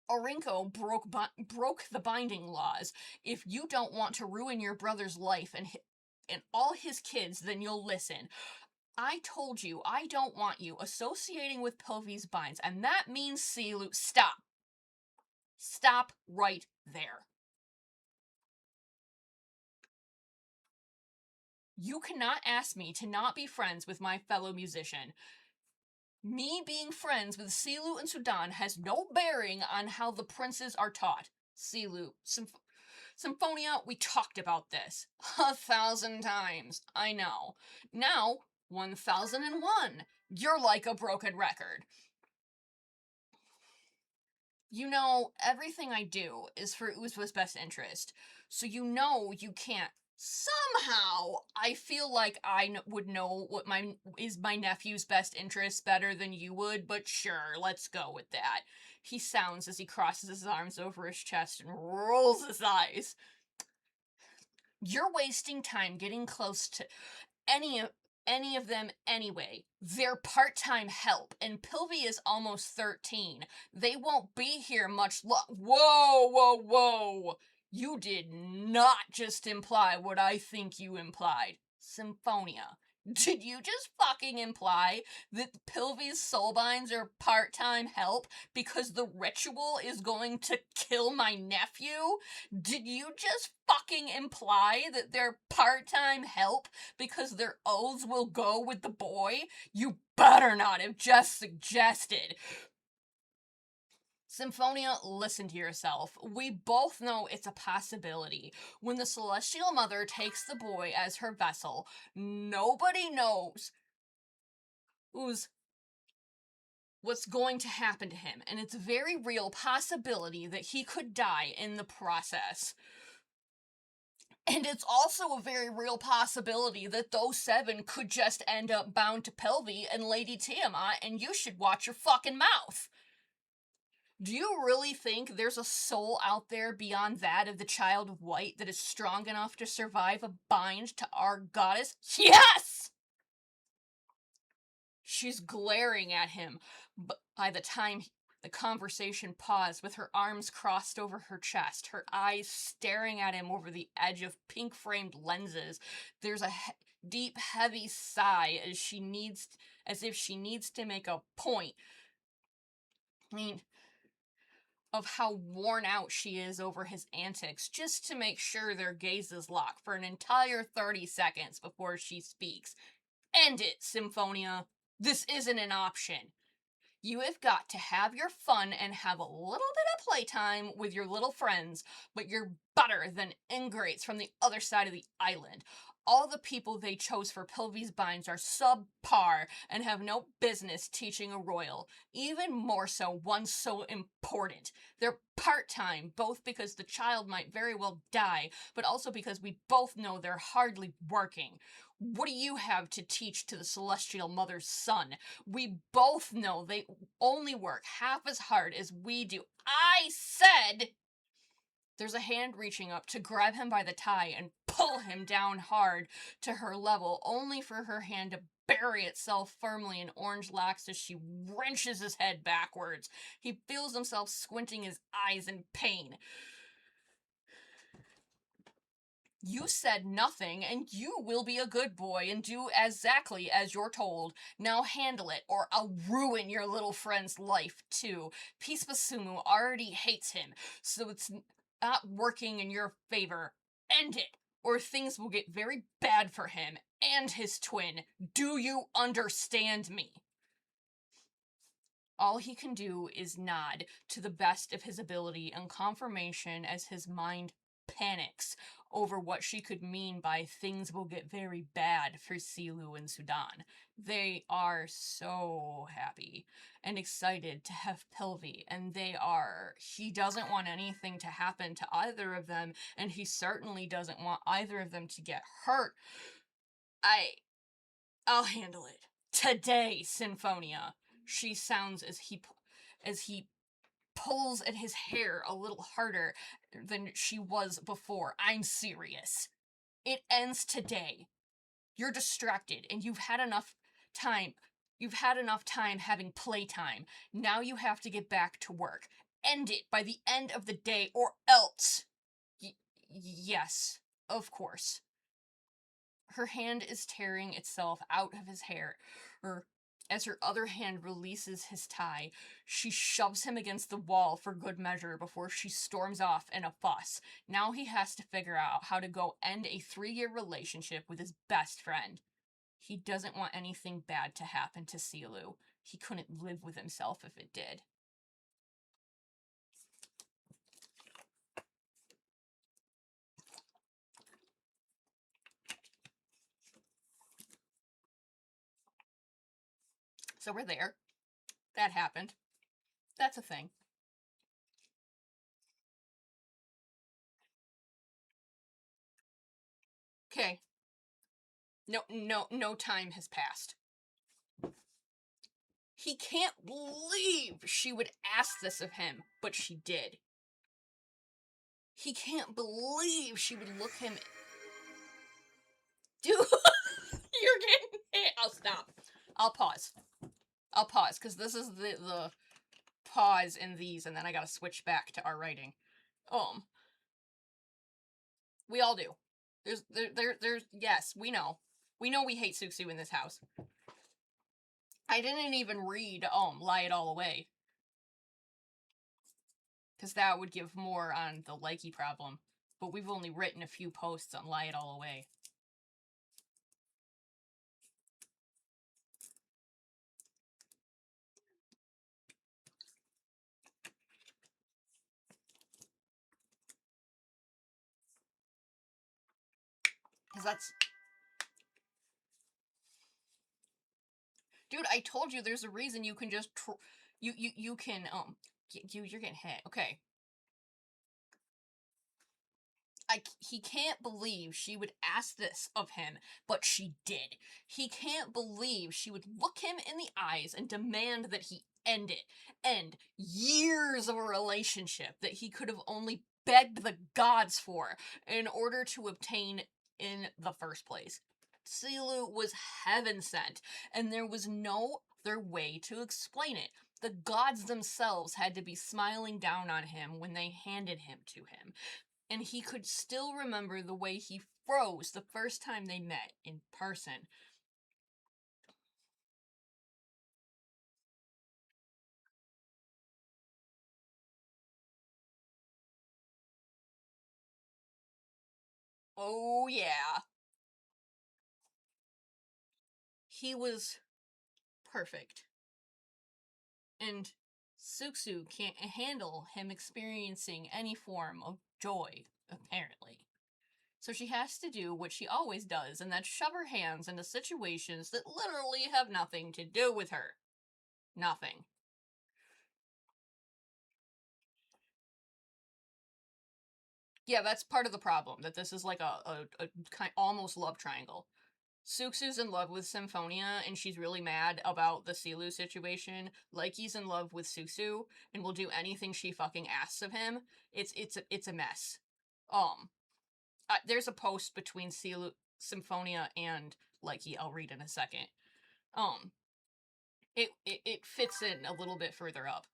Orinko broke the binding laws. If you don't want to ruin your brother's life and all his kids, then you'll listen. I told you I don't want you associating with Pilvi's binds, and that means Seelu. Stop. Stop right there. You cannot ask me to not be friends with my fellow musician. Me being friends with Seelu and Sudan has no bearing on how the princes are taught. Seelu, Symphonia, we talked about this 1,000 times. I know. Now, 1,001. You're like a broken record. You know, everything I do is for Uzwa's best interest, so you know you can't. Somehow, I feel like I would know what is my nephew's best interest better than you would, but sure, let's go with that. He sounds as he crosses his arms over his chest and rolls his eyes. You're wasting time getting close to any of them anyway. They're part-time help, and Pilvi is almost 13. They won't be here much Whoa! You did not just imply what I think you implied. Symphonia. Did you just fucking imply that Pilvi's soulbinds are part-time help because the ritual is going to kill my nephew? Did you just fucking imply that they're part-time help because their oaths will go with the boy? You better not have just suggested. Symphonia, listen to yourself. We both know it's a possibility. When the Celestial Mother takes the boy as her vessel, nobody knows what's going to happen to him, and it's a very real possibility that he could die in the process. And it's also a very real possibility that those 7 could just end up bound to Pilvi and Lady Tiamat, and you should watch your fucking mouth. Do you really think there's a soul out there beyond that of the Child of White that is strong enough to survive a bind to our goddess? Yes! She's glaring at him, but by the time the conversation paused, with her arms crossed over her chest, her eyes staring at him over the edge of pink-framed lenses, there's a deep, heavy sigh as if she needs to make a point. Of how worn out she is over his antics, just to make sure their gazes lock for an entire 30 seconds before she speaks. End it, Symphonia. This isn't an option. You have got to have your fun and have a little bit of playtime with your little friends, but you're better than ingrates from the other side of the island. All the people they chose for Pilvi's binds are subpar and have no business teaching a royal, even more so one so important. They're part-time, both because the child might very well die, but also because we both know they're hardly working. What do you have to teach to the Celestial Mother's son? We both know they only work half as hard as we do. I said there's a hand reaching up to grab him by the tie and pull him down hard to her level, only for her hand to bury itself firmly in Orange Locks as she wrenches his head backwards. He feels himself squinting his eyes in pain. You said nothing, and you will be a good boy and do exactly as you're told. Now handle it, or I'll ruin your little friend's life, too. Peace Basumu already hates him, so it's not working in your favor. End it, or things will get very bad for him and his twin. Do you understand me? All he can do is nod to the best of his ability and confirmation as his mind panics over what she could mean by things will get very bad for Silu and Sudan. They are so happy and excited to have Pilvi, and he doesn't want anything to happen to either of them, and he certainly doesn't want either of them to get hurt. I'll handle it. Today, Symphonia. She sounds as he pulls at his hair a little harder than she was before. I'm serious. It ends today. You're distracted and you've had enough time. You've had enough time having playtime. Now you have to get back to work. End it by the end of the day or else. Yes, of course. Her hand is tearing itself out of his hair. As her other hand releases his tie, she shoves him against the wall for good measure before she storms off in a fuss. Now he has to figure out how to go end a 3-year relationship with his best friend. He doesn't want anything bad to happen to Silu. He couldn't live with himself if it did. So we're there. That happened. That's a thing. Okay. No time has passed. He can't believe she would ask this of him, but she did. He can't believe she would look him... Dude, you're getting hit. I'll stop. I'll pause, because this is the pause in these, and then I gotta switch back to our writing. We all do. There's, yes, we know. We know we hate Suksu in this house. I didn't even read, Lie It All Away. Because that would give more on the likey problem. But we've only written a few posts on Lie It All Away. Because that's... Dude, I told you there's a reason you can just... You can, you're getting hit. Okay. He can't believe she would ask this of him, but she did. He can't believe she would look him in the eyes and demand that he end it. End years of a relationship that he could have only begged the gods for in order to obtain in the first place. Silu was heaven sent, and there was no other way to explain it. The gods themselves had to be smiling down on him when they handed him to him. And he could still remember the way he froze the first time they met in person. Oh, yeah. He was perfect. And Suksu can't handle him experiencing any form of joy, apparently. So she has to do what she always does, and that's shove her hands into situations that literally have nothing to do with her. Nothing. Yeah, that's part of the problem, that this is like a kind almost love triangle. Suxu's in love with Symphonia, and she's really mad about the Silu situation. He's in love with Suxu, and will do anything she fucking asks of him. It's a mess. Um, there's a post between Symphonia and Likey. I'll read in a second. Um, it fits in a little bit further up.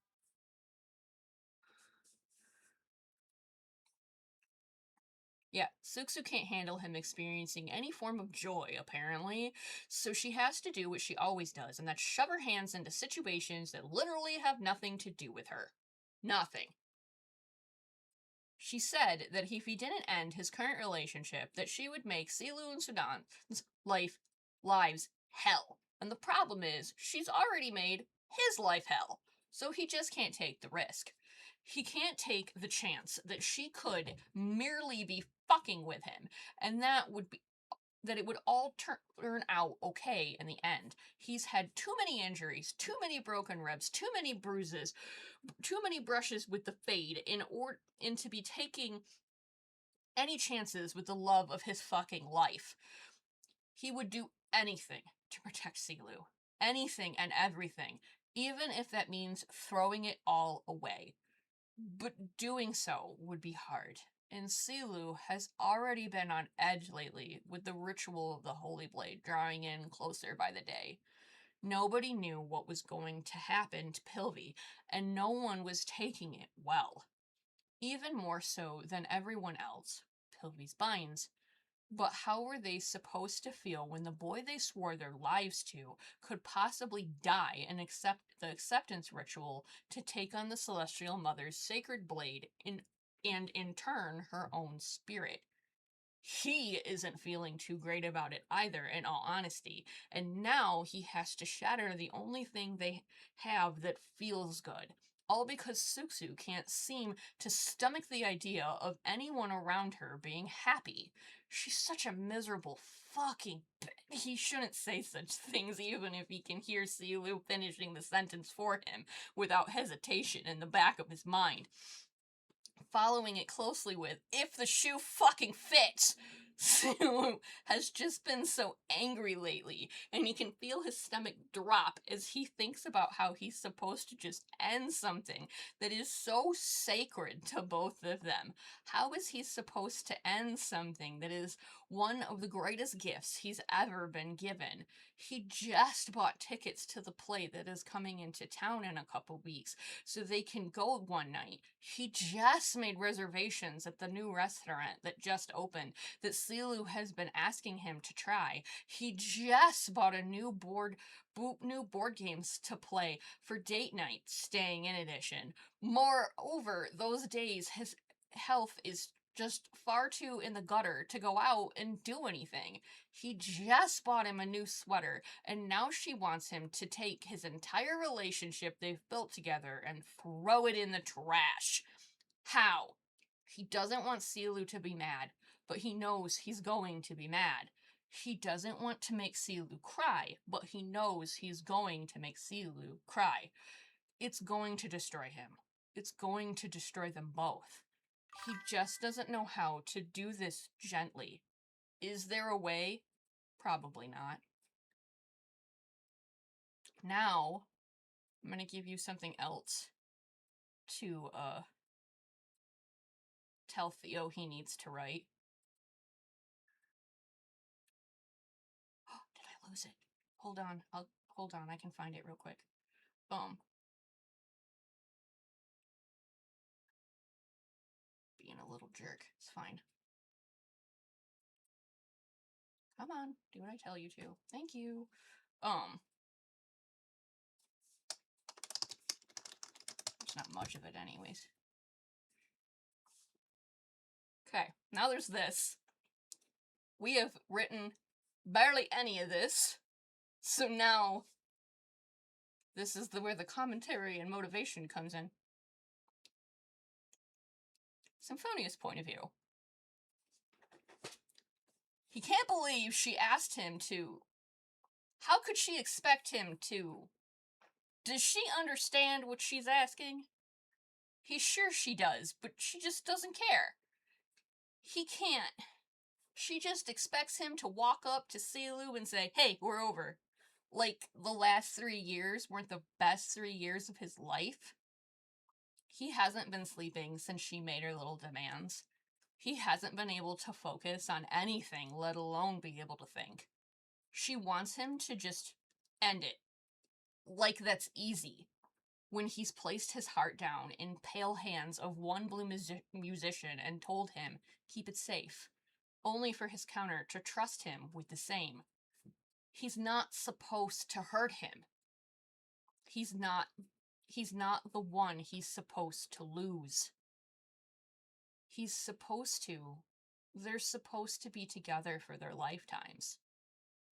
Yeah, Suxu can't handle him experiencing any form of joy, apparently, so she has to do what she always does, and that's shove her hands into situations that literally have nothing to do with her. Nothing. She said that if he didn't end his current relationship, that she would make Silu and Sudan's lives hell. And the problem is, she's already made his life hell, so he just can't take the risk. He can't take the chance that she could merely be fucking with him, and that it would all turn out okay in the end. He's had too many injuries, too many broken ribs, too many bruises, too many brushes with the fade in to be taking any chances with the love of his fucking life. He would do anything to protect Silu. Anything and everything, even if that means throwing it all away. But doing so would be hard, and Silu has already been on edge lately with the ritual of the Holy Blade drawing in closer by the day. Nobody knew what was going to happen to Pilvi, and no one was taking it well. Even more so than everyone else, Pilvi's binds. But how were they supposed to feel when the boy they swore their lives to could possibly die and accept the acceptance ritual to take on the Celestial Mother's sacred blade and in turn her own spirit? He isn't feeling too great about it either, in all honesty, and now he has to shatter the only thing they have that feels good. All because Suxu can't seem to stomach the idea of anyone around her being happy. She's such a miserable fucking he shouldn't say such things even if he can hear Silu finishing the sentence for him without hesitation in the back of his mind. Following it closely with, if the shoe fucking fits. Silu has just been so angry lately, and he can feel his stomach drop as he thinks about how he's supposed to just end something that is so sacred to both of them. How is he supposed to end something that is one of the greatest gifts he's ever been given? He just bought tickets to the play that is coming into town in a couple weeks, so they can go one night. He just made reservations at the new restaurant that just opened that Silu has been asking him to try. He just bought a new board games to play for date night staying in edition. Moreover, those days his health is just far too in the gutter to go out and do anything. He just bought him a new sweater, and now she wants him to take his entire relationship they've built together and throw it in the trash. How? He doesn't want Silu to be mad, but he knows he's going to be mad. He doesn't want to make Silu cry, but he knows he's going to make Silu cry. It's going to destroy him. It's going to destroy them both. He just doesn't know how to do this gently. Is there a way? Probably not. Now, I'm going to give you something else to tell Theo he needs to write. Did I lose it? Hold on. Hold on. I can find it real quick. Being a little jerk. It's fine. Come on. Do what I tell you to. Thank you. There's not much of it anyways. Okay. Now there's this. We have written barely any of this. So now this is where the commentary and motivation comes in. Symphonia's point of view. He can't believe she asked him to. How could she expect him to? Does she understand what she's asking? He's sure she does, but she just doesn't care. He can't. She just expects him to walk up to Silu and say, "Hey, we're over." Like the last 3 years weren't the best 3 years of his life. He hasn't been sleeping since she made her little demands. He hasn't been able to focus on anything, let alone be able to think. She wants him to just end it. Like that's easy. When he's placed his heart down in pale hands of one blue musician and told him, keep it safe, only for his counter to trust him with the same. He's not supposed to hurt him. He's not the one he's supposed to lose. They're supposed to be together for their lifetimes.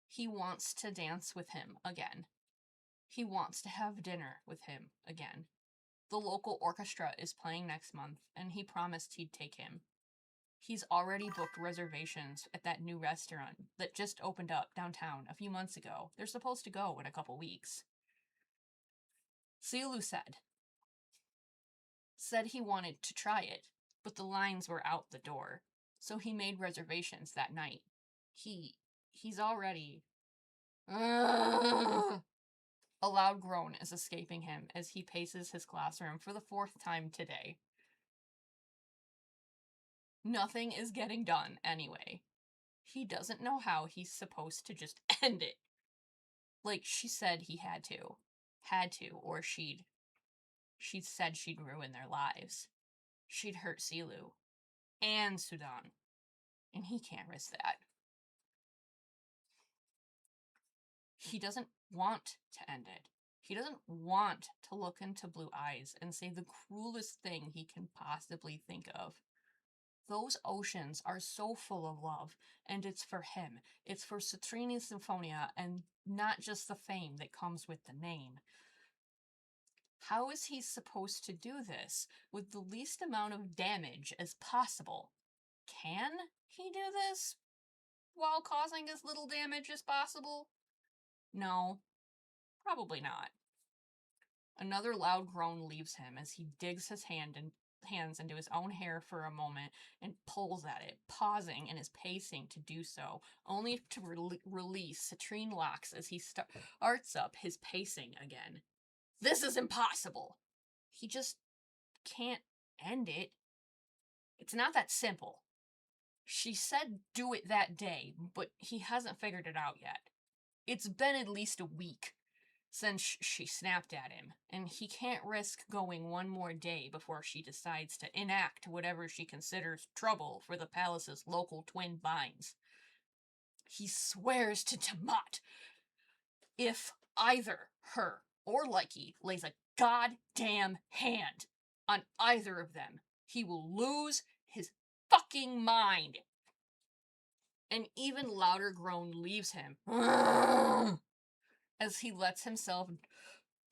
He wants to dance with him again. He wants to have dinner with him again. The local orchestra is playing next month, and he promised he'd take him. He's already booked reservations at that new restaurant that just opened up downtown a few months ago. They're supposed to go in a couple weeks. Silu said he wanted to try it, but the lines were out the door, so he made reservations that night. He's already... A loud groan is escaping him as he paces his classroom for the 4th time today. Nothing is getting done anyway. He doesn't know how he's supposed to just end it. Like she said he had to, or she'd said she'd ruin their lives. She'd hurt Silu and Sudan, and he can't risk that. He doesn't want to end it. He doesn't want to look into Blue eyes and say the cruelest thing he can possibly think of. Those oceans are so full of love, and it's for him. It's for Citrini Symphonia, and not just the fame that comes with the name. How is he supposed to do this with the least amount of damage as possible? Can he do this while causing as little damage as possible? No, probably not. Another loud groan leaves him as he digs his hands into his own hair for a moment and pulls at it, pausing in his pacing to do so, only to release citrine locks as he starts up his pacing again. This is impossible. He just can't end it. It's not that simple. She said do it that day, but he hasn't figured it out yet. It's been at least a week since she snapped at him, and he can't risk going one more day before she decides to enact whatever she considers trouble for the palace's local twin vines. He swears to Tiamat, if either her or Lyke lays a goddamn hand on either of them, he will lose his fucking mind. An even louder groan leaves him as he lets himself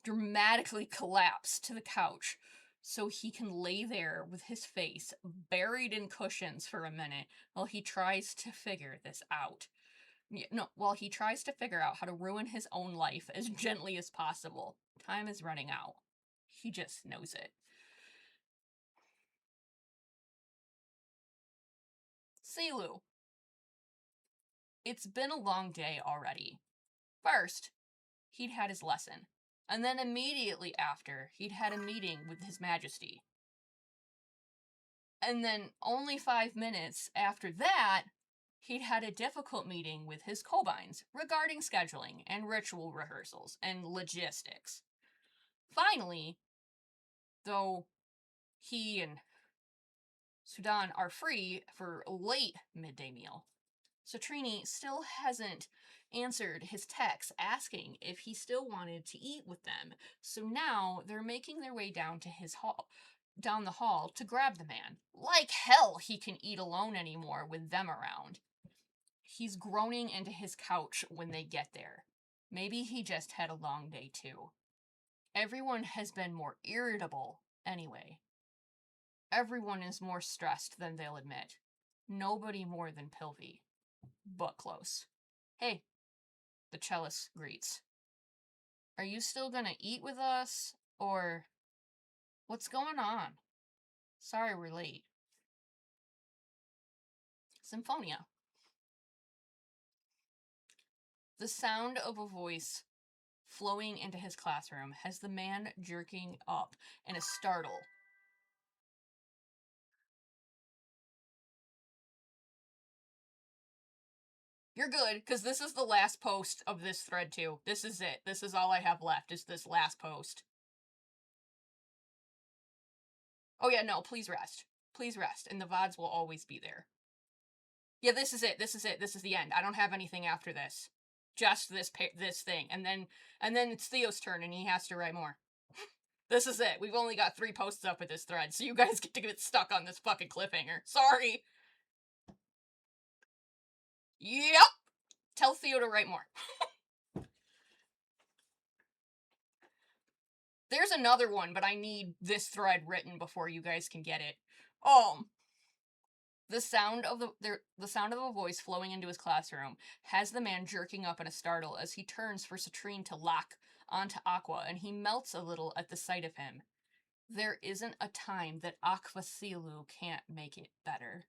dramatically collapse to the couch so he can lay there with his face buried in cushions for a minute while he tries to figure this out. While he tries to figure out how to ruin his own life as gently as possible. Time is running out. He just knows it. Silu. It's been a long day already. First, he'd had his lesson, and then immediately after, he'd had a meeting with His Majesty. And then only 5 minutes after that, he'd had a difficult meeting with his Kobines regarding scheduling and ritual rehearsals and logistics. Finally, though he and Sudan are free for a late midday meal, Citrini still hasn't answered his text asking if he still wanted to eat with them. So now they're making their way down the hall to grab the man. Like hell he can eat alone anymore with them around. He's groaning into his couch when they get there. Maybe he just had a long day too. Everyone has been more irritable anyway. Everyone is more stressed than they'll admit. Nobody more than Pilvi. But close. Hey, the cellist greets. Are you still gonna eat with us? Or what's going on? Sorry we're late. Symphonia. The sound of a voice flowing into his classroom has the man jerking up in a startle. You're good, because this is the last post of this thread, too. This is it. This is all I have left, is this last post. Oh yeah, no, please rest. Please rest, and the VODs will always be there. Yeah, this is it. This is it. This is the end. I don't have anything after this. Just this thing, and then it's Theo's turn, and he has to write more. This is it. We've only got 3 posts up with this thread, so you guys get to get stuck on this fucking cliffhanger. Sorry. Yep. Tell Theo to write more. There's another one, but I need this thread written before you guys can get it. The sound of a voice flowing into his classroom has the man jerking up in a startle as he turns for Citrine to lock onto Aqua, and he melts a little at the sight of him. There isn't a time that Aquasilu can't make it better.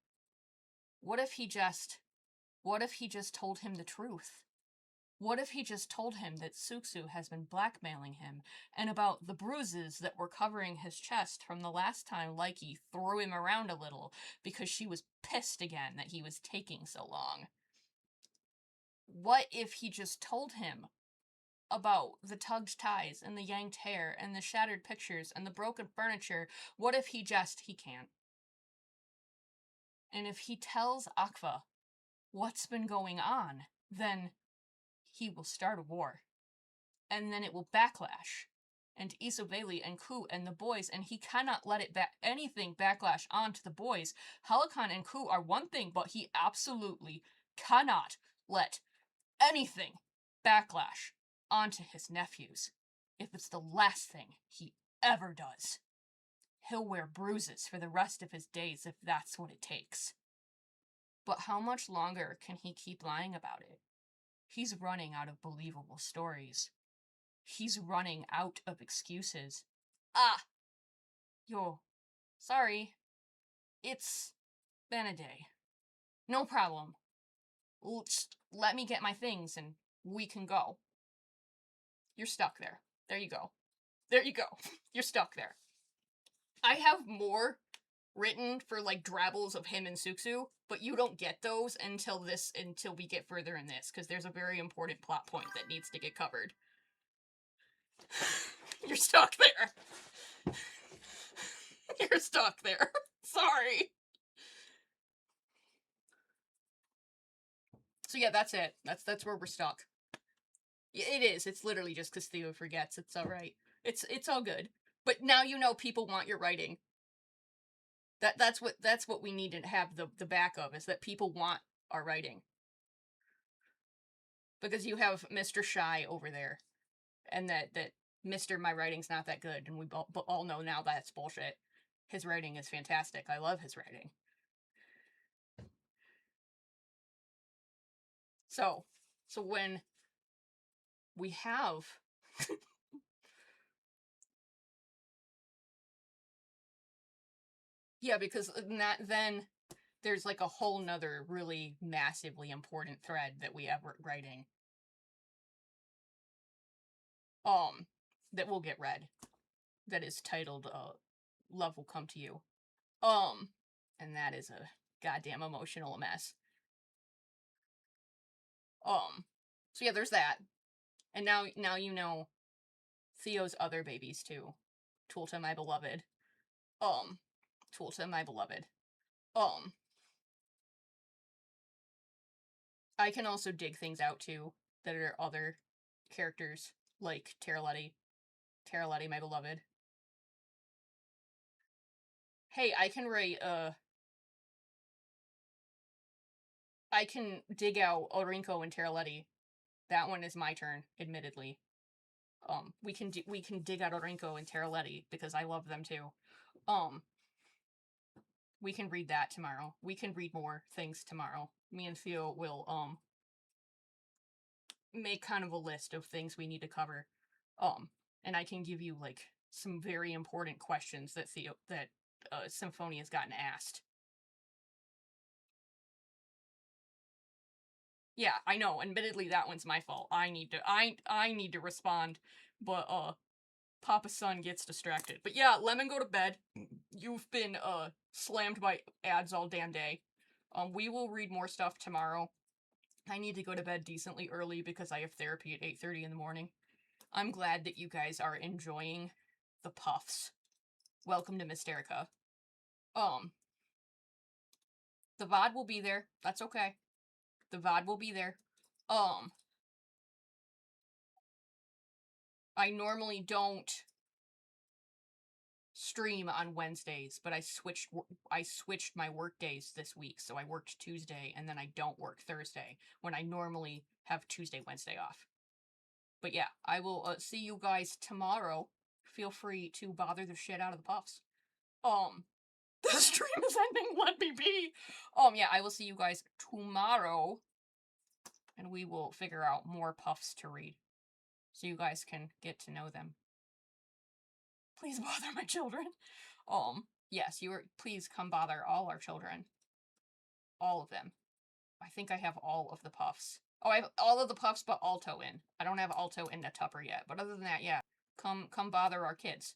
What if he just told him the truth? What if he just told him that Suxu has been blackmailing him, and about the bruises that were covering his chest from the last time Likey threw him around a little because she was pissed again that he was taking so long? What if he just told him about the tugged ties and the yanked hair and the shattered pictures and the broken furniture? What if he can't. And if he tells Aqua what's been going on, then he will start a war. And then it will backlash. And Isobeli and Ku and the boys, and he cannot let anything backlash onto the boys. Helican and Ku are one thing, but he absolutely cannot let anything backlash onto his nephews. If it's the last thing he ever does. He'll wear bruises for the rest of his days if that's what it takes. But how much longer can he keep lying about it? He's running out of believable stories. He's running out of excuses. Yo, sorry. It's been a day. No problem. Just let me get my things and we can go. You're stuck there. There you go. There you go. You're stuck there. I have more written for like drabbles of him and Suxu, but you don't get those until we get further in this, because there's a very important plot point that needs to get covered. You're stuck there. You're stuck there. Sorry. So yeah, that's it. That's where we're stuck. It is. It's literally just because Theo forgets. It's alright. It's all good. But now you know people want your writing. That's what we need to have the back of, is that people want our writing. Because you have Mr. Shy over there, and that Mr. My writing's not that good, and we all know now that's bullshit. His writing is fantastic. I love his writing. So when we have yeah, because then there's like a whole nother really massively important thread that we have writing. That will get read. That is titled Love Will Come to You. And that is a goddamn emotional mess. So yeah, there's that. And now you know Theo's other babies too. Tulta, my beloved. Tulta, my beloved. I can also dig things out too that are other characters, like Terraletti. Terraletti, my beloved. Hey, I can write, I can dig out Orinko and Terraletti. That one is my turn, admittedly. We can dig out Orinko and Terraletti, because I love them too. We can read that tomorrow. We can read more things tomorrow. Me and Theo will, make kind of a list of things we need to cover. And I can give you, like, some very important questions that Symphonia's gotten asked. Yeah, I know. Admittedly, that one's my fault. I need to respond, but Papa Son gets distracted. But yeah, Lemon, go to bed. You've been slammed by ads all damn day. We will read more stuff tomorrow. I need to go to bed decently early because I have therapy at 8:30 in the morning. I'm glad that you guys are enjoying the puffs. Welcome to Mysterica. Um, the VOD will be there. That's okay. The VOD will be there. Um, I normally don't stream on Wednesdays, but I switched my work days this week. So I worked Tuesday and then I don't work Thursday when I normally have Tuesday, Wednesday off. But yeah, I will see you guys tomorrow. Feel free to bother the shit out of the puffs. Um, the stream is ending. Let me be. Yeah, I will see you guys tomorrow, and we will figure out more puffs to read, so you guys can get to know them. Please bother my children. Yes, you are. Please come bother all our children. All of them. I think I have all of the puffs. Oh, I have all of the puffs but Alto in. I don't have Alto in a Tupper yet, but other than that, yeah. Come bother our kids.